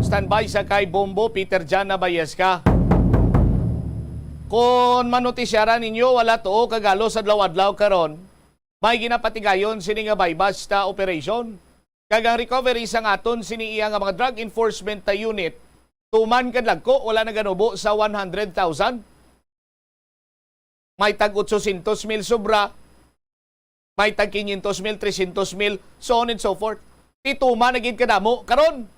Standby sa kay Bombo Peter Jan Nabayeska. Kung manotisyara ninyo wala tuo kagalo sa adlaw-adlaw karon, may ginapatigayon sini nga bypass ta operation. Kagang recovery sa aton sini iya nga mga drug enforcement ta unit tuman kadlagko wala na ganubo sa 100,000. May tag 800,000 sobra, may tag 500,000, 300,000, so on and so forth. Tituma na gid kadamo karon.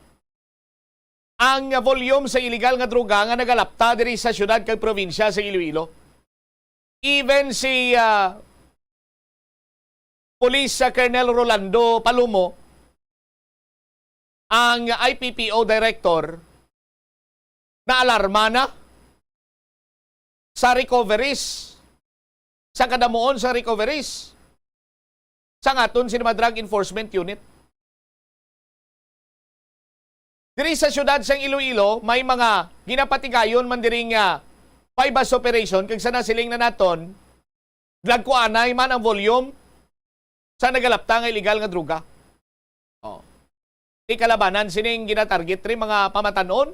Ang volume sa illegal nga droga nga nagalapta diri sa syudad kag probinsya sa Iloilo. Even si Police Colonel Rolando Palumo, ang IPPO Director, na alarma na sa recoveries, sa kadamuon sa recoveries, sa ngaton Sinema Drug Enforcement Unit. Diri sa syudad sa Iloilo, may mga ginapatigayon man diring bypass operation, kag sana siling na naton, glagkuanay man ang volume sa nagalapta nga illegal nga droga. Di kalabanan sining ginatarget rin mga pamatanon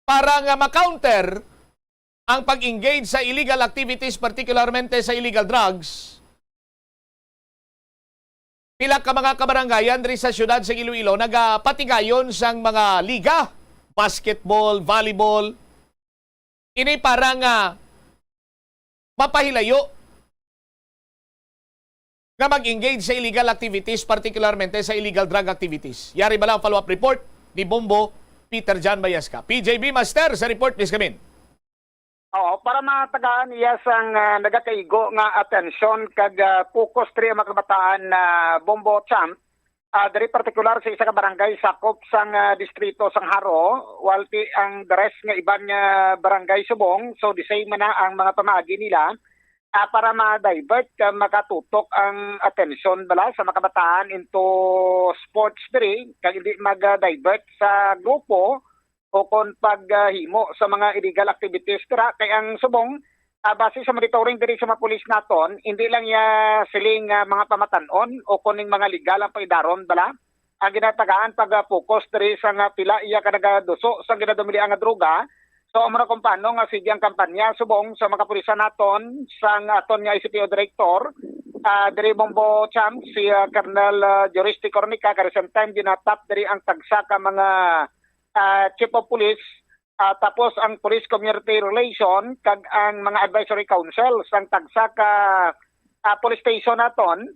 para nga ma-counter ang pag-engage sa illegal activities, particularmente sa illegal drugs. Pila ka mga kabarangayan diri sa syudad sa Iloilo nagapatigayon sang mga liga, basketball, volleyball. Ini para nga mapahilayo nga mag-engage sa illegal activities, particularmente sa illegal drug activities. Yari ba lang follow-up report ni Bombo Peter John Bayaska. PJB Master sa report, please come in. Oo, para matagaan iya sang nagakaigo nga atensyon kag focus tri mga kabataan na Bombo Champ, dari partikular sa isa ka barangay sakop sang distrito sang Haro, walti ang the rest nga ibang barangay subong, so the same na ang mga pamaagi nila. Para ma-divert, makatutok ang atensyon bala sa mga kabataan into sports diri, kag hindi mag-divert sa grupo o kung paghimo sa mga illegal activities tira. Kay ang subong, base sa monitoring diri sa mga pulis naton, hindi lang ya siling mga pamatanon o kuning mga legal ang paidaron bala. Ang ginatagaan pag-focus diri sa nga pila iya kanagaduso sa ginadumili ang droga. So, umano kung paano nga sigyang kampanya subong sa mga kapulisan naton sa aton nga ICPO Director, diri Bombo Champ, si Colonel Juristi Cornica, karisang time ginatap diri ang tagsa ka mga Chief of Police, tapos ang Police Community Relation, kag ang mga Advisory Council sang tagsa ka police station naton,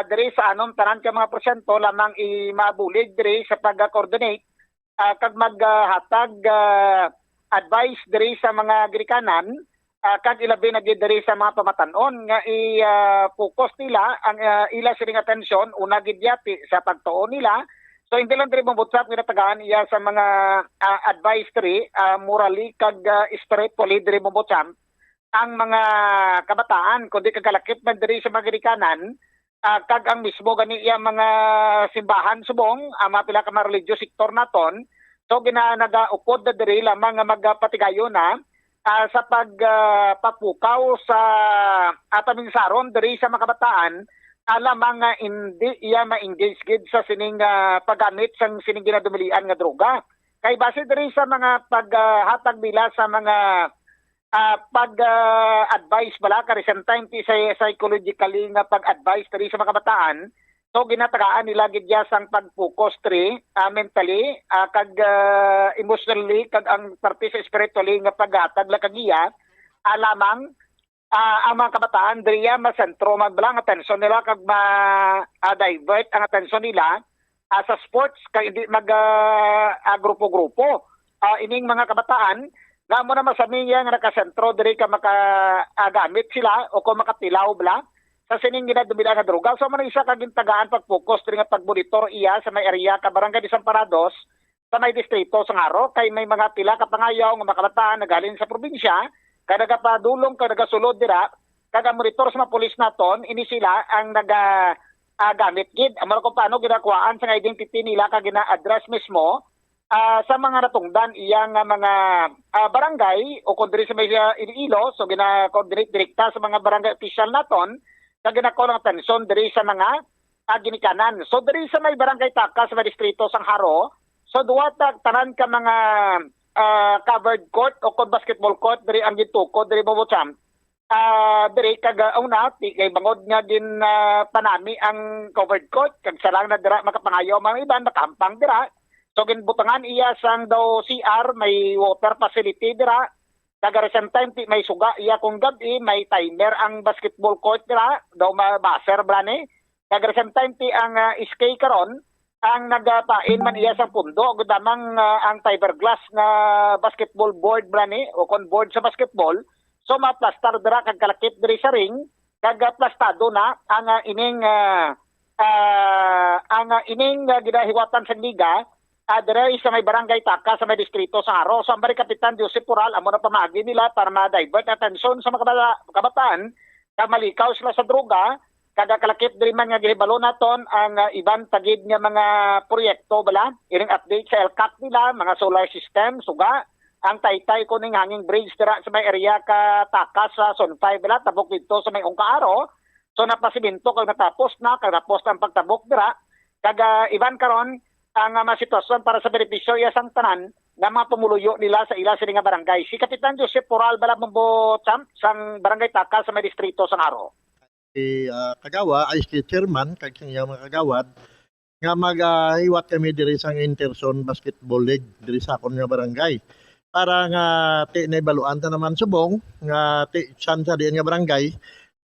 diri sa anom tanan ka mga porsyento lamang i-mabulig diri sa pag-coordinate, kag maghatag advice diri sa mga girikanan, kag ilabi na gid diri sa mga pamatanon nga i-focus nila ang ila siring atensyon una gid yati sa pagtuon nila. So hindi lang diri mabutsap ginatagaan iya sa mga advice diri morally kag spiritually diri mabutsap ang mga kabataan kundi kagalakip man diri sa mga girikanan, kag ang mismo gani iya mga simbahan subong mga pila ka mga religious sector naton. So nagaupod na diri lamang nga magpatigayon na sa pagpapukaw sa paminsaron diri sa mga kabataan, lamang nga hindi iya ma-engage gid sa sining paggamit sang sining ginadumilian nga droga. Kay base diri sa mga paghatag nila sa mga pag-advise bala ka recent time ti psychologically nga pag-advise diri sa mga kabataan. So ginatagaan nila gidya sang pag-focus tri mentally, kag emotionally, kag ang parte sa spiritually nga paghatag la kagiya, lamang ang mga kabataan diriya masentro magbalang atensyon nila kag ma-divert ang atensyon nila sa sports kag hindi mag grupo-grupo. Ining mga kabataan nga mo na masamiya nga nakasentro diri ka makagamit sila o kung makatilaw bla sa sining ginadumila nga droga. So man isa ka gintagaan pag-focus diri nga pag-monitor iya sa may area ka barangay Desamparados sa may distrito sa Haro, kay may mga pila ka pangayaw nga makabataan nagaling sa probinsya kay nagapadulong kay nagasulod dira kag monitor sa mga pulis naton, ini sila ang gamit gid amaro kung paano ginakuhaan sa identity nila kag gina-address mismo sa mga natungdan iyang mga barangay o kung diri sa may Iloilo. So gina-coordinate direkta sa mga barangay official naton kag ginakulang atensyon diri sa mga ginikanan. So diri sa may barangay Taka sa may distrito sang Haro, so duwa tanan ka mga covered court o kung basketball court diri ang gitukod diri Bobocham. Diri kag una ti kay bangod nga din panami ang covered court kag sarang na dira makapangayo mga iban nakampang dira. So ginbutangan iya sang daw CR may water facility dira. Kag recent time ti may suga iya kung gabi may timer ang basketball court dira daw mabaser brani. Kag recent time ti ang SK karon ang nagapain man iya sa pundo gudamang ang fiberglass nga basketball board brani o kon board sa basketball. So maplastar dira kag kalakip diri sa ring kag plastado na ang ining ginahiwatan sa liga diri sa may barangay Taka sa may distrito sa Aro. So ang bari Kapitan Joseph Pural amo na pamagi nila para ma-divert atensyon sa mga kabataan kag malikaw sila sa droga kag kalakip diri man nga gihibalo naton ang iban tagid nga mga proyekto bala iring update sa LCAC nila mga solar system suga ang taytay ko ning hanging bridge dira sa may area ka Takas sa Zone 5 bala tabok dito sa may Ongkaaro. So napasiminto kag natapos na kag tapos ang pagtabok dira kag iban karon ang mga sitwasyon para sa benepisyo iya sang tanan nga mga pumuluyo nila sa ila sini nga barangay. Si Kapitan Joseph Pural bala Bombo Champ sang barangay Takas sa may distrito sa Aro. Kagawa ay si chairman kag siyang mga kagawad nga mag-iwat kami diri sang Interson Basketball League diri sa akon nga barangay. Para nga ti naibaluan ta naman subong nga ti san sa diyan nga barangay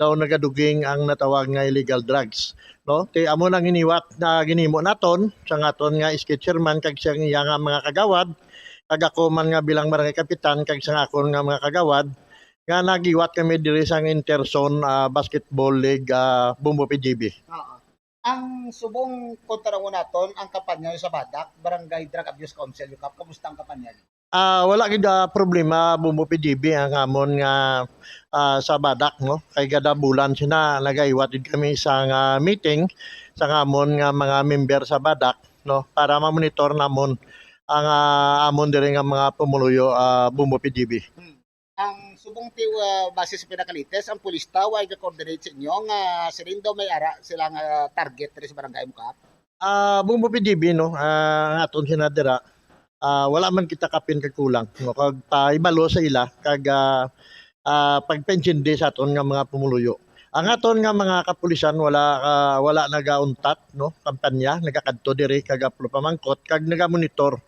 daw nagaduging ang natawag nga illegal drugs, no? Ti amo nang iniwat na ginimo naton sa ngaton nga SK chairman kag siyang iya nga mga kagawad kag ako man nga bilang barangay kapitan kag sa akon nga mga kagawad nga nagiwat kami diri sa Interson Basketball League Bumbo PGB. Ang subong kontra mo naton ang kampanya sa Badak Barangay Drug Abuse Council UCAP, kamusta ang kampanya? Wala gid problema Bumbo PGB ang amon nga sa Badak, no, kay kada bulan sina nagaiwatid kami sa meeting sa amon nga mga member sa Badak, no, para ma-monitor namon ang amon diri nga mga pumuluyo Bumbo PGB. Ang subong ti base sa pinakalites ang pulis taw ay ga-coordinate sa inyo nga sirin daw may ara silang target diri sa barangay UCAP. Bumbo PGB, no, aton sinadira wala man kita kapin kag kulang, no, kag paibalo sa ila kag pagpensindi sa aton nga mga pumuluyo. Ang aton nga mga kapulisan wala nagauntat, no, kampanya nagakadto diri kag pamangkot kag nagamonitor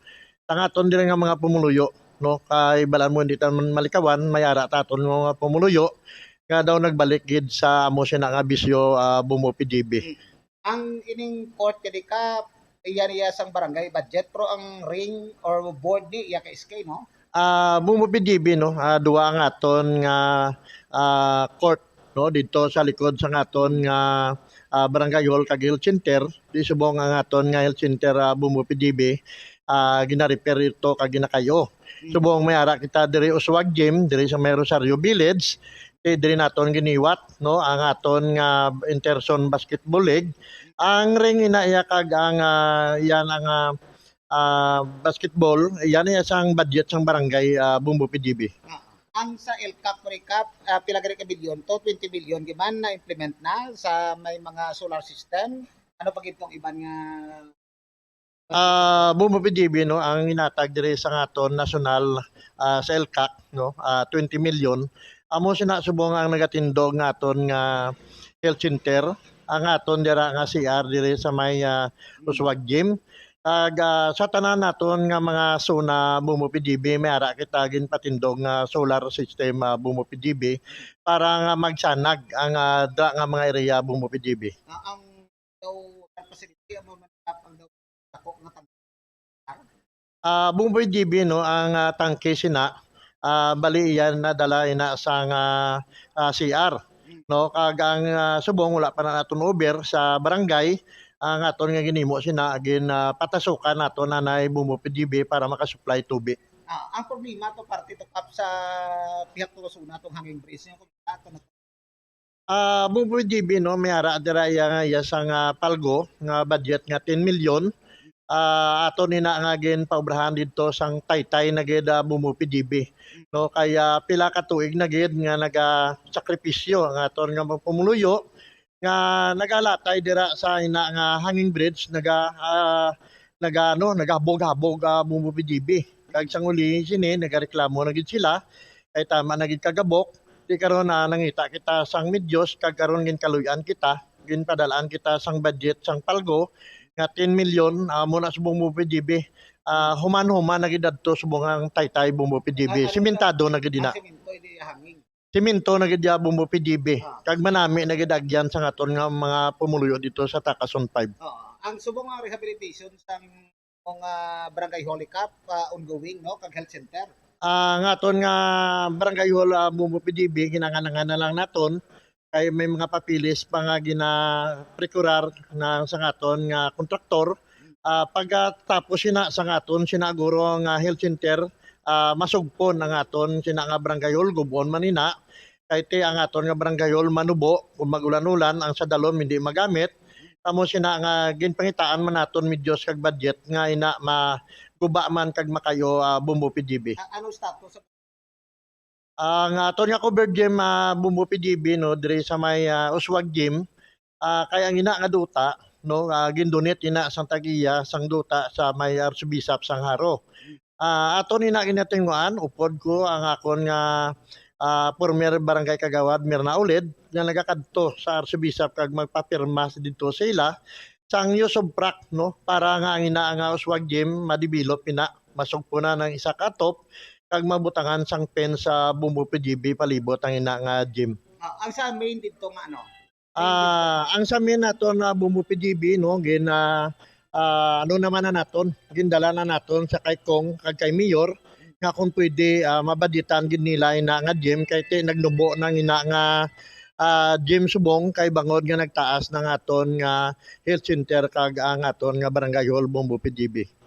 ang aton diri nga mga pumuluyo, no, kay balan mo hindi ta malikawan mayara ta aton nga pumuluyo nga daw nagbalik gid sa amo sina nga bisyo Bumbo PGB. Ang ining court kadi ka iya sang barangay budget pero ang ring or board di iya ka SK, no? Bumbo PGB, no, duwa ang aton nga court, no, dito sa likod sa aton nga barangay hall kag health center. Di subong ang aton nga health center Bumbo PGB gina-repair ito kag ginakayo. Subong may ara kita diri Uswag Gym diri sa may Rosario Village. Diri naton giniwat, no, ang aton nga Interson Basketball League. Ang ring inaiya kag ang yan ang basketball, yan iya sang budget sang barangay Bumbo PGB. Ang sa LCAP recap pila ka bilyon to 20 billion giman na implement na sa may mga solar system. Ano pa gitong iban nga Bumbo PGB, no, ang inatag diri sa aton national sa LCAC, no, 20 million. Amo sinasubong ang nagatindog nga aton nga health center, ang aton dira nga CR diri sa may Uswag Gym. Kag sa tanan naton nga mga zona Bumbo PGB may ara kita ginpatindog nga solar system Bumbo PGB para nga magsanag ang dra nga mga area Bumbo PGB. Ang daw facility mo man ang daw ako nga Bumbo PGB, no, ang tangke sina bali yan nadala ina sa CR, no, kag ang subong wala pa na naton over sa barangay ang aton nga ginimo sina agin patasukan naton nanay Bumbo PGB para makasupply tubig. Ang problema to parte to kap sa pihak to suna tong hanging bridge niya kung ato na Bumbo PGB, no, may ara dira ya sang palgo nga budget nga 10 million. Ato nina nga gin paubrahan dito sang taytay na gid Bumbo PGB, no, kaya pila ka tuig na gid nga naga-sakripisyo ang aton nga pumuluyo nga nagalatay dira sa ina nga hanging bridge nagahabog-habog Bumbo PGB. Kag sang uli sini nagareklamo na gid sila kay tama na gid kagabok. Di karon na nangita kita sang medyos kag karon gin kaluyan kita, gin padalaan kita sang budget sang palgo nga 10 million muna subong mo PGB. Human-human nagidadto subong ang taytay bumbo PGB. Simentado nagidina. Simento nagidya bumbo PGB. Kag manami nagidagyan sa aton nga mga pumuluyo dito sa Takason 5. Ang subong nga rehabilitation sang mga barangay Holy Cup ongoing no kag health center. Ngaton nga barangay hall bumbo PGB ginanganangan na lang naton kay may mga papilis pa nga gina-procurar na sa ngaton nga kontraktor. Pagkatapos sa ngaton sinaguro nga health center masugpon ang aton sina nga barangay hall gubon manina kay ti ang aton nga barangay hall manubo kung magulan-ulan ang sa dalom hindi magamit. Tamo sina nga ginpangitaan man naton medyos kag budget nga ina guba man kag makayo bumbo PGB. Anong status? Ang aton nga covered gym bumbo PGB no diri sa may Uswag gym kaya ang ina nga duta no gindonate ina sang tagiya sang duta sa may Archbishop sang Haro. Aton ina ginatinguan upod ko ang akon nga former barangay kagawad Mirna Ulid nga nagakadto sa Archbishop kag magpapirma dito sa ila sang use of prak no para nga ang ina nga Uswag gym madevelop ina masugpo na ng isa ka top kag mabutangan sang pen sa bumbo PGB palibot ang ina nga gym. Ang sa main dito nga ano? Ang sa main naton na bumbo PGB no gin ano naman na naton gindala na naton sa kay Kong kag kay Mayor nga kung pwede mabaditan gid nila ina nga gym kay ti nagnubo nang ina nga gym subong kay bangod nga nagtaas ng aton nga health center kag ang aton nga barangay hall bumbo PGB.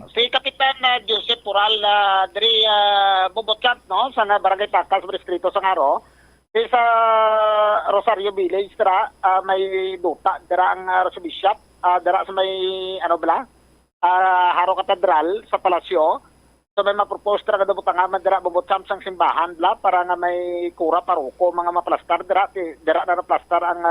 Si Kapitan Joseph Pural diri Bobotcamp no sa barangay Takas distrito sa Ngaro. Sa Rosario Village dira may duta dira ang Archbishop dira sa may ano bala Haro Katedral sa Palasyo. So may mapropose dira kada butang nga dira Bobotcamp sang simbahan bla para nga may kura paroko mga maplastar dira na plastar ang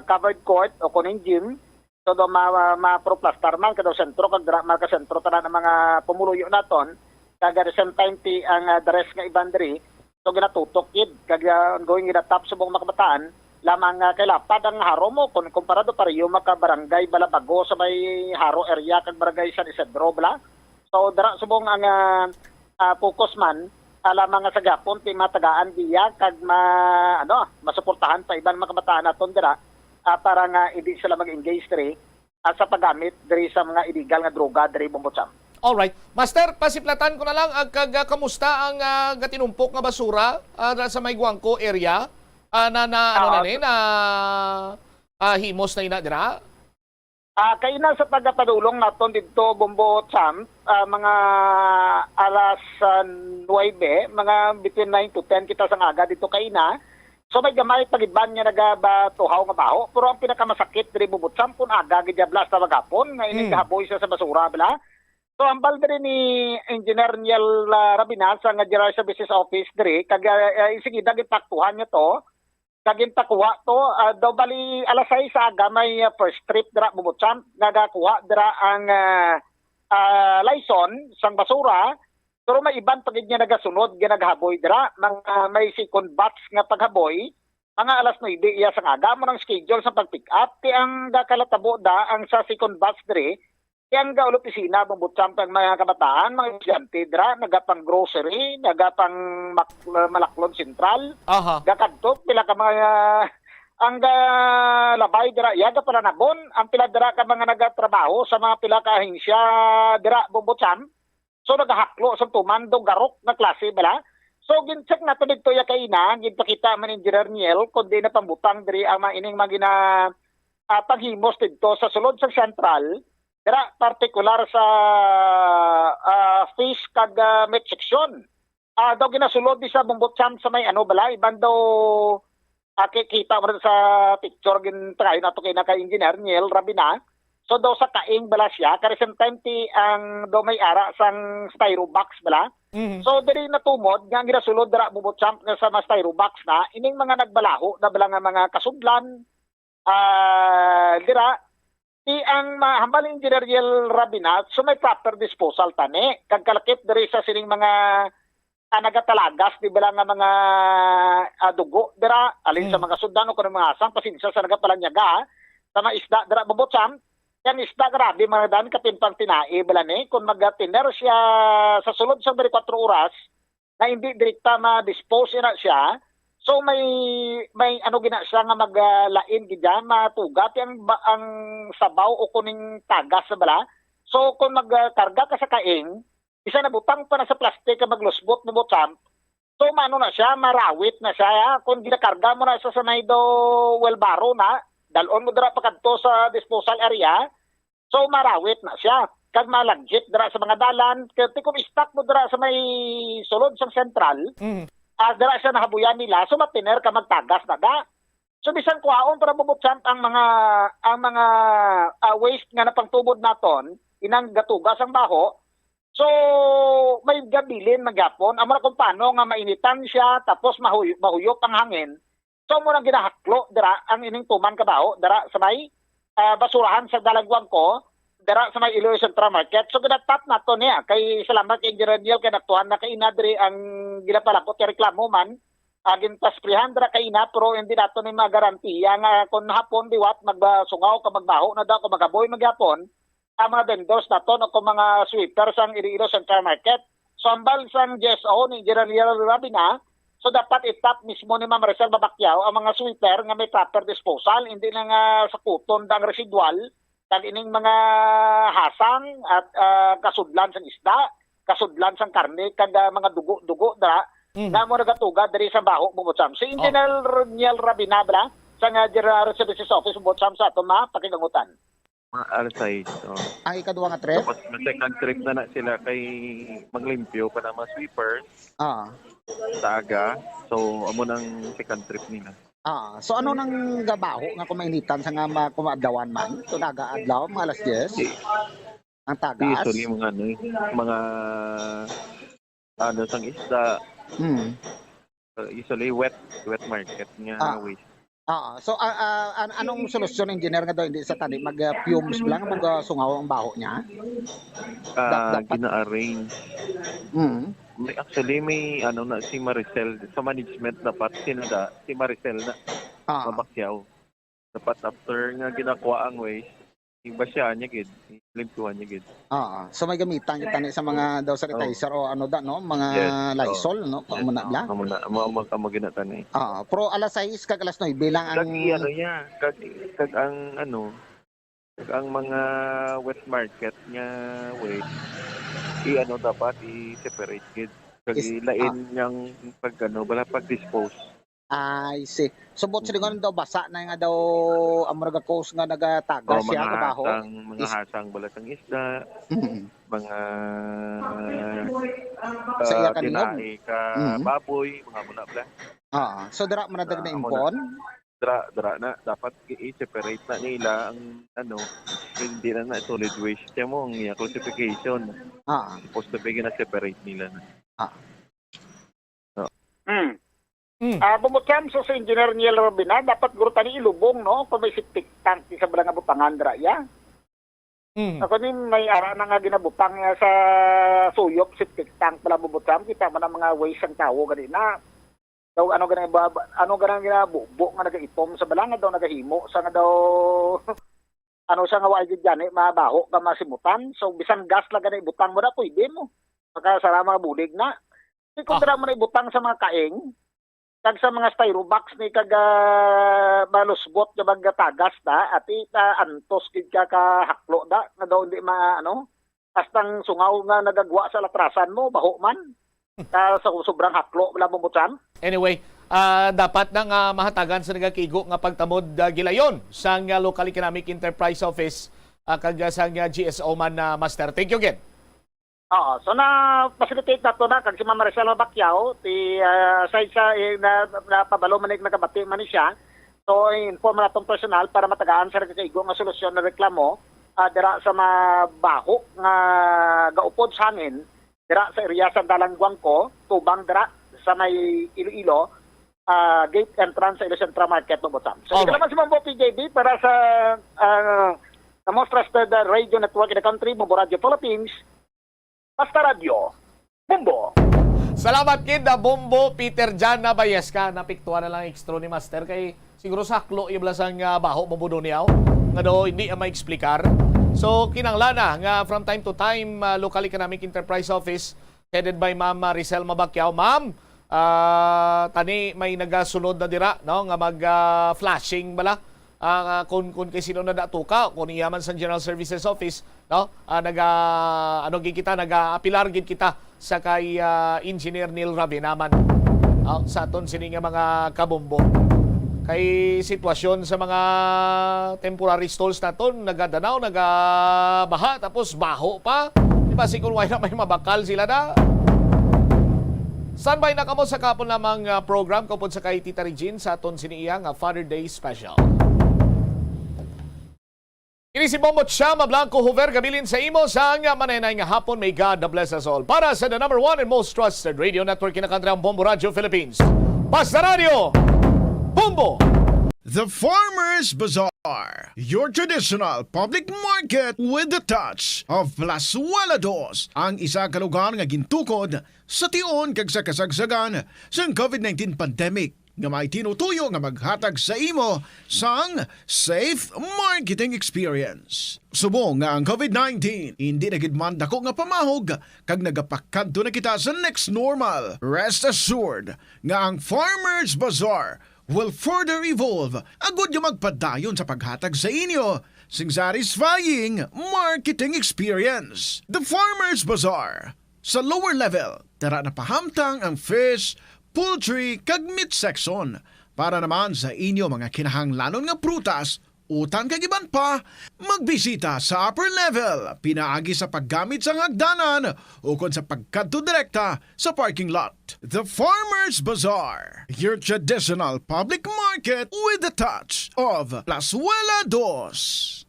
covered court o kuning gym. So do ma-proplastar man kada sentro kag dira ka sentro tanan ng mga pumuluyo naton kag at the same time ti ang dares nga ibandri so ginatutok id kag ongoing ginatap subong makabataan lamang kay lapad ang Haro mo kun komparado pareho maka barangay Balabago sa may Haro area kag barangay San Isidro bla. So dira subong ang focus man lamang sa gapon ti matagaan diya kag masuportahan pa iban makabataan naton dira para nga hindi sila mag-engage diri sa paggamit diri sa mga illegal nga droga diri Bumbotsam. Alright. Master, pasiplatan ko na lang kamusta ang gatinumpok nga basura sa may Guangco area himos na ina dira? Kay na sa tagapadulong naton dito Bumbotsam mga alas 9, mga between 9 to 10 kita sa ngaga dito kay na. So may gamay pagidban nga nagabatuhaw nga baho pero ang pinakamasakit diri Bumbotsam kun aga gid blas ta magapon nga ining gahaboy sa basura bala. So ang balde ni Engineer Niel Rabinas nga General Services Office diri kag sige dagit taktuhan niya to kag takuha to daw bali alas 6 sa aga may first trip dira Bumbotsam nagakuha dira ang Lison sang basura. Pero may iban pagid niya nagasunod ginaghaboy dira may second batch nga paghaboy mga alas 9 iya sang aga mo ng schedule sa pag-pick up ti ang kalatabo da ang sa second batch diri ti ang gaul opisina Bumbotsam ang mga kabataan mga estudyante dira nagapang grocery nagapang Malaklon Central gakadto pila ka mga ang labay dira yaga para nabon ang pila dira ka mga nagatrabaho sa mga pila ka ahinsya dira Bumbotsam. So nagahaklo sa tumandong garok na klase bala. So gincheck nato dito ya kaina, ginpakita man ni Engineer Niel kundi na pambutang diri ang maining magina paghimos dito sa sulod sa Central. Dira partikular sa fish kag meat section. Daw ginasulod di sa Bumbotsam sa may ano bala iban daw kita mo sa picture gin try nato kay naka Engineer Niel Rabina. So daw sa kaing bala siya, kaya same time ti ang daw may ara sang styro box bala. So diri natumod nga ginasulod dira Bumbotsam nga sa mga styro box na ining mga nagbalaho na bala nga mga kasudlan dira ti ang mahambal Engineer Yel Rabinat so may proper disposal tani kag kalakip diri sa sining mga nagatalagas di ba nga mga dugo dira alin sa mga sundano kuno mga asang pasinsa sa nagapalanyaga sa mga isda dira Bubutsam. Yan isda grabe mga dami kapimpang tinai bala ni kung magatiner siya sa sulod sa 24 oras na hindi direkta ma-dispose na siya. So may ano gina siya nga maglain gidya matugat ang sabaw o kuning tagas sa bala. So kung magkarga ka sa kaing isa na butang pa na sa plastic ka maglusbot mo Butsam. So maano na siya, marawit na siya. Kung ginakarga mo na sa sanay do welbaro na, dalon mo dira pa kadto sa disposal area, so marawit na siya. Kag malagjit dira sa mga dalan, kaya kung stock mo dira sa may sulod sa sentral, dira siya nahabuyan nila, so matiner ka magtagas na da. So bisan kuhaon para Bubutsam ang mga waste nga napangtubod naton, inang gatugas ang baho. So, may gabilin magyapon. Amo na kung paano nga mainitan siya tapos mahuyop ang hangin. So, mo nang ginahaklo dira ang ining tuman kabaho dira sa may basurahan sa dalagwang ko dira sa may Iloilo Central Market. So, ginatat na to niya. Kay salamat kay Engineer Neil kay natuhan na kay inadri ang ginapalapot kay reklamo man. Gintasprihan dira kay ina pero hindi nato ni magarantiya nga kung hapon diwat magsungaw ka magbaho na daw kung magaboy magyapon. Ang mga vendors na to o mga sweepers ang Iloilo Central Market. So, ang balsang GSO ni General Rabina, so dapat itap mismo ni Ma'am Maricel Babacquiao ang mga sweeper nga may proper disposal, hindi na nga sa kuton ang residual, kag ining mga hasang at kasudlan sang isda, kasudlan sang karne, kag mga dugo-dugo da, nga mo nagatuga diri sa baho Bubutsam. Si General Niel Rabina bala, sa General Services Office Bubutsam sa ato pakigangutan. Mga alasay. So, Ang ikaduha nga trip? tapos second trip na sila kay maglimpyo pa ng mga sweepers sa aga. So, amo nang second trip nila. So ano nang gabaho nga kumainitan sa nga kumaadlawan man? So nagaadlaw mga alas 10? Ang tagas? Usually mga sang isda. Usually wet market nga waste. So anong solusyon engineer nga daw hindi sa tani mag-fumes lang mag-sungaw ang baho niya? Gina-arrange. Actually may na si Maricel sa management dapat si Maricel na Babacquiao. Dapat after nga ginakuha ang waste, iba siya niya gid, limpuan niya gid. So may gamitan kita ni sa mga daw sanitizer o ano da no, mga Lysol no, pamuna bla. Amo ginatan eh. Pero alas 6 kag alas 9 lang ang kag ang mga wet market nga waste dapat i-separate gid. Kag ilain yang pag dispose. I see. So bot silingon daw basa na nga daw among coast nga nagatagas siya kabaho. Mga hasang balatang isda. Mga sa iya kanilog baboy, mga muna bla. So dira man na impon. Dira na dapat i-separate na nila ang hindi na solid waste mo ang classification. Supposed to be na-separate nila na. Bumutsam so sa Engineer Niel Rabina, dapat guro tani ilubong no kung may septic tank sa barangay butangan dra ya. Ako ni may ara na nga ginabutang sa suyop septic tank pala Bumutsam kita man ang mga waste ang tawo ganina. Daw ano ganang ginabubo nga nagaipom sa balanga daw nagahimo sa nga daw sa nga wa gid gani mabaho ka masimutan. So bisan gas la ganay butang mo na pwede mo. Saka sa mga bulig na. Kung dira mo na ibutang sa mga kaing kag sa mga styrobox ni kag malusbot nga magtagas da at antos gid ka haklo da nga daw hindi astang sungaw nga nagagwa sa latrasan mo baho man sa sobrang haklo wala Bumutsam. Anyway, dapat nang mahatagan sa nagakigo nga pagtamod gilayon sa Local Economic Enterprise Office kag sa GSO man Master. Thank you again. So na-facilitate na to na kag si Ma'am Maricel Babacquiao side sa napabalo man nagabati man siya. So inform na itong personal para matagaan sa nagkaigo nga solusyon na reklamo dira sa mabaho nga gaupod sa hangin dira sa area sa Dalangguang ko, tubang dira sa may Iloilo, gate entrance sa Iloilo Central Market Bumutsam. So ito naman si Ma'am PJB para sa the most trusted radio network in the country, Bumbo Radio Philippines. Basta Radio, Bumbo. Salamat kid na Bombo Peter Jan na Bayeska. Napiktuan na lang ekstro ni Master kay siguro saklo yung lasang baho mabudo niyaw. Nga do hindi ma-explicar. So kinanglana nga from time to time Local Economic Enterprise Office headed by Ma'am Maricel Mabacquiao. Ma'am, tani may nagasunod na dira no nga mag flashing bala kung kay sino na datuka kung iyaman sa General Services Office no nag-apilar gid kita sa kay Engineer Neil Rabinaman sa aton sini nga mga kabombo kay sitwasyon sa mga temporary stalls naton nagadanaw nagabaha tapos baho pa di ba siguro why na may mabakal sila na. Standby na kamo sa kapon lamang program kapon sa kay Tita Regine sa aton siniya nga Father Day Special. Ini si Bombo Chama Blanco Hover gabilin sa imo sa nga manenay nga hapon. May God bless us all. Para sa the number 1 and most trusted radio network in the country, ang Bombo Radio Philippines. Basta Radio, Bombo! The Farmers Bazaar, your traditional public market with the touch of Plazuela Dos, ang isa ka lugar nga gintukod sa tion kag sa kasagsagan sa COVID-19 pandemic nga may tinutuyo nga maghatag sa imo sang safe marketing experience. Subong nga ang COVID-19 hindi na gid man dako nga pamahog kag nagapakadto na kita sa next normal. Rest assured nga ang Farmers Bazaar will further evolve agud yung magpadayon sa paghatag sa inyo sing satisfying marketing experience. The Farmers Bazaar. Sa lower level, tara na pahamtang ang fish, poultry, kag meat section. Para naman sa inyo mga kinahanglanon nga prutas, utang kag iban pa, magbisita sa upper level, pinaagi sa paggamit sa hagdanan o kon sa pagkadto direkta sa parking lot. The Farmers Bazaar, your traditional public market with the touch of Plazuela Dos.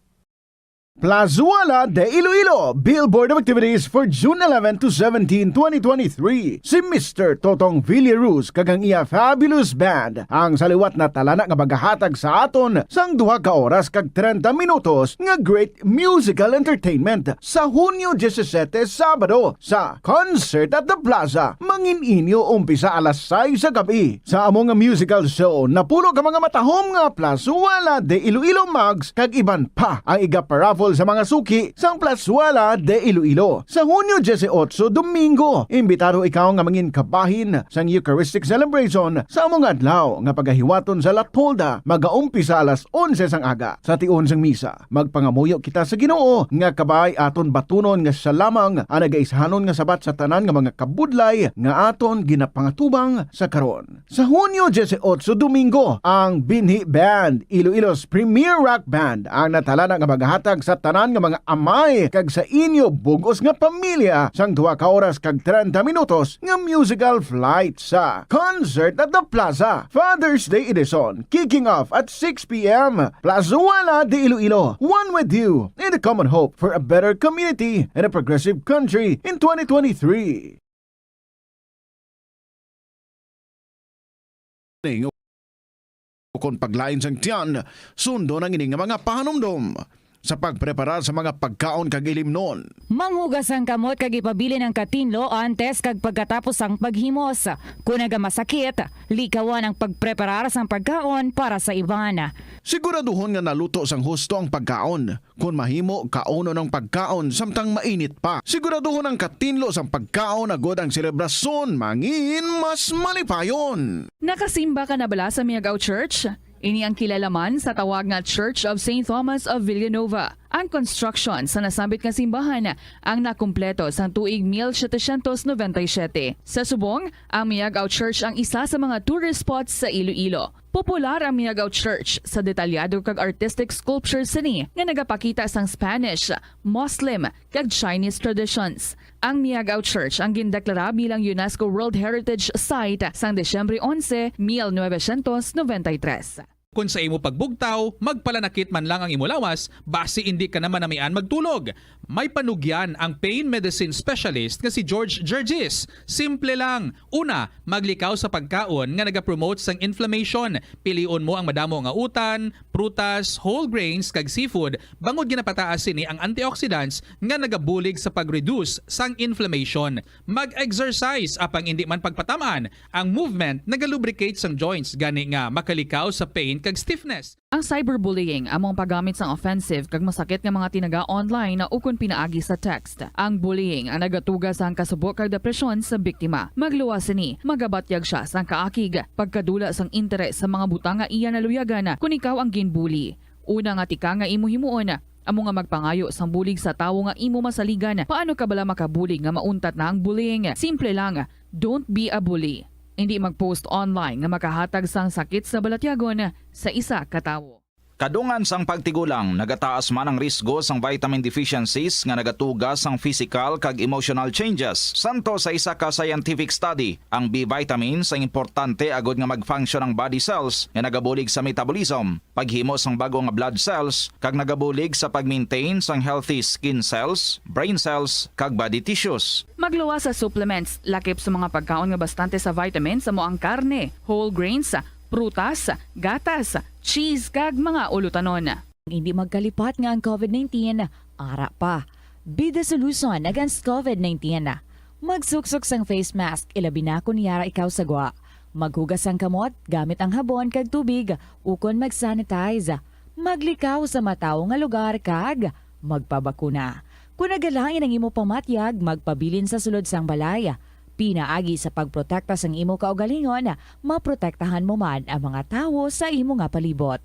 Plazuela de Iloilo, Billboard of Activities for June 11 to 17, 2023. Si Mr. Totong Villaruz kagang iya Fabulous Band ang saliwat na talana nga magahatag sa aton sang 2 ka oras kag 30 minutos nga great musical entertainment sa Hunyo 17, Sabado sa Concert at the Plaza. Mangin-inyo umpisa alas 6 sa gabi. Sa among nga musical show, napulo ka mga matahom nga Plazuela de Iloilo mugs kag iban pa ang iga-paraffle sa mga suki sa Plazuela de Iloilo. Sa Hunyo 18, Domingo, imbitado ikaw nga mangin kabahin sang Eucharistic celebration sa among adlaw nga pagahiwaton sa Latolda magaumpisa alas 11 sang aga. Sa tion sang misa, magpangamuyo kita sa Ginoo nga kabay aton batunon nga siya lamang ang nagaishanon nga sabat sa tanan nga mga kabudlay nga aton ginapangatubang sa karon. Sa Hunyo 18, Domingo, ang Binhi Band, Iloilo's premier rock band, ang natalana nga maghatag sa tanan nga mga amay kag sa inyo bugos nga pamilya sang 2 ka oras kag 30 minutos nga musical flight sa Concert at the Plaza. Father's Day Edition kicking off at 6 p.m. Plazuela de Iloilo, one with you in the common hope for a better community and a progressive country in 2023. Kung paglain sang tiyan, sundo ng ining mga pahanumdom sa pagprepara sa mga pagkaon kag ilimnon. Manghugas ang kamot kag ipabili ng katinlo antes kag pagkatapos ang paghimos. Kung nagamasakit, likawan ang pagpreparar sang pagkaon para sa iban. Siguraduhon nga naluto sang husto ang pagkaon. Kung mahimo, kauno ng pagkaon samtang mainit pa. Siguraduhon ang katinlo sang pagkaon agod ang selebrasyon mangin mas malipayon. Nakasimba ka na bala sa Miagaw Church? Ini ang kilalaman sa tawag nga Church of St. Thomas of Villanueva. Ang construction sa nasambit nga simbahan ang nakumpleto sa tuig 1797. Sa subong, ang Miagaw Church ang isa sa mga tourist spots sa Iloilo. Popular ang Miagaw Church sa detalyado kag artistic sculptures sini nga nagapakita sang Spanish, Muslim kag Chinese traditions. Ang Miagaw Church ang gindeklara bilang UNESCO World Heritage Site sang Desyembre 11, 1993. Kung sa imo pagbugtaw, magpalanakit man lang ang imo lawas, base hindi ka naman namian magtulog. May panugyan ang pain medicine specialist nga si George Gergis. Simple lang. Una, maglikaw sa pagkaon nga nagapromote sang inflammation. Pilion mo ang madamo nga utan, prutas, whole grains kag seafood bangod ginapataas sini ang antioxidants nga nagabulig sa pag-reduce sang inflammation. Mag-exercise apang hindi man pagpatamaan. Ang movement nagalubricate sang joints gani nga makalikaw sa pain kag stiffness. Ang cyberbullying among paggamit sang offensive kag masakit nga mga tinaga online na ukon pinaagi sa text. Ang bullying ang nagatugas sang kasubok kag depresyon sa biktima. Magluwas ni, magabatyag siya sang kaakig, pagkadula sang interes sa mga butang nga iya naluyagan kung ikaw ang ginbully. Una nga tika nga imo himuon, amo nga magpangayo sang bulig sa tawo nga imo masaligan. Paano ka bala makabulig nga mauntat na ang bullying? Simple lang, don't be a bully. Hindi mag-post online nga makahatag sang sakit sa balatyagon sa isa ka tawo. Kadungan sang pagtigulang, nagataas man ang risgo sang vitamin deficiencies nga nagatugas sang physical kag emotional changes. Santo sa isa ka scientific study, ang B vitamins ang importante agod nga mag-function ang body cells nga nagabulig sa metabolism, paghimo sang bago nga blood cells kag nagabulig sa pag-maintain sang healthy skin cells, brain cells kag body tissues. Magluwas sa supplements, lakip sa mga pagkaon nga bastante sa vitamins sa moang karne, whole grains, prutas, gatas, cheese kag mga ulutanon. Hindi magkalipat nga ang COVID-19, ara pa. Be the solution against COVID-19. Magsuksok sang face mask, ilabi na kung niyara ikaw sagwa. Maghugas ang kamot, gamit ang habon kag tubig, ukon mag-sanitize. Maglikaw sa mataw nga lugar kag magpabakuna. Kung nagalangin ang imo pamatyag, magpabilin sa sulod sang balay. Pinaagi sa pagprotekta sang imo kaugalingon, maprotektahan mo man ang mga tawo sa imo nga palibot.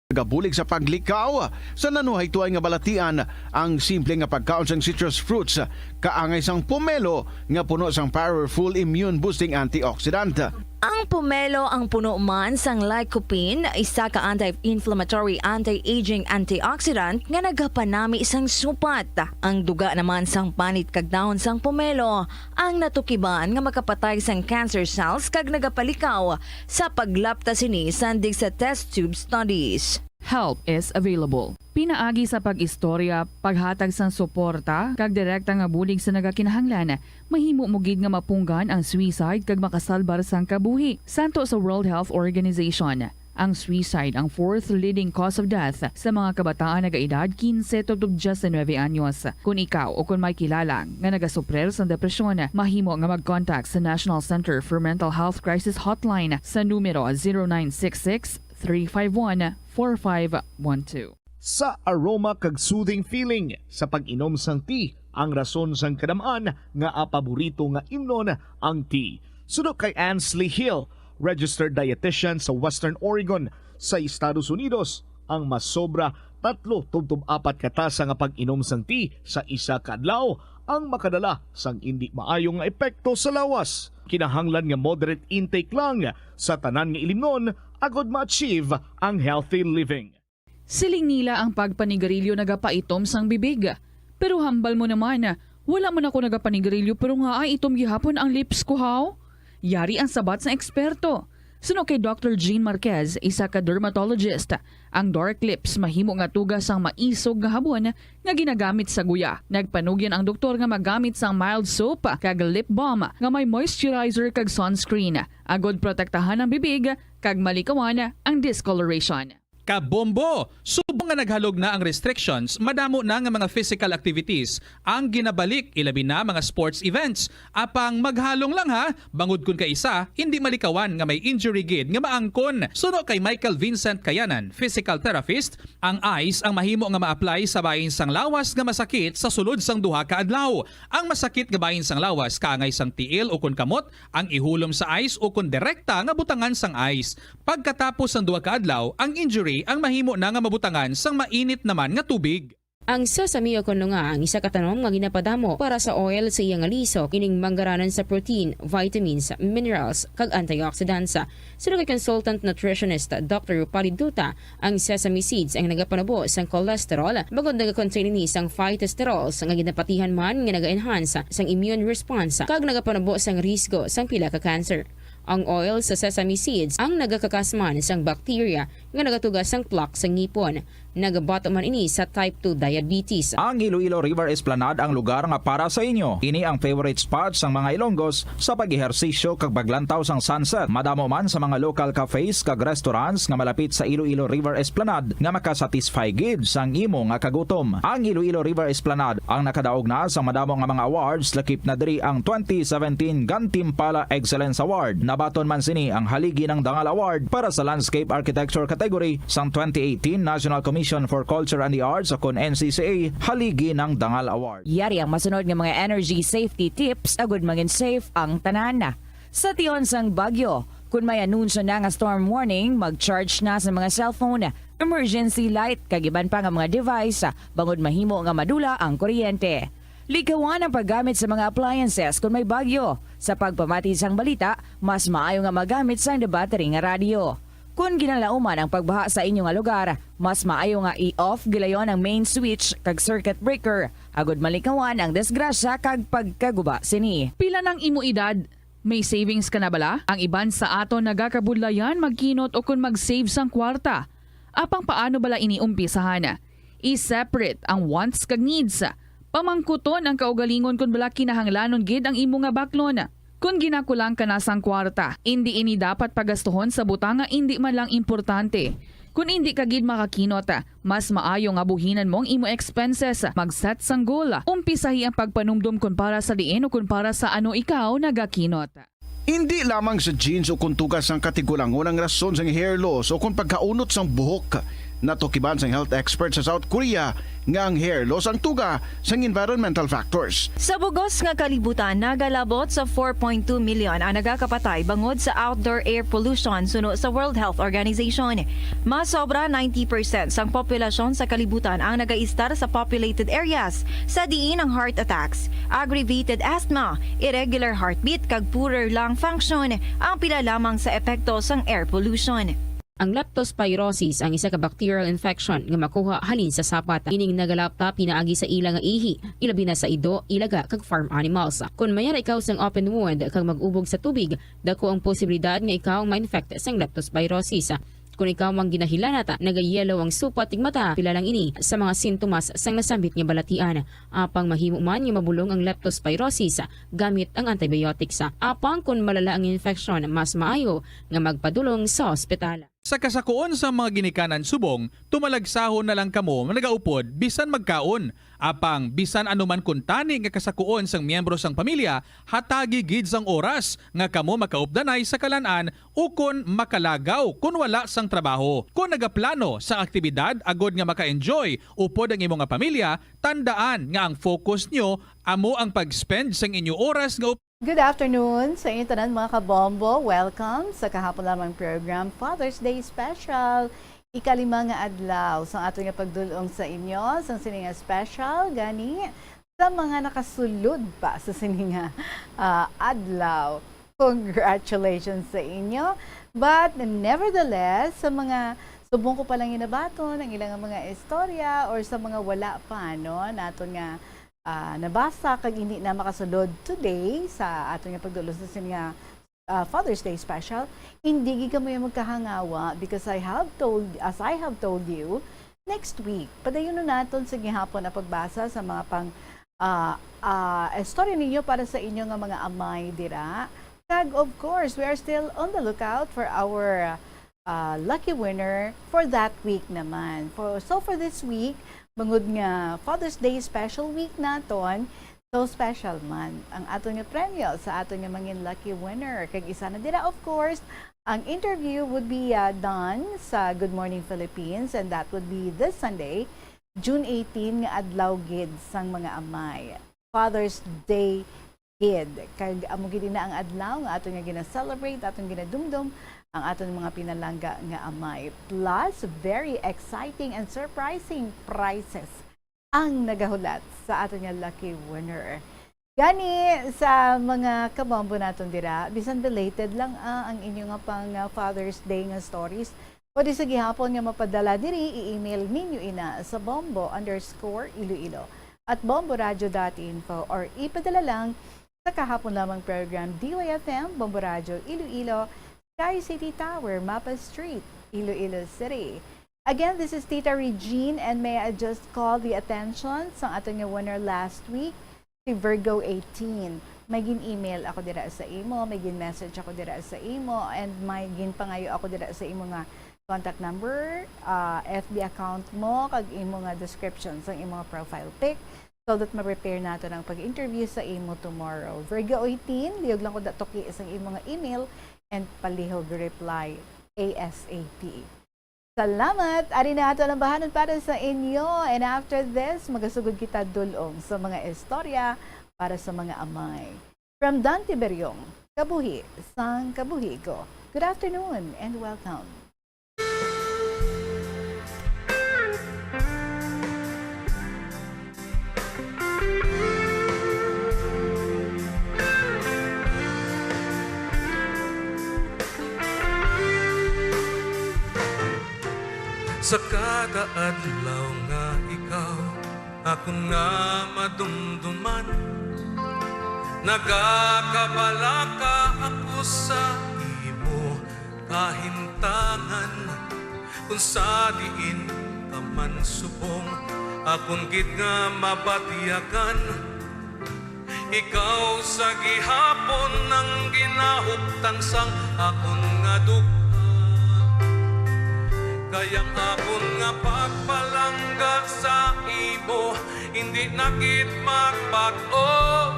Gabulig sa paglikaw sa nanuhay tuay nga balatian ang simple nga pagkaon sang citrus fruits kaangay sang pomelo nga puno sang powerful immune boosting antioxidant. Ang pomelo ang puno man sang lycopene, isa ka anti-inflammatory, anti-aging antioxidant nga nagapanami sang supat. Ang duga naman sang panit kag dahon sang pomelo ang natukiban nga makapatay sang cancer cells kag nagapalikaw sa paglapta sini sandig sa test tube studies. Help is available. Pinaagi sa pag-istorya, paghatag sang suporta, kag direkta nga bulig sa nagakinahanglan, mahimo mo gid nga mapunggan ang suicide kag makasalbar sang kabuhi. Santo sa World Health Organization, ang suicide ang fourth leading cause of death sa mga kabataan nagaedad 15 to 19 anyos. Kung ikaw o kung may kilala nga nagasuprer sa depresyon, mahimo nga mag-contact sa National Center for Mental Health Crisis Hotline sa numero 0966-351-4512. Sa aroma kag soothing feeling sa pag-inom sang tea, ang rason sang kadamaan nga paborito nga imnon ang tea. Sunod kay Ansley Hill, registered dietitian sa Western Oregon sa Estados Unidos, ang mas sobra 3-4 katasa nga pag-inom sang tea sa isa ka adlaw ang makadala sang hindi maayong epekto sa lawas. Kinahanglan nga moderate intake lang sa tanan nga ilimnon agod ma-achieve ang healthy living. Siling nila ang pagpanigarilyo nagapaitom sang bibig. Pero hambal mo naman, wala mo na ko nagapanigarilyo pero nga ay itom gihapon ang lips ko haw. Yari ang sabat sa eksperto. Suno kay Dr. Jean Marquez, isa ka dermatologist. Ang dark lips mahimo nga tugas sang maisog nga habon nga ginagamit sa guya. Nagpanugyan ang doktor nga magamit sang mild soap kag lip balm nga may moisturizer kag sunscreen. Agod protektahan ang bibig kag malikawan ang discoloration. Kabombo! Subong nga naghalog na ang restrictions, madamo na nga mga physical activities ang ginabalik, ilabi na mga sports events. Apang maghalong lang ha, bangod kun ka isa, hindi malikawan nga may injury gid nga maangkon. Suno kay Michael Vincent Kayanan, physical therapist, ang ice ang mahimo nga ma-apply sa bahin sang lawas nga masakit sa sulod sang duha ka adlaw. Ang masakit nga bahin sang lawas kaangay sang tiil o kun kamot, ang ihulom sa ice o kun direkta nga butangan sang ice. Pagkatapos sang duha ka adlaw, ang injury ang mahimo na nga mabutangan sang mainit naman nga tubig. Ang sesame kono nga ang isa ka tanom nga ginapadamo para sa oil sa iyang aliso kining manggaranan sa protein, vitamins, minerals kag antioxidants. Sino kay consultant nutritionist Dr. Rupali Duta, ang sesame seeds ang nagapanabo sang cholesterol bagod nagakontain ni sang phytosterols nga ginapatihan man nga naga-enhance sang immune response kag nagapanabo sang risgo sang pila ka cancer. Ang oil sa sesame seeds ang nagakakasman sang bacteria nga nagatugas ang plaque sa ngipon. Nagabato man ini sa type 2 diabetes. Ang Iloilo River Esplanade ang lugar nga para sa inyo. Ini ang favorite spot sang mga Ilonggos sa pag-ehersisyo kag paglantaw sang sunset. Madamo man sa mga local cafes kag restaurants nga malapit sa Iloilo River Esplanade nga makasatisfy gid sang imo nga kagutom. Ang Iloilo River Esplanade ang nakadaog na sa madamo nga mga awards, lakip na diri ang 2017 Gantimpala Excellence Award. Nabaton man sini ang haligi ng Dangal Award para sa Landscape Architecture category sang 2018 National Commission for Culture and the Arts o kon NCCA haligi ng Dangal Award. Yari ang masunod nga mga energy safety tips agud maging safe ang tanan. Sa tion sang bagyo, kung may anunsyo na nga storm warning, mag-charge na sa mga cellphone, emergency light, kagiban pa nga mga device, bangod mahimo nga madula ang kuryente. Likawan ang paggamit sa mga appliances kung may bagyo. Sa pagpamati sang balita, mas maayo nga magamit sang battery nga radio. Kung ginalauman ang pagbaha sa inyong nga lugar, mas maayo nga i-off gilayon ang main switch kag circuit breaker. Agud malikawan ang disgrasya kag pagkaguba sini. Pila ng imo edad? May savings ka na bala? Ang iban sa ato nagakabudlayan magkinot o kung mag-save sang kwarta. Apang paano bala iniumpisahan? I-separate ang wants kag needs. Pamangkuton ang kaugalingon kung bala kinahanglanon gid ang imo nga baklon. Kung ginakulang ka na sang kwarta, hindi ini dapat pagastuhon sa butang nga hindi man lang importante. Kung hindi ka gid makakinot, mas maayo nga buhinan mong imo expenses. Mag-set sang goal. Umpisahi ang pagpanumdum kung para sa diin o kung para sa ano ikaw nagakinot. Hindi lamang sa jeans o kung tugas ang katigulangon ang rason sa hair loss o kung pagkaunot sang buhok. Natukiban sang health expert sa South Korea nga ang hair loss ang tuga sang environmental factors. Sa bugos nga kalibutan, nagalabot sa 4.2 million ang nagakapatay bangod sa outdoor air pollution suno sa World Health Organization. Mas sobra 90% sang populasyon sa kalibutan ang nagaistar sa populated areas, sa diin ang heart attacks, aggravated asthma, irregular heartbeat kag poorer lung function ang pila lamang sa epekto sang air pollution. Ang leptospirosis ang isa ka bacterial infection nga makuha halin sa sapat. Ining nagalapta pinaagi sa ila nga ihi, ilabi na sa ido, ilaga kag farm animals. Kung mayara ikaw sang open wound kag mag-ubog sa tubig, dako ang posibilidad nga ikaw ma-infect sang leptospirosis. Kung ikaw mang ginahilanata, nagayelo ang supat tig mata, pila lang ini sa mga sintomas sang nasambit nga balatian. Apang mahimo man nga mabulong ang leptospirosis gamit ang antibiotics. Apang kung malala ang infection, mas maayo nga magpadulong sa ospital. Sa kasakuon sa mga ginikanan subong, tumalagsahon na lang kamo nagaupod bisan magkaon. Apang bisan anuman kun tani nga kasakuon sang miyembro sang pamilya, hatagi gid sang oras nga kamo makaupdanay sa kalan-an ukon makalagaw kun wala sang trabaho. Kung nagaplano sa aktibidad agod nga maka-enjoy upod ang imong nga pamilya, tandaan nga ang focus nyo amo ang pag-spend sang inyo oras nga Good afternoon sa inyo tanan mga kabombo. Welcome sa kahapon lamang program Father's Day Special. Ikalima nga adlaw sa ato nga pagdulong sa inyo sa sininga special gani sa mga nakasulod pa sa sininga adlaw. Congratulations sa inyo. But nevertheless, sa mga subong ko palang inabaton ang ilang mga istorya or sa mga wala pa no nato nga nabasa kag hindi na makasulod today sa ato nga pagdulos sa sininga Father's Day Special, hindi gid kamo magkahangawa because as I have told you, next week padayon naton sa gihapon na pagbasa sa mga pang istorya ninyo para sa inyo nga mga amay dira. Kag of course, we are still on the lookout for our lucky winner for that week naman. So for this week, bangod nga Father's Day special week naton, so special man ang ato nga premyo sa ato nga mangin lucky winner. Kag isa na dira of course, ang interview would be done sa Good Morning Philippines and that would be this Sunday, June 18 nga adlaw gid sang mga amay. Father's Day gid. Kag amo gid na ang adlaw nga ato nga gina-celebrate, atong ginadumdum ang aton mga pinalangga nga amay. Plus, very exciting and surprising prizes ang nagahulat sa aton nga lucky winner. Gani sa mga kabombo naton dira, bisan belated lang ang inyo nga pang Father's Day nga stories. Pwede sa gihapon nga mapadala diri, i-email ninyo ina sa bombo_Iloilo at bomboradio.info or ipadala lang sa kahapon lamang program DYFM, Bombo Radio Iloilo, Sky City Tower, Mapa Street, Iloilo City. Again, this is Tita Regine and may I just call the attention sa ating winner last week, si Virgo 18. May gin-email ako dira sa imo, may gin-message ako dira sa imo, and may gin-pangayo ako dira sa imo nga contact number, FB account mo, kag imo nga description sa imo nga profile pic so that ma-prepare nato ng pag-interview sa imo tomorrow. Virgo 18, liyog lang ko datoki sa imo nga email and palihog reply ASAP. Salamat! Ari na ato ang bahanan para sa inyo. And after this, magasugod kita dulong sa mga istorya para sa mga amay. From Dante Beryong, Kabuhi, sang Kabuhi ko. Good afternoon and welcome. Sa kada adlaw nga ikaw, ako nga madumduman. Nagakabala ka ako sa imo kahintangan. Kung sa diin ka man subong, akong gid nga mabatiyagan. Ikaw sa gihapon ng ginahuptan sang akong nga dugha. Kayang akon nga pagpalangga sa imo, hindi nakit magbago.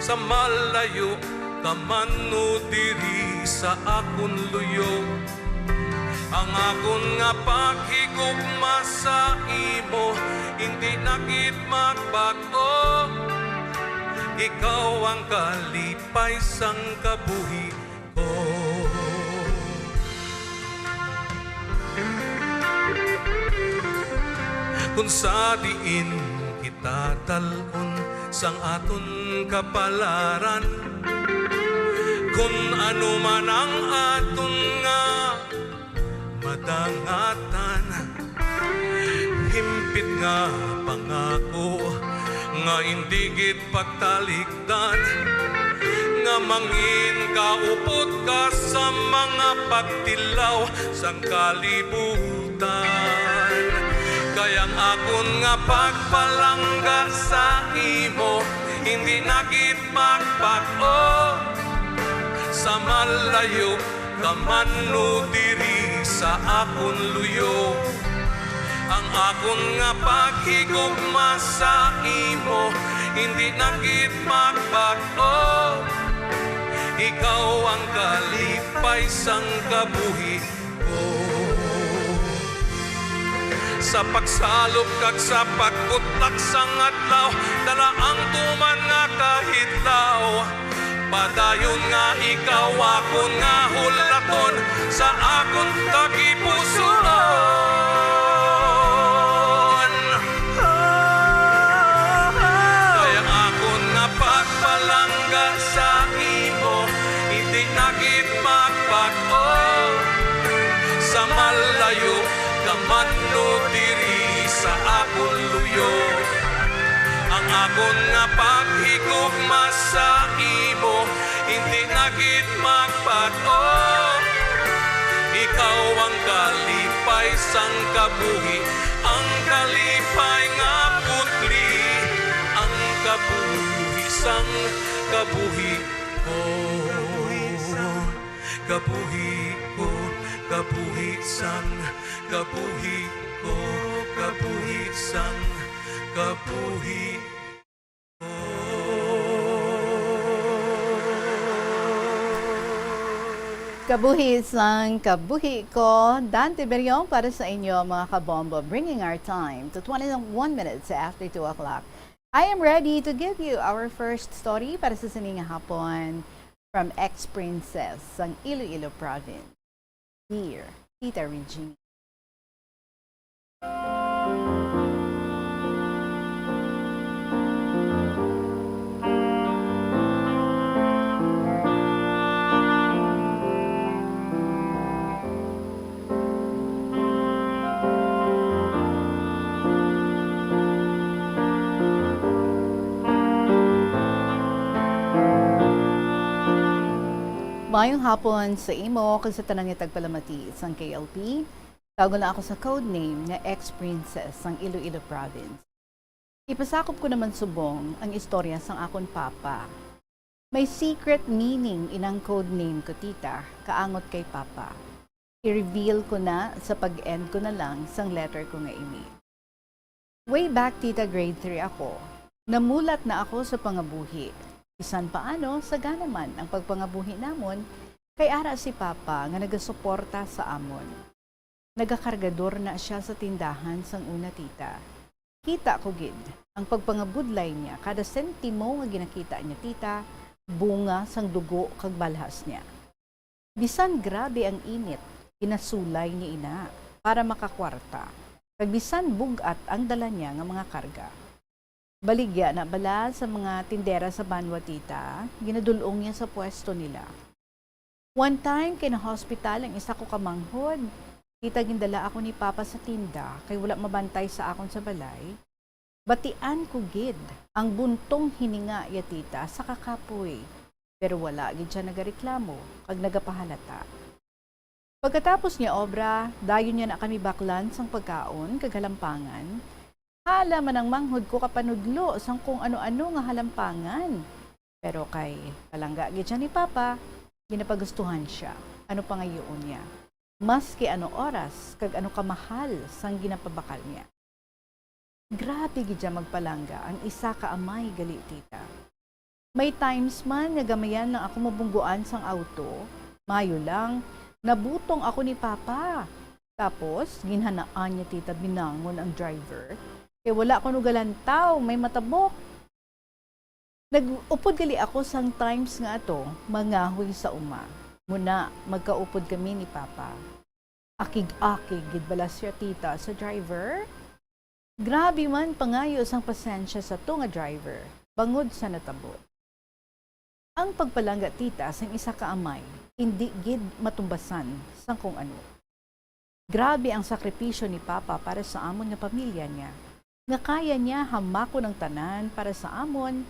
Sa malayo ka man no diri sa akon luyo. Ang akon nga paghigugma sa imo, hindi nakit magbago. Ikaw ang kalipay sang kabuhi ko. Kung sa diin kita talon sang aton kapalaran, kung ano man ang aton nga madangatan, himpit nga pangako nga hindi gid pagtalikdan, nga mangin kaupot ka sa mga pagtilaw sang kalibutan. Kayang akon nga pagpalangga sa imo, hindi nakit magbago. Sa malayo ka man no diri sa akon luyo. Ang akon nga paghigugma sa imo, hindi nakit magbago. Ikaw ang kalipay sang kabuhi ko. Sa pagsalop kag sa pagkutak sang adlaw, dala ang tuman nga kahitlaw. Padayon nga ikaw akon nga hulaton sa akon tagipusoon. Kaya akon nga pagpalangga sa imo, hindi nakit magbago. Sa malayo kaman no diri sa akon luyo. Ang akon nga paghigugma sa imo, hindi nakit magbago. Ikaw ang kalipay sang kabuhi, ang kalipay nga putli, ang kabuhi sang kabuhi ko. Kabuhi ko, kabuhi sang kabuhi ko, kabuhi sang kabuhi ko. Kabuhi sang kabuhi ko, Dante Beryong para sa inyo mga kabombo, bringing our time to 21 minutes after 2 o'clock. I am ready to give you our first story para sa sininga hapon from ex-princess sang Iloilo Province. Here, Tita Regine. Mayong hapon sa imo kag sa tanang tagpalamati sang KLP. Tawag na ako sa code name nga ex-princess sang Iloilo Province. Ipasakop ko naman subong ang istorya sang akon papa. May secret meaning inang code name ko, tita, kaangot kay papa. I-reveal ko na sa pag-end ko na lang sang letter ko nga email. Way back, tita, grade 3 ako. Namulat na ako sa pangabuhi. Isan paano, sagana man ang pagpangabuhi namon, kay ara si papa nga nagasuporta sa amon. Nagakargador na siya sa tindahan sang una, tita. Kita ko gid, ang pagpangabudlay niya, kada sentimo nga ginakita niya, tita, bunga sang dugo kag balhas niya. Bisan grabe ang init, inasulay ni ina para makakwarta. Kag bisan bugat ang dala niya nga mga karga. Baligya na bala sa mga tindera sa Banwa, tita, ginadulong niya sa pwesto nila. One time, kina-hospital ang isa ko kamanghod. Tita, gindala ako ni papa sa tinda, kay wala mabantay sa akon sa balay. Batian ko gid ang buntong hininga ya, tita, sa kakapoy. Pero wala gid siya nagareklamo, kag nagapahalata. Pagkatapos niya obra, dayon niya na kami baklan sang pagkaon, kag halampangan. Hala man ang manghod ko kapanudlo sang kung ano-ano nga halampangan. Pero kay palangga gid siya ni papa, ginapagustuhan siya. Ano pa ngayon niya? Maski ano oras, kag ano kamahal sang ginapabakal niya. Grabe gid siya magpalangga ang isa ka amay gali, tita. May times man nga gamayan lang ako mabungguan sang auto, mayo lang, nabutong ako ni papa. Tapos, ginhanaan niya, tita, binangon ang driver. Kaya wala ko nugalantaw, may matabok. Nag-upod gali ako sang times nga ato, mangahoy sa uma. Muna, magkaupod kami ni papa. Akig-akig, gidbala siya, tita, sa driver. Grabe man pangayo sang pasensya sa to nga driver, bangod sa natabot. Ang pagpalangga, tita, sang isa ka amay, hindi gid matumbasan sang kung ano. Grabe ang sakripisyo ni papa para sa amon nga pamilya niya. Nga kaya niya hamako ng tanan para sa amon,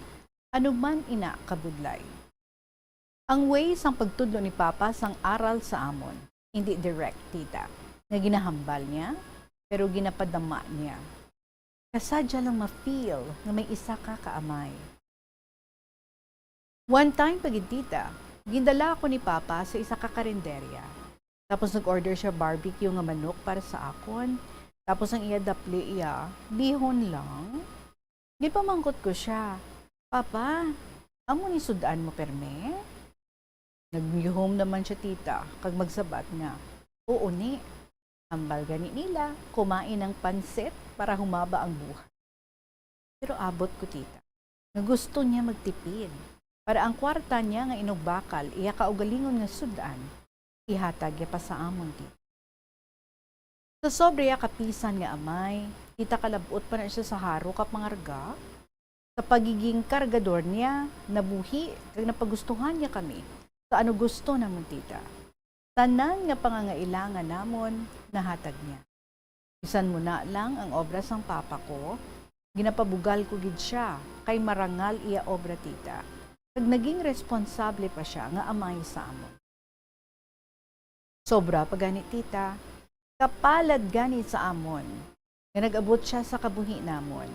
anuman ina kabudlay. Ang way sang pagtudlo ni papa sang aral sa amon, hindi direct, tita, nga ginahambal niya, pero ginapadama niya. Kasadya lang ma-feel nga may isa ka kaamay. One time pagid, tita, gindala ako ni papa sa isa ka karinderya. Tapos nag-order siya barbecue nga manok para sa akon. Tapos ang iya dapli iya, bihon lang. Di pa mangkot ko siya. Papa, amo ni sudaan mo perme? Nag-home naman siya, tita, kag magsabat nga. Oo ni, ambal gani nila, kumain ng pansit para humaba ang buhay. Pero abot ko, tita, nga gusto niya magtipid. Para ang kwarta niya nga inugbakal, iya kaugalingon nga sudan, ihatag ya pa sa amon, tita. Sa sobreya kapisan nga amay, kita kalabot pa na siya sa haro kap mangarga. Sa pagiging kargador niya, nabuhi, kag napagustuhan niya kami sa ano gusto namon, tita. Tanan nga pangangailangan namon, nahatag niya. Isan mo na lang ang obra sang papa ko, ginapabugal ko gid siya, kay marangal iya obra, tita. Kag naging responsable pa siya nga amay sa amon. Sobra pa ganit, tita. Kapalad ganit sa amon, nga nag-abot siya sa kabuhi namon.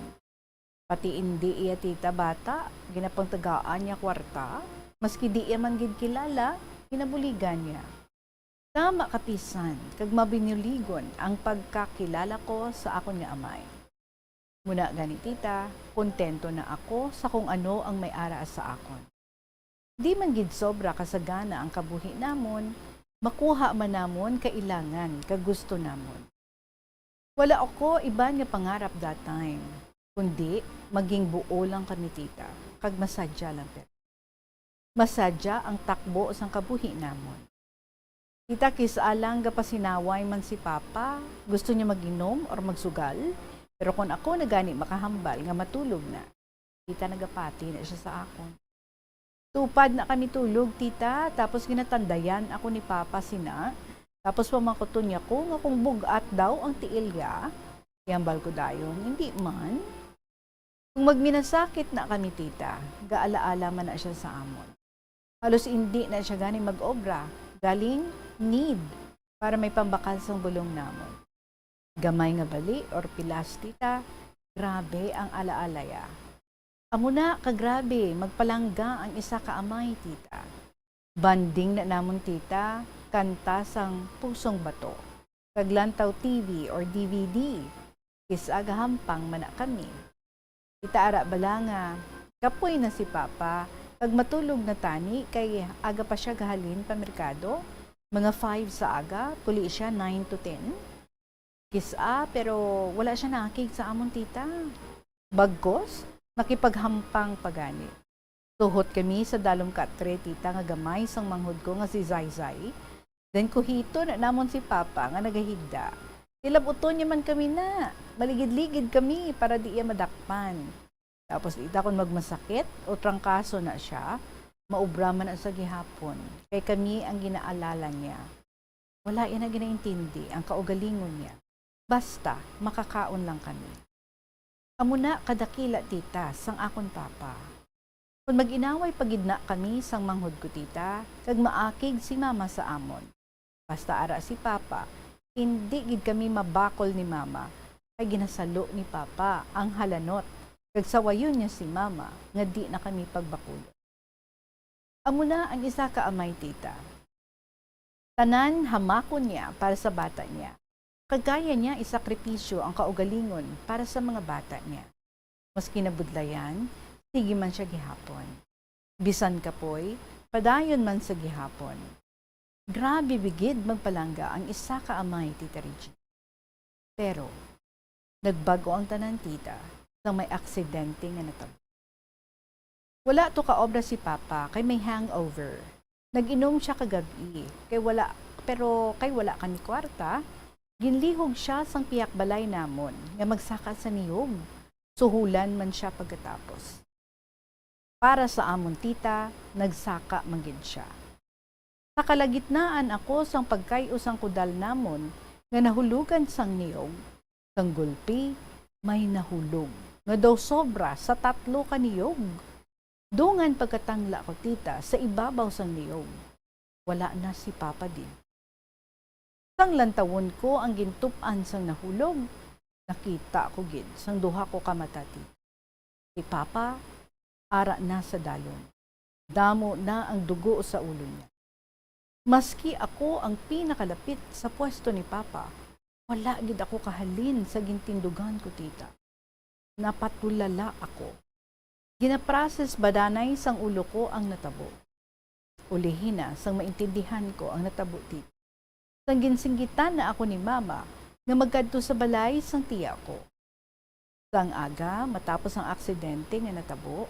Pati hindi iya, tita, bata, ginapangtagaan niya kwarta, maski di iya man gid kilala, ginabuligan niya. Tama kapisan, kag mabinuligon ang pagkakilala ko sa akon nga amay. Muna gani, tita, kontento na ako sa kung ano ang may ara sa akon. Di man gid sobra kasagana ang kabuhi namon, makuha man namon kailangan kag gusto namon. Wala ako iba nga pangarap that time, kundi maging buo lang kami, tita, kag masadya lang pero. Masadya ang takbo sang kabuhi namon. Tita, kisalang gapasinaway man si papa, gusto niya mag-inom or magsugal, pero kung ako nagani makahambal nga matulog na, tita, nagapati na siya sa akon. Tupad na kami tulog, tita, tapos ginatandayan ako ni papa sina, tapos pamakuton niya ko nga kung bugat daw ang tiilya, yambal ko dayon, hindi man. Kung magminasakit na kami, tita, gaalaala man na siya sa amon. Halos hindi na siya ganing mag-obra. Galing need para may pambakal sang bulong namon. Gamay nga bali or pilas tita, grabe ang alaalaya. Amo na kagrabe, magpalangga ang isa ka amay tita. Banding na namon tita, kanta sang Pusong Bato. Kaglantaw TV or DVD, kisagahampang mana kami. Tita ara bala nga, kapoy na si Papa, pag matulog na tani, kay aga pa siya gahalin pa merkado. Mga 5 sa aga, puli siya 9 to 10. Kisa, pero wala siya nakakig sa amon tita. Bagkos, nakipaghampang pagani. Tuhot kami sa dalom katre tita nga gamay sang manghud ko nga si Zayzay. Then kuhito na namon si Papa nga nagahigda. Tilabuton niya man kami na. Maligid-ligid kami para di iya madakpan. Tapos ita kung magmasakit o trangkaso na siya, maubra man ang sa gihapon. Kay kami ang ginaalala niya. Wala yan na ginaintindi ang kaugalingon niya. Basta, makakaon lang kami. Amo na kadakila tita, sang akon Papa. Kung mag-inaway pagidna kami sang manghod ko tita, kag maakig si Mama sa amon. Basta ara si Papa, hindi gid kami mabakol ni Mama, kay ginasalo ni Papa ang halanot. Kagsawayon niya si Mama, nga di na kami pagbakulot. Amo na ang isa ka amay tita. Tanan hamakon niya para sa bata niya. Kagaya niya isakripisyo ang kaugalingon para sa mga bata niya. Mas kinabudlayan, sige man siya gihapon. Bisan kapoy, padayon man sa gihapon. Grabe bigid magpalangga ang isa ka amay tita Regina. Pero, nagbago ang tanan tita, nang may aksidente nga natabo. Wala to ka obra si Papa kay may hangover. Nag-inom siya kagabi kay wala kani kwarta. Ginlihog siya sang piyak balay namon nga magsaka sa niyog. Suhulan man siya pagkatapos. Para sa amon tita, nagsaka manggid siya. Sa kalagitnaan ako sang pagkayusang kudal namon nga nahulugan sang niyog. Sang gulpi, may nahulog. Nga daw sobra sa 3 ka niyog. Dungan pagkatangla ko tita sa ibabaw sang niyog. Wala na si Papa din. Sang lantawon ko ang gintupan sang nahulog. Nakita ko gid sang duha ko kamatati. Si Papa, ara na sa dalon. Damo na ang dugo sa ulo niya. Maski ako ang pinakalapit sa pwesto ni Papa, wala gid ako kahalin sa gintindugan ko tita. Napatulala ako. Ginaprocess badanay sang ulo ko ang natabo. Ulihin na sang maintindihan ko ang natabo tita. Sang ginsinggitan na ako ni Mama nga magkadto sa balay sang tiya ko. Sang aga, matapos ang aksidente nga natabo,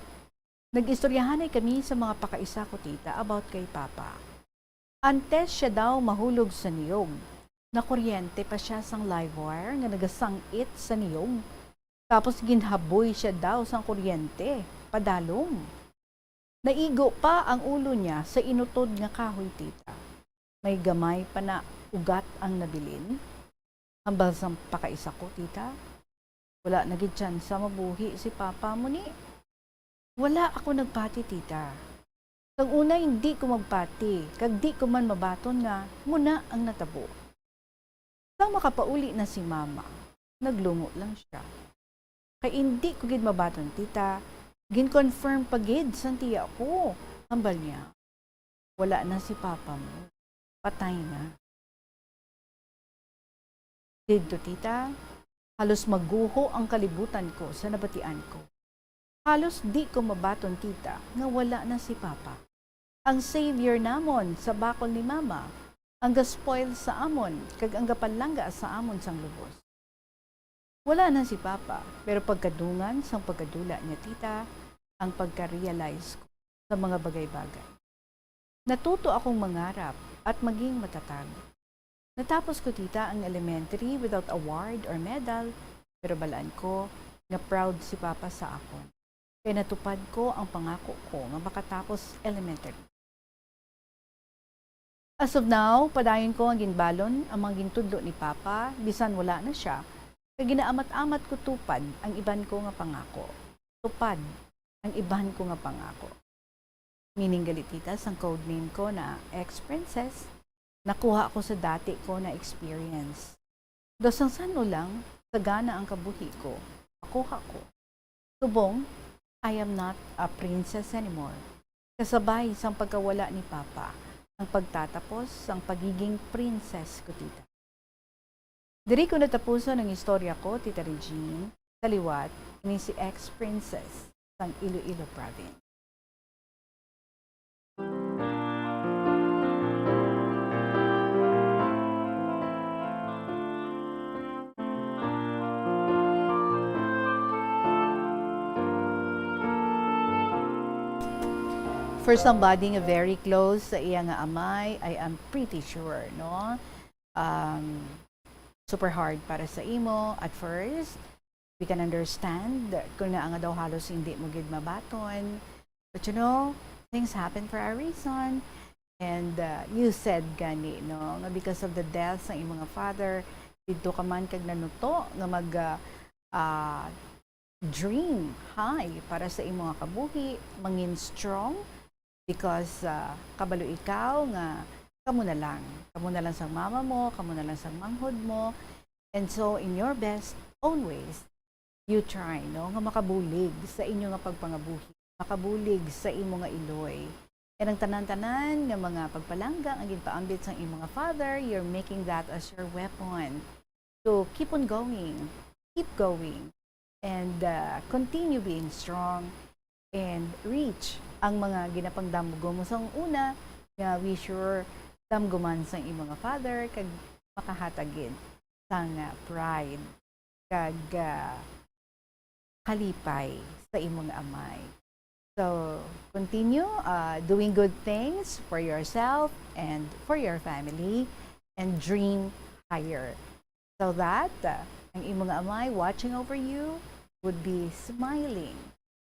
nag-istoryahanay kami sa mga pakaisa ko tita about kay Papa. Antes siya daw mahulog sa niyog. Nakuryente pa siya sang live wire nga nagasangit sa niyog. Tapos ginhaboy siya daw sang kuryente, padalong. Naigo pa ang ulo niya sa inutod nga kahoy tita. May gamay pa na ugat ang nabilin. Hambal sang pakaisa ko tita. Wala nagid tsansa mabuhi si Papa mo ni. Wala ako nagpati tita. Kag una hindi ko magpati, kag di ko man mabaton nga muna ang natabo. Sang makapauli na si Mama, naglungo lang siya. Kay hindi ko gid mabaton tita, gin-confirm pagid sa tiya ko. Hambal niya, wala na si Papa mo, patay na. Dito tita, halos maguho ang kalibutan ko sa nabatian ko. Halos di ko mabaton tita nga wala na si Papa. Ang savior namon sa bakol ni Mama, ang gaspoil sa amon, kag ang gapalangga sa amon sang lubos. Wala na si Papa, pero pagkadungan sang pagkadula niya tita, ang pagka-realize ko sa mga bagay-bagay. Natuto akong mangarap at maging matatag. Natapos ko tita ang elementary without award or medal, pero balaan ko na proud si Papa sa akon. Kaya natupad ko ang pangako ko nga makatapos elementary. As of now, padayon ko ang ginbalon ang mga gintudlo ni Papa, bisan wala na siya, kaya ginaamat-amat ko tupad ang iban ko nga pangako. Tupad ang iban ko nga pangako. Meaning galititas ang code name ko na ex-princess. Nakuha ko sa dati ko na experience. Dosang sano lang, sagana ang kabuhi ko. Nakuha ko. Subong, I am not a princess anymore. Kasabay sang pagkawala ni Papa, ang pagtatapos ang pagiging princess ko, tita. Diri ko natapusan ang istorya ko, Tita Regine. Sa liwat, ini si ex-princess ng Iloilo Province. For somebody nga very close sa iya nga amay, I am pretty sure, no? Super hard para sa imo at first. We can understand kung na nga daw halos hindi mo gid mabaton. But you know, things happen for a reason. And you said gani, no? Nga because of the death sa imong nga father, dito ka man kag nanuto nga mag dream high para sa imong nga kabuhi, mangin strong. Because kabalo ikaw nga kamo na lang sa mama mo, kamo na lang sa manghod mo. And so in your best own ways, you try, no, nga makabulig sa inyo nga pagpangabuhi, makabulig sa imo nga iloy. And ang tanan-tanan nga mga pagpalangga ang ginpaambit sa imo nga father, you're making that as your weapon to keep on going, and continue being strong and reach ang mga ginapangdamgo mo sa una nga we sure damguman sa imong nga father kag makahatagin sang pride kag kalipay sa imong amay. So continue doing good things for yourself and for your family and dream higher so that ang imong amay watching over you would be smiling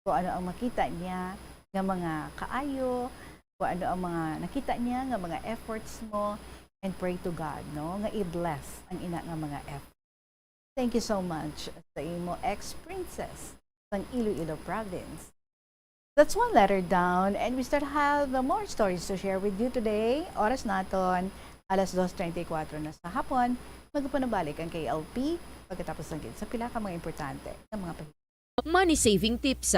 kung ano ang makita niya nga mga kaayo, kung ano ang mga nakita niya nga mga efforts mo, and pray to God, no, nga i-bless ang ina nga mga efforts. Thank you so much sa imo ex-princess ng Iloilo Province. That's one letter down, and we start to have more stories to share with you today. Oras naton, 2:34 na sa hapon. Magpanabalik ang KLP pagkatapos ng sa pila ka mga importante ng mga Money saving tips.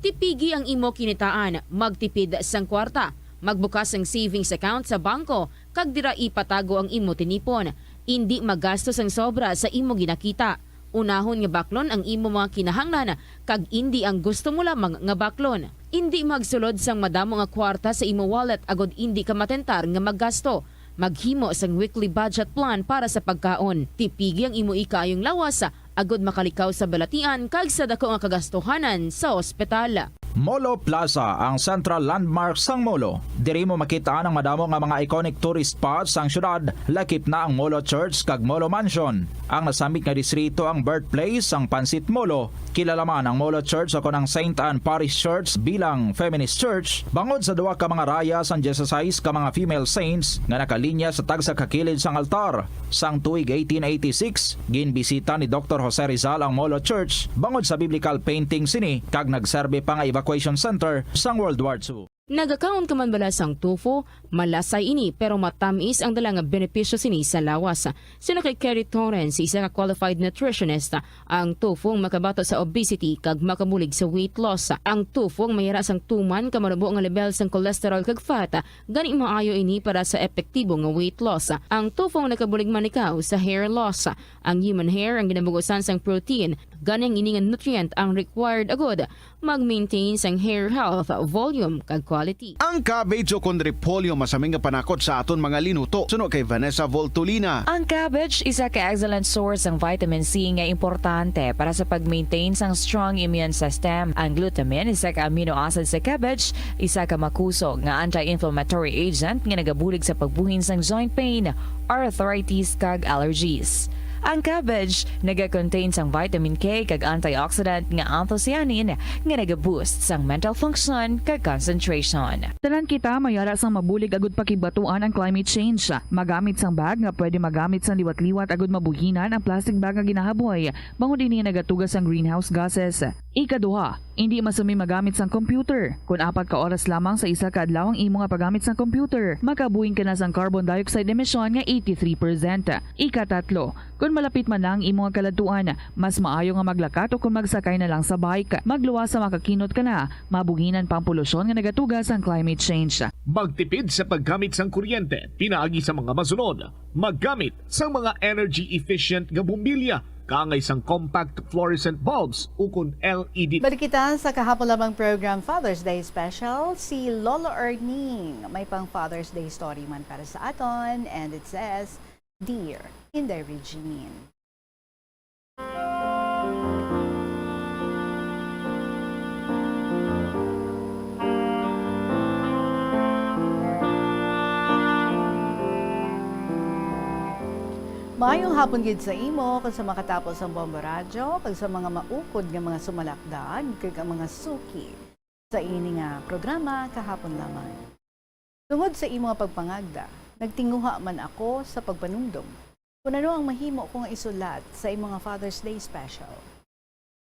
Tipigi ang imo kinitaan, magtipid sang kwarta, magbukas ang savings account sa bangko, kag dira ipatago ang imo tinipon. Indi magastos ang sobra sa imo ginakita. Unahon nga baklon ang imo mga kinahanglan, kag indi ang gusto mo lamang nga baklon. Indi magsulod sang madamo nga kwarta sa imo wallet agod indi ka matentar nga maggasto. Maghimo sang weekly budget plan para sa pagkaon. Tipigi ang imo ikayong lawas agod makalikaw sa balatian kag sa dako nga kagastuhanan sa ospital. Molo Plaza ang central landmark sang Molo. Diri mo makita ang madamo nga mga iconic tourist spots sang syudad. Lakip na ang Molo Church kag Molo Mansion. Ang nasamit nga distrito ang birthplace sang Pansit Molo. Kilala man ang Molo Church ako ng St. Anne Parish Church bilang feminist church. Bangod sa duwa ka mga raya sang 16 ka mga female saints nga nakalinya sa tagsa kakilid sang altar. Sang tuig 1886, ginbisita ni Dr. Jose Rizal ang Molo Church bangod sa biblical painting sini kag nagserbe pa nga evacuation center sang World War II. Nagakaon ka man bala sang tofu, malasay ini pero matamis ang dala nga benepisyo sini sa lawas. Sino kay Kerry Torrens, isa ka qualified nutritionist, ang tofu makabato sa obesity kag makabulig sa weight loss. Ang tofu mayara sang tuman ka manubo nga level sang cholesterol kag fat, gani maayo ini para sa epektibo nga weight loss. Ang tofu nakabulig man ikaw sa hair loss. Ang human hair ang ginabugusan sang protein, gani ang ini nga nutrient ang required agod mag-maintain sang hair health, volume kag quality. Ang cabbage o kundi repolyo masaming nga panakot sa aton mga linuto. Suno kay Vanessa Voltolina. Ang cabbage isa ka excellent source ng vitamin C nga importante para sa pag-maintain sang strong immune system. Ang glutamine isa ka amino acid sa cabbage, isa ka makusog nga anti-inflammatory agent nga nagabulig sa pagbuhin sang joint pain, arthritis kag allergies. Ang cabbage naga-contain sang vitamin K kag antioxidant nga anthocyanin nga naga-boost sang mental function kag concentration. Tanan kita mayara sang mabulig agud pakibatuan ang climate change. Magamit sang bag nga pwede magamit sang liwat-liwat agud mabuhinan ang plastic bag nga ginahaboy. Bangod ini nagatugas ang greenhouse gases. Ikaduha, Hindi masumi magamit sang computer. Kung 4 ka oras lamang sa isa ka adlaw ang imo nga paggamit sang computer, makabuhing ka na sang carbon dioxide emission nga 83%. Ika-3, kung malapit man lang imo nga kaladuan, mas maayo nga maglakat o kung magsakay na lang sa bike. Magluwas sa makakinot ka na, mabuhinan pang polusyon nga nagatugas ang climate change. Magtipid sa paggamit sang kuryente, pinaagi sa mga masunod. Maggamit sa mga energy efficient nga bumbilya, kaangay sang compact fluorescent bulbs ukon LED. Balik kita sa kahapon lamang program Father's Day Special, si Lolo Erning. May pang Father's Day story man para sa aton and it says, Dear Inday Regine. Maayong hapon gid sa imo kung sa makatapos ang Bombo Radyo, kag sa mga maukod nga mga sumalakdag, kag ang mga suki sa ini nga programa kahapon lamang. Tungod sa imo nga pagpangagda, nagtinguha man ako sa pagpanumdum kung ano ang mahimo ko nga isulat sa imo nga Father's Day Special.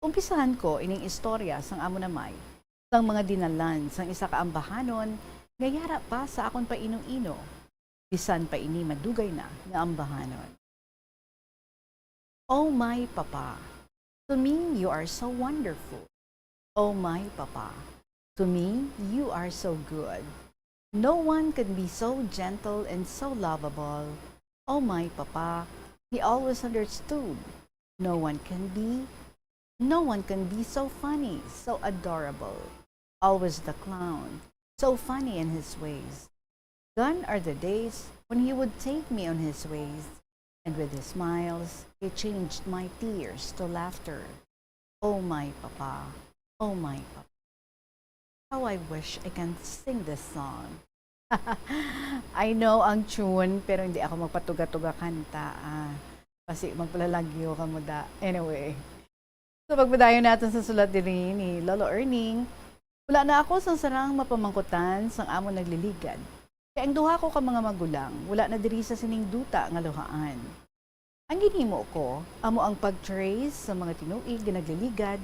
Umpisahan ko ining istorya sang amo na may, sang mga dinalan sang isa ka ambahanon nga yara pa sa akon painong-ino, bisan pa ini madugay na nga ambahanon. Oh my Papa, to me you are so wonderful. Oh my Papa, to me you are so good. No one can be so gentle and so lovable. Oh my Papa, he always understood. No one can be so funny, so adorable. Always the clown, so funny in his ways. Gone are the days when he would take me on his ways. And with his smiles, he changed my tears to laughter. Oh my Papa, oh my Papa. How I wish I can sing this song. I know ang tune, pero hindi ako magpatuga-tuga kanta. Kasi magpalalagyo ka mo da. Anyway, so pagpadayo natin sa sulat din ni Lolo Erning, wala na ako sa sarang mapamangkutan sang amo nagliligad. Kaya ang duha ko ka mga magulang, wala na diri sa sining duta nga luhaan. Ang ginhimo ko, amo ang pag-trace sa mga tinuig nga nagliligad,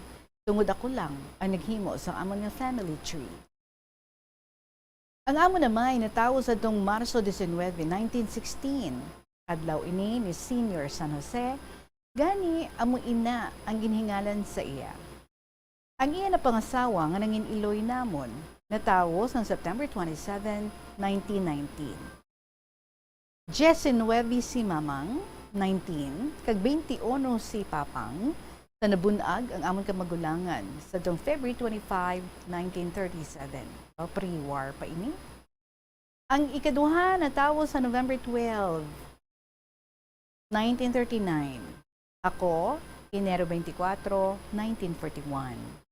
tungod ako lang ang naghimo sa amon nga family tree. Ang amo na may natawo sa tong Marso 19, 1916. Adlaw ini ni Senior San Jose, gani amo ina ang ginhingalan sa iya. Ang iya na pangasawa nga nangin iloy namon, natawo sa September 27, 1919. 19 si Mamang, 19, kag 21 si Papang, sa nabunag ang amon kamagulangan sa dong February 25, 1937. O pre-war pa ini. Ang ikaduha natawo sa November 12, 1939. Ako, Enero 24, 1941.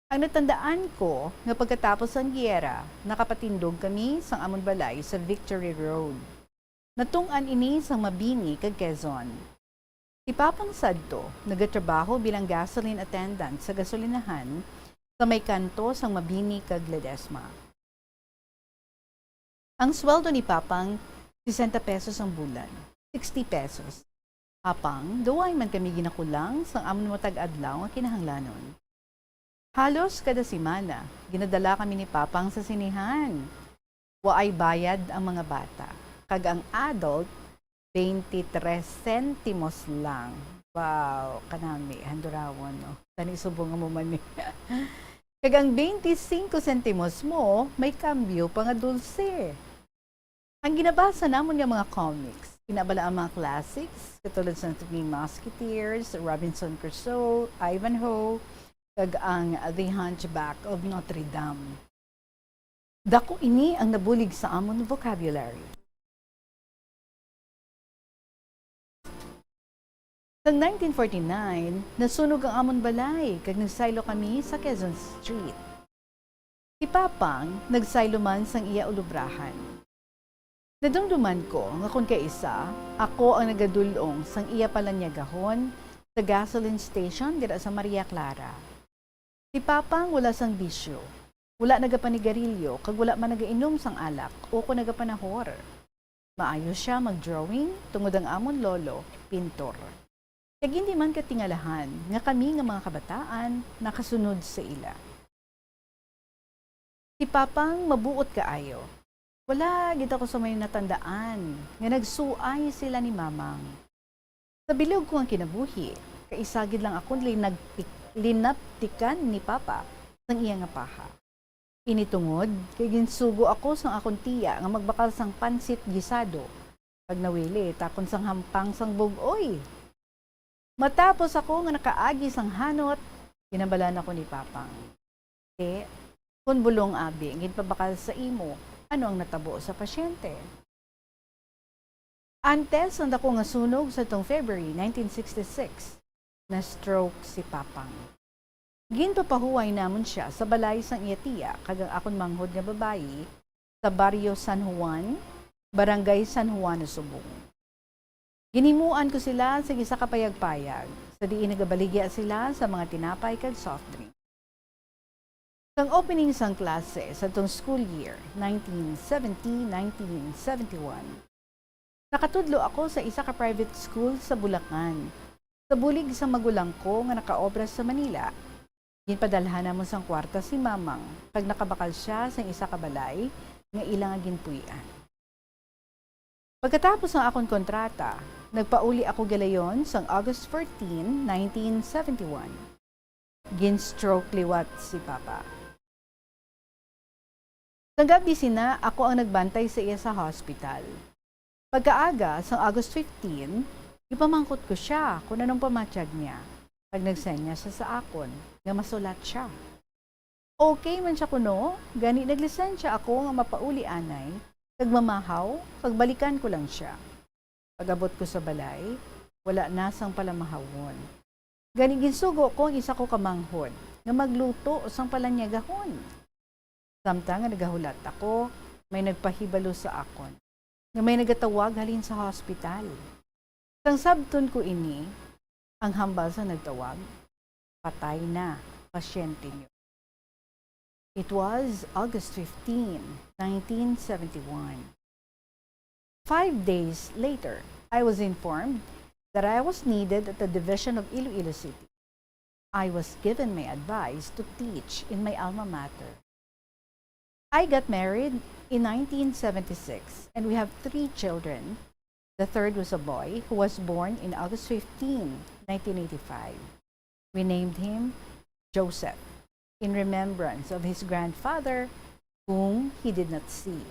Ang natandaan ko nga pagkatapos ng giyera, nakapatindog kami sa amon balay sa Victory Road. Natung-an ini sa Mabini kag Quezon. Si Papang Sadto nagatrabaho bilang gasoline attendant sa gasolinahan sa may kanto sang Mabini kag Ledesma. Ang sweldo ni Papang 60 pesos ang bulan, 60 pesos. Papang, duway man kami ginakulang sang amon mo tag-adlaw nga kinahanglanon. Halos kada semana, ginadala kami ni Papang sa sinihan. Waay bayad ang mga bata. Kag ang adult, 23 centimos lang. Wow, kanami, handurawon, no? Tani subong mo man. Kag ang 25 centimos mo, may kambyo pa nga dulce. Ang ginabasa namon nga mga comics, kinabala ang mga classics, katulad sa Three Musketeers, Robinson Crusoe, Ivanhoe, kag ang The Hunchback of Notre Dame. Dako ini ang nabulig sa amon vocabulary. Sa 1949, nasunog ang amon balay kag nagsaylo kami sa Quezon Street. Si Papang nagsaylo man sang iya ulubrahan. Nadumduman ko nga kun kaisa, ako ang nagadulong sang iya palanyagahon sa gasoline station dira sa Maria Clara. Si Papang wala sang bisyo, wala nagapanigarilyo, kag wala man nagainom sang alak o kung nagapanahor. Maayos siya mag-drawing tungod ang amon lolo, pintor. Kag hindi man katingalahan nga kami nga mga kabataan nakasunod sa ila. Si Papang mabuot kaayo. Wala gid ako sa may natandaan nga nagsuay sila ni Mamang. Sa bilog ko ang kinabuhi, kaisagid lang ako linaptikan ni Papa sang iya nga paha. Initungod, kay ginsugo ako sang akong tiya nga magbakal sang pansit gisado. Pag nawili, takon sang hampang sang bugoy. Matapos ako nga nakaagi sang hanot, ginabalan ako ni Papang. Kung bulong abi, ginpabakal sa imo, ano ang natabo sa pasyente? Antes, ang dako nga sunog sa tong February 1966, na stroke si Papang. Ginpapahuway namon siya sa balay sang iya tiya, kagang akon manghod nga babayi, sa Barrio San Juan, Barangay San Juan, Subong. Ginimuan ko sila sa isa kapayag-payag, sa diin nagabaligya sila sa mga tinapay kag soft drink. Kang opening sang klase sa tong school year 1970-1971, nakatudlo ako sa isa ka private school sa Bulacan. Sa bulig sa magulang ko nga nakaobra sa Manila, ginpadalhan namon sang kwarta si Mamang pag nakabakal siya sa isa ka balay nga ilang nga ginpuy-an. Pagkatapos ng akong kontrata, nagpauli ako galayon sang August 14, 1971. Gin-stroke liwat si Papa. Nagabi sina, ako ang nagbantay sa iya sa hospital. Pagkaaga, sang August 15, ipamangkot ko siya kung anong pamatsyag niya. Pag nagsenya siya sa akon, nga masulat siya. Okay man siya kuno, gani naglisensya ako nga mapauli anay, nagmamahaw, pagbalikan ko lang siya. Pag-abot ko sa balay, wala na sang palamahawon. Gani ginsugo ko ang isa ko kamanghod, nga magluto sang palanyagahon. Samtang nga nagahulat ako, may nagpahibalo sa akon, nga may nagatawag halin sa hospital. Sang sabton ko ini, ang hambal sa nagtawag, patay na, pasyente niyo. It was August 15, 1971. 5 days later, I was informed that I was needed at the division of Iloilo City. I was given my advice to teach in my alma mater. I got married in 1976 and we have 3 children. The third was a boy who was born in August 15, 1985. We named him Joseph in remembrance of his grandfather whom he did not see.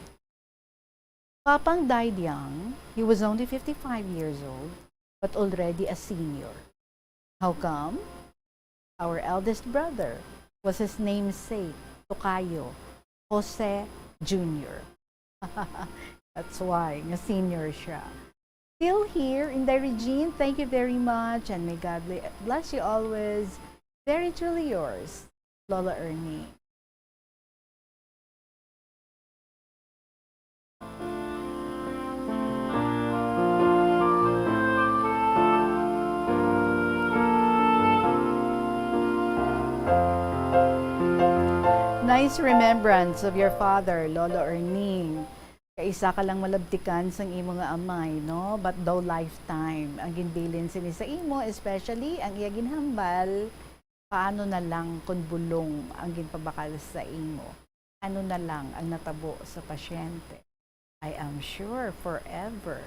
Papang died young. He was only 55 years old, but already a senior. How come? Our eldest brother was his namesake, Tocayo, Jose Jr. That's why, nga senior siya. Still here in Regine, thank you very much and may God bless you always. Very truly yours, Lola Ernie. Nice remembrance of your father, Lolo Ernie. Kaisa ka lang malabtikan sang imo nga amay, no? But though lifetime, ang ginbilin sini sa imo, especially ang iya ginhambal, paano na lang kung bulong ang ginpabakal sa imo? Ano na lang ang natabo sa pasyente? I am sure forever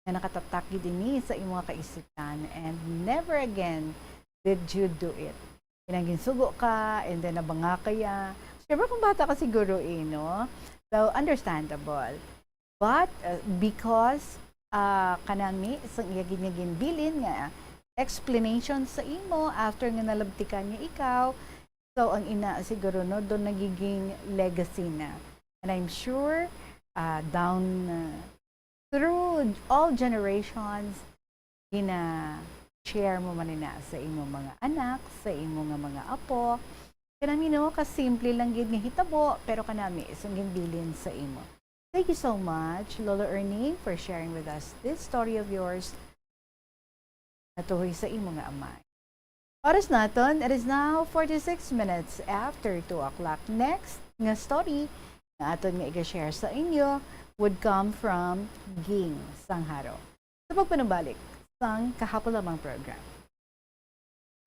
na nakatatak din sa imo kaisipan and never again did you do it. Ginsugo ka and then nabanga kaya. Siyempre kung bata ka siguro no? So understandable. But because kanami sa iya ginbilin nga explanation sa imo after nga nalabtikan niya ikaw, so ang ina siguro no doon nagiging legacy na. And I'm sure down through all generations share mo man na sa imo mga anak, sa imo nga mga apo. Kanami no kasimple lang gid nga hitabo pero kanami isang ginbilin sa imo. Thank you so much, Lola Ernie, for sharing with us this story of yours. Natuhoy sa imo nga amay. Oras naton, it is now 46 minutes after 2 o'clock. Next nga story na aton nga i-share sa inyo would come from Ging Sangharo. Sa pagpanubalik sang kahapon lamang program.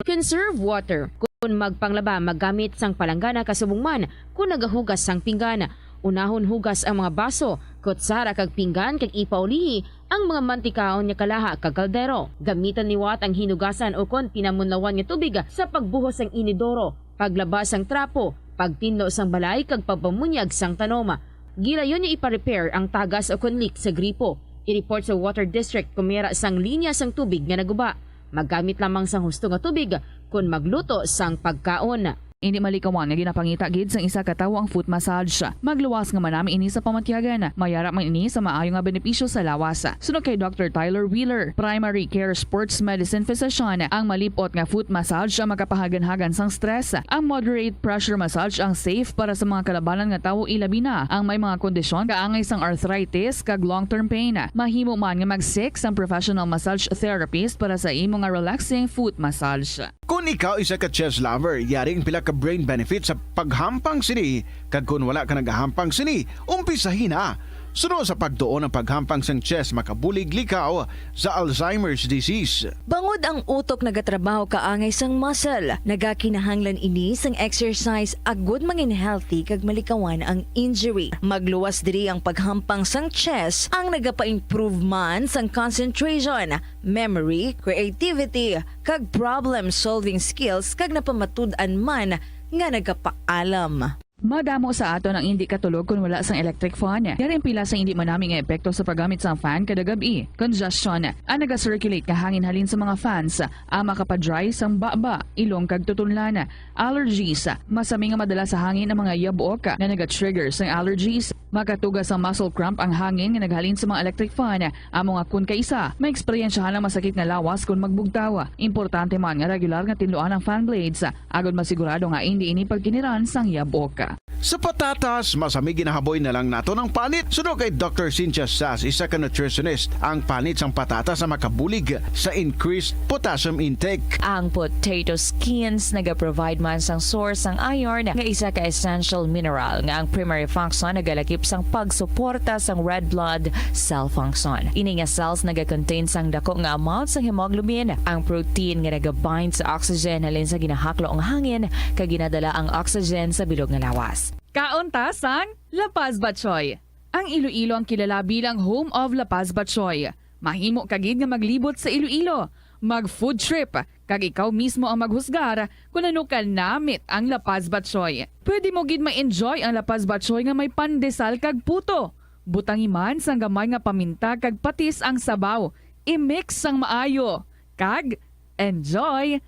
Conserve water. Kung magpanglaba, maggamit sang palanggana kasubong man kung nagahugas sang pinggan. Unahon hugas ang mga baso, kutsara kag pinggan kag ipaulihi ang mga mantikaon nga kalaha kag kaldero. Gamitan liwat ang hinugasan o kon pinamunlawan nga tubig sa pagbuhos sang inidoro, paglabas sang trapo, pagtinlo sang balay kag pagpamunyag sang tanoma. Gilayon niya ipa-repair ang tagas o kon leak sa gripo. I-report sa Water District kung mayroon sang linya sang tubig nga naguba. Maggamit lamang sang husto nga tubig kung magluto sang pagkaon. Hindi malikawan nga ginapangita gid sang isa ka tawo ang foot massage. Magluwas nga manami ini sa pamatyagan. Mayara man ini sa maayo nga benepisyo sa lawas. Sunod kay Dr. Tyler Wheeler, Primary Care Sports Medicine Physician, ang malipot nga foot massage ang makapahagan-hagan sang stress. Ang moderate pressure massage ang safe para sa mga kalabanan nga tawo ilabi na ang may mga kondisyon kaangay sang arthritis kag long-term pain. Mahimo man nga mag-seek sang professional massage therapist para sa imo nga relaxing foot massage. Kung ikaw isa ka chess lover, yaring pila ka brain benefit sa paghampang sini, kag kung wala ka nagahampang sini, umpisahin na. Sunod sa pagtuon ng paghampang sang chess makabulig likaw sa Alzheimer's disease. Bangod ang utok nagatrabaho kaangay sang muscle, nagakinahanglan ini sang exercise agud mangin healthy kag malikawan ang injury. Magluwas diri ang paghampang sang chess ang nagapa-improve man sang concentration, memory, creativity, kag problem-solving skills kag napamatud-an man nga nagapaalam. Madamo sa ato ang hindi katulog kung wala sang electric fan. Yaring pila sa hindi manaming epekto sa paggamit sang fan kada gabi. Congestion, ang naga-circulate ka hangin halin sa mga fans, ang makapadry sang baba, ilong kag tutunlan. Allergies, masami nga madala sa hangin ang mga yabuok na naga-trigger sang allergies. Makatugas ang muscle cramp ang hangin nga naghalin sa mga electric fan. Ang mga kun kaisa, may eksperyensyahan ang masakit nga lawas kung magbugtaw. Importante man nga regular nga tinluan ang fan blades, agad masigurado nga hindi ini pagkiniran sang yabuok. Sa patatas, masami ginahaboy na lang nato ng panit. Sunod kay Dr. Cynthia Sass, isa ka nutritionist, ang panit sang patatas sa makabulig sa increased potassium intake. Ang potato skins nagaprovide man sang source sang iron nga isa ka essential mineral nga ang primary function nagalakip sang pagsuporta sang red blood cell function. Ini nga cells nagakontain sang dako nga amount sang hemoglobin, ang protein nga nagabind sa oxygen halin sa ginahaklo ang hangin kag ginadala ang oxygen sa bilog nga lawas. Kaunta sang La Paz Batchoy. Ang Iloilo ang kilala bilang home of La Paz Batchoy. Mahimo kagid nga maglibot sa Iloilo, mag-food trip, kag ikaw mismo ang maghusgar kung ano ka namit ang La Paz Batchoy. Pwede mo gid ma-enjoy ang La Paz Batchoy nga may pandesal kag puto. Butangi man sang gamay nga paminta kag patis ang sabaw. I-mix sang maayo. Kag enjoy!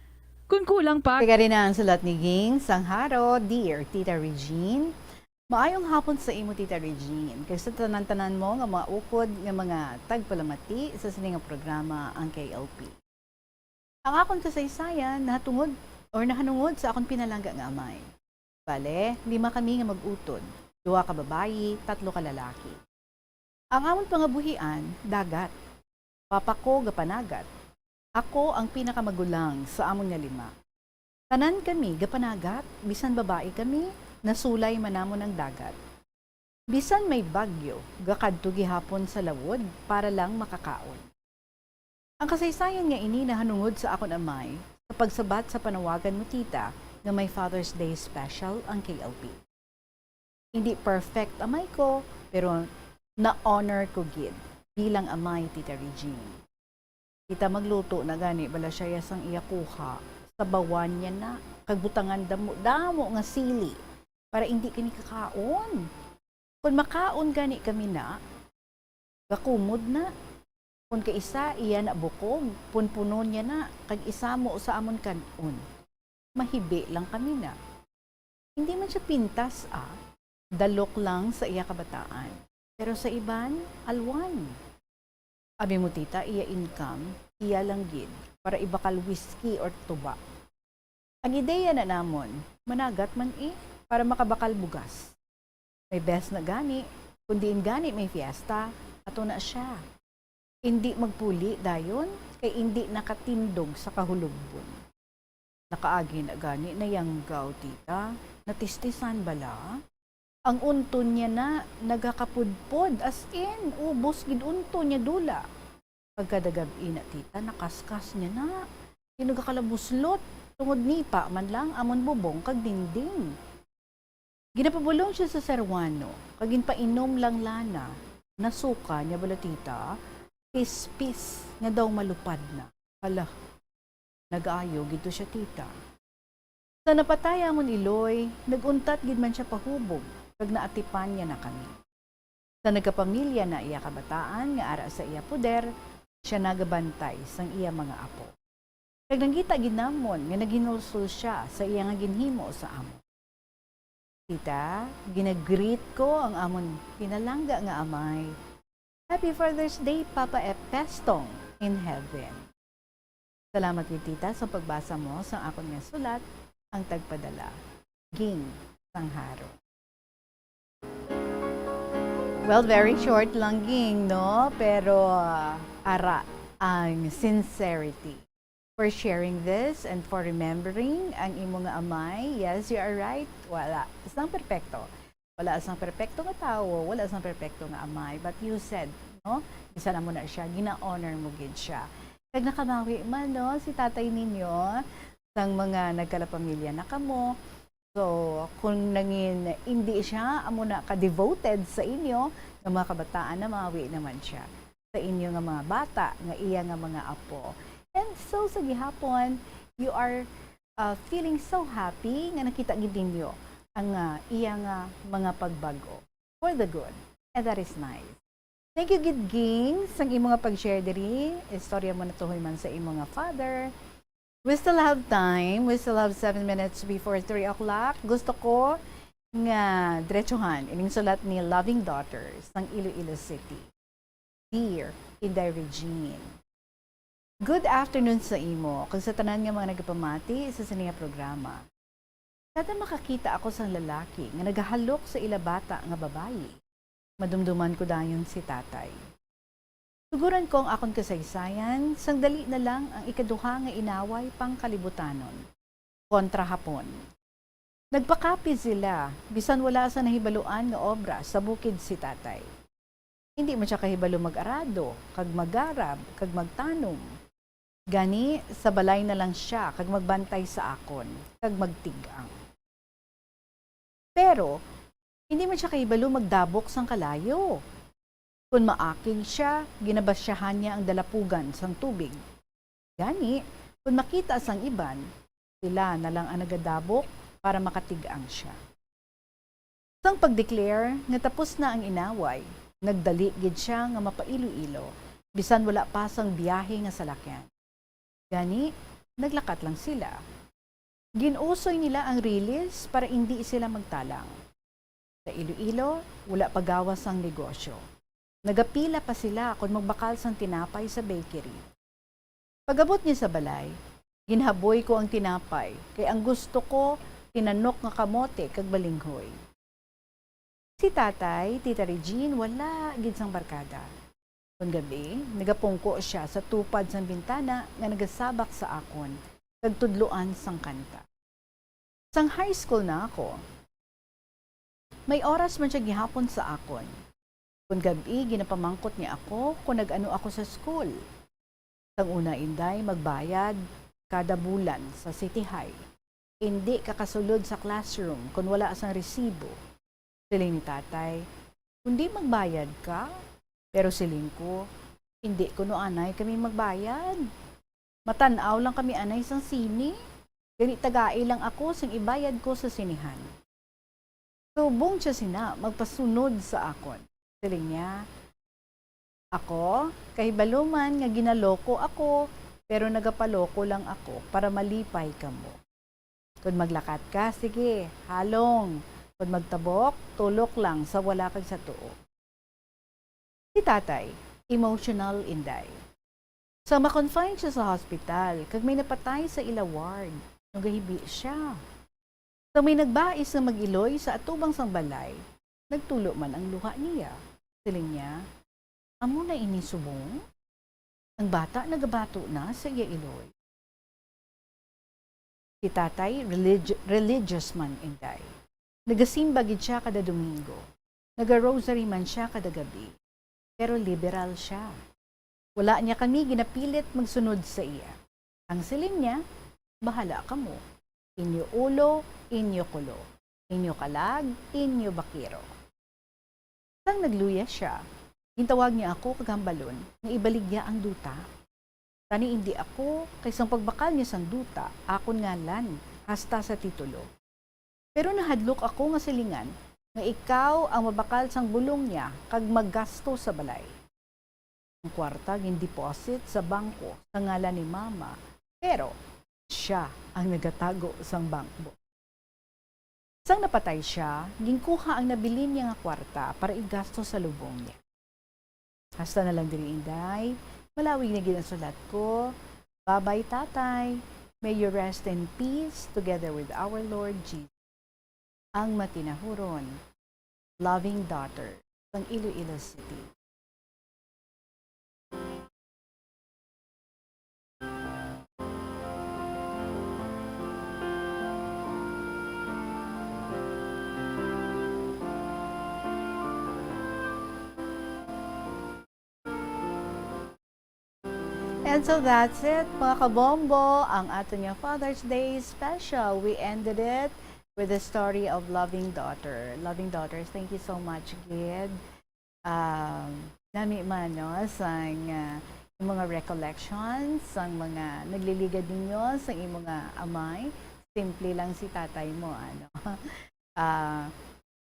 Kung kulang pa... Kaya rin ang sulat ni Ging Sangharo, Dear Tita Regine. Maayong hapon sa imo, Tita Regine. Kasi tanan-tanan mo nga mga ukod nga mga tagpalamati sa sining programa ang KLP. Ang akong kasaysayan nahatungod or nahanungod sa akong pinalangga nga amay. Bale, 5 kami nga mag-utod. 2 ka babayi, 3 ka lalaki. Ang amon pangabuhian, dagat. Papa ko gapanagat. Ako ang pinakamagulang sa amon nga 5. Tanan kami gapanagat, bisan babae kami, nasulay manamon ang dagat. Bisan may bagyo, gakadto gihapon sa lawod para lang makakaon. Ang kasaysayan nga ini nahanungod sa akon amay sa pagsabat sa panawagan mo, tita, nga may Father's Day special ang KLP. Hindi perfect amay ko, pero na-honor ko gid bilang amay, Tita Regine. Kita magluto na gani bala siya sang iyakuha sa bawan niya na kagbutangan damo nga sili para hindi kini kakaon. Kung makaon gani kami na gakumod na. Kung kaisa iya na bukog, punpunon niya na kag isa mo sa amon kanon. Mahibi lang kami na. Hindi man siya pintas dalok lang sa iya kabataan. Pero sa iban, alwan. Abi mo, tita, iya income, iya lang gid para ibakal whiskey or tuba. Ang ideya na namon, managat man para makabakal bugas. May best na gani, kundi gani may fiesta, ato na siya. Hindi magpuli dayon, kay hindi nakatindog sa kahulugbon. Nakaagi na gani na yanggaw, tita, natistisan bala. Ang unton niya na nagakapudpod as in, ubos gid unton niya dula. Pagkadagabi na, tita, nakaskas niya na. Yung nagakalabuslot, Tungod nipa man lang amon bubong kag dingding. Ginapabulong siya sa serwano, kag ginpainom lang lana, nasuka niya bala tita, pis-pis nga daw malupad na. Hala, nag-ayo gito siya tita. Sa napatay amon iloy, naguntat gid man siya pahubog, kag naatipan niya na kami. Sa nagkapamilya na iya kabataan nga ara sa iya poder, siya nagabantay sang iya mga apo. Kag nangita ginamon nga naginulsul siya sa iya nga ginhimo sa amon. Tita, ginagreet ko ang amon pinalangga nga amay. Happy Father's Day, Papa Epestong in heaven. Salamat kay tita sa pagbasa mo sa akon nga sulat, ang tagpadala. Ging Sangharo. Well, very short lang ging, no? Pero ara ang sincerity for sharing this and for remembering ang imo nga amay. Yes, you are right. Wala isang perpekto. Wala isang perpekto nga tawo, wala isang perpekto nga amay. But you said, no? Isa na mo na siya, gina-honor mo gid siya. Kag nakamawi man, no, si tatay ninyo sang mga nagkalapamilya na kamo. So, kung nangin hindi siya amo na ka-devoted sa inyo, ng mga kabataan na mawi naman siya sa inyo nga mga bata, nga iya nga mga apo. And so, sa gihapon, you are feeling so happy nga nakita gid ninyo ang iya nga mga pagbago for the good. And that is nice. Thank you, Gid Ging, sa imong nga pag-share diri. Istorya mo na tuhoy man sa imong nga father. We still have time. We still have 7 minutes before 3 o'clock. Gusto ko nga diretsuhan ining sulat ni Loving Daughters ng Iloilo City. Dear Inday Regine, good afternoon sa imo. Kung sa tanan nga mga nagapamati sa siniya programa. Kada makakita ako sa lalaki nga nagahalok sa ila bata nga babayi, madumduman ko dayon si tatay. Suguran ko ang akon kasaysayan, sang dali na lang ang ikaduha nga inaway pang kalibutanon. Kontra hapon. Nagpakapi sila, bisan wala sa nahibaluan nga obra sa bukid si tatay. Hindi man siya kahibalo mag-arado, kag magarab, kag magtanom. Gani, sa balay na lang siya, kag magbantay sa akon, kag magtigang. Pero, hindi man siya kahibalo magdabok sang kalayo. Kung maakig siya, ginabasyahan niya ang dalapugan sang tubig. Gani, kung makita sang iban, sila na lang ang nagadabok para makatigang siya. Sang pag-declare nga tapos na ang inaway, nagdali gid siya nga mapailo-ilo, bisan wala pa sang biyahe nga salakyan. Gani, naglakat lang sila. Ginusoy nila ang release para hindi sila magtalang. Sa Iloilo, wala pagawas ang negosyo. Nagapila pa sila kung magbakal sang tinapay sa bakery. Pagabot niya sa balay, ginhaboy ko ang tinapay, kay ang gusto ko, tinanok nga kamote kag balinghoy. Si tatay, Tita Regine, wala gid sang barkada. Kung gabi, nagapungko siya sa tupad sang bintana nga nagasabak sa akon, kag tudloan sang kanta. Sang high school na ako, may oras man siya gihapon sa akon. Kung gabi, ginapamangkot niya ako kung nag-ano ako sa school. Sang una, Inday, magbayad kada bulan sa City High. Hindi kakasulod sa classroom kung wala sang resibo. Siling ni tatay, kundi magbayad ka. Pero siling ko, hindi ko no anay kami magbayad. Matanaw lang kami anay sang sini. Gani tagai lang ako sang ibayad ko sa sinihan. Subong siya sina, magpasunod sa akon. Siling niya, ako, kahibaluman nga ginaloko ako, pero nagapaloko lang ako para malipay ka mo. Kung maglakat ka, sige, halong. Kung magtabok, tulok lang sa wala kag sa tuo. Si tatay, emotional Inday. So makonfine siya sa hospital, kag may napatay sa ila ward, nagahibi siya. So may nagbais na mag-iloy sa atubang sang balay, nagtulo man ang luha niya. Siling niya, amo na inisubong? Ang bata nagabato na sa iya iloy. Si tatay, religious man Inday. Nagasimba gid siya kada Domingo. Naga-rosary man siya kada gabi. Pero liberal siya. Wala niya kami ginapilit magsunod sa iya. Ang siling niya, bahala ka mo. Inyo ulo, inyo kulo. Inyo kalag, inyo bakiro. Sang nagluya siya, gintawag niya ako kagambalon, nga ibaligya ang duta. Tani hindi ako, kaysang pagbakal niya sang duta, akon ngalan, hasta sa titulo. Pero nahadlok ako nga silingan, nga ikaw ang mabakal sang bulong niya, kag maggasto sa balay. Ang kwarta gin-deposit sa bangko sa ngalan ni mama, pero siya ang nagatago sang bangko. Sang napatay siya, ginkuha ang nabilin niya nga kwarta para igasto sa lubong niya. Hasta na lang diri inday, malawig na ginasulat ko, bye-bye tatay, may you rest in peace together with our Lord Jesus. Ang matinahuron, loving daughter ng Iloilo City. And so that's it, mga kabombo, ang ating Father's Day special. We ended it with the story of Loving Daughter. Loving Daughters, thank you so much, Gid. Nami man, no, sang mga recollections, sang mga nagliligad ninyo, sang mga amay. Simple lang si tatay mo, ano.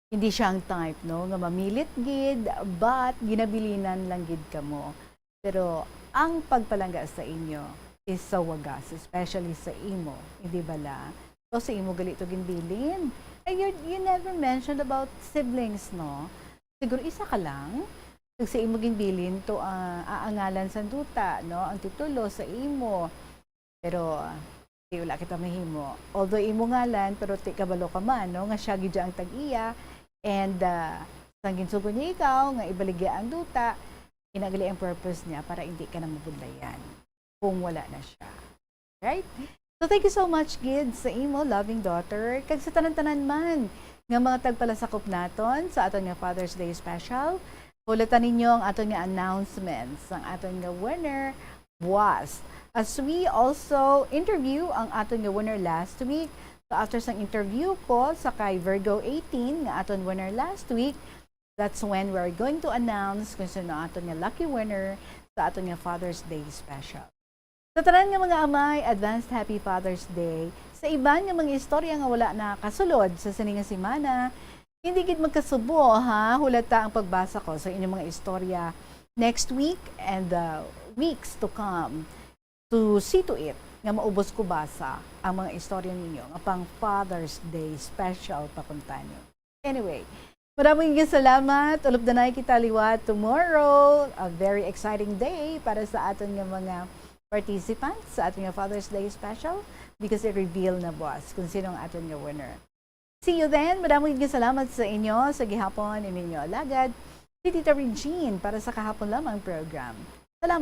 Hindi siya ang type, no, nga mamilit, Gid, but ginabilinan lang, Gid, ka mo. Pero ang pagpalangga sa inyo is sa wagas, especially sa imo, hindi bala? So sa imo gali to ginbilin. And you never mentioned about siblings, no? Siguro isa ka lang. Pag sa imo ginbilin to aangalan sa duta, no? Ang titulo sa imo. Pero di wala kita mahimo. Although imo ngalan, pero ti kabalo ka man, no? Nga siya gid ang tag-iya. And sang ginsugo niya ikaw, nga ibaligya ang duta, inagali ang purpose niya para hindi ka na mabudlayan kung wala na siya. Right? So thank you so much, Gid, sa imo, loving daughter. Kag sa tanan-tanan man, nga mga tagpalasakop naton sa aton nga Father's Day special, hulatan ninyo ang aton nga announcements. Ang aton nga winner was, as we also interview ang aton nga winner last week. So after sang interview ko sa kay Virgo 18, nga aton winner last week, that's when we're going to announce kung sino aton nga lucky winner sa aton nga Father's Day special. Sa tanan nga mga amay, advanced Happy Father's Day. Sa iban nga mga istorya nga wala na kasulod sa sininga semana, hindi gid magkasubo, ha? Hulata ang pagbasa ko sa inyong mga istorya next week and the weeks to come to see to it nga maubos ko basa ang mga istorya ninyo nga pang Father's Day special pakuntanyo. Anyway, maraming salamat. Ulop na kita liwat tomorrow. A very exciting day para sa aton nga mga participants sa aton nga Father's Day special because i-reveal na boss kung sino ang aton nga winner. See you then. Maraming salamat sa inyo sa gihapon ininyo alagad si Tita Regine para sa kahapon lamang program.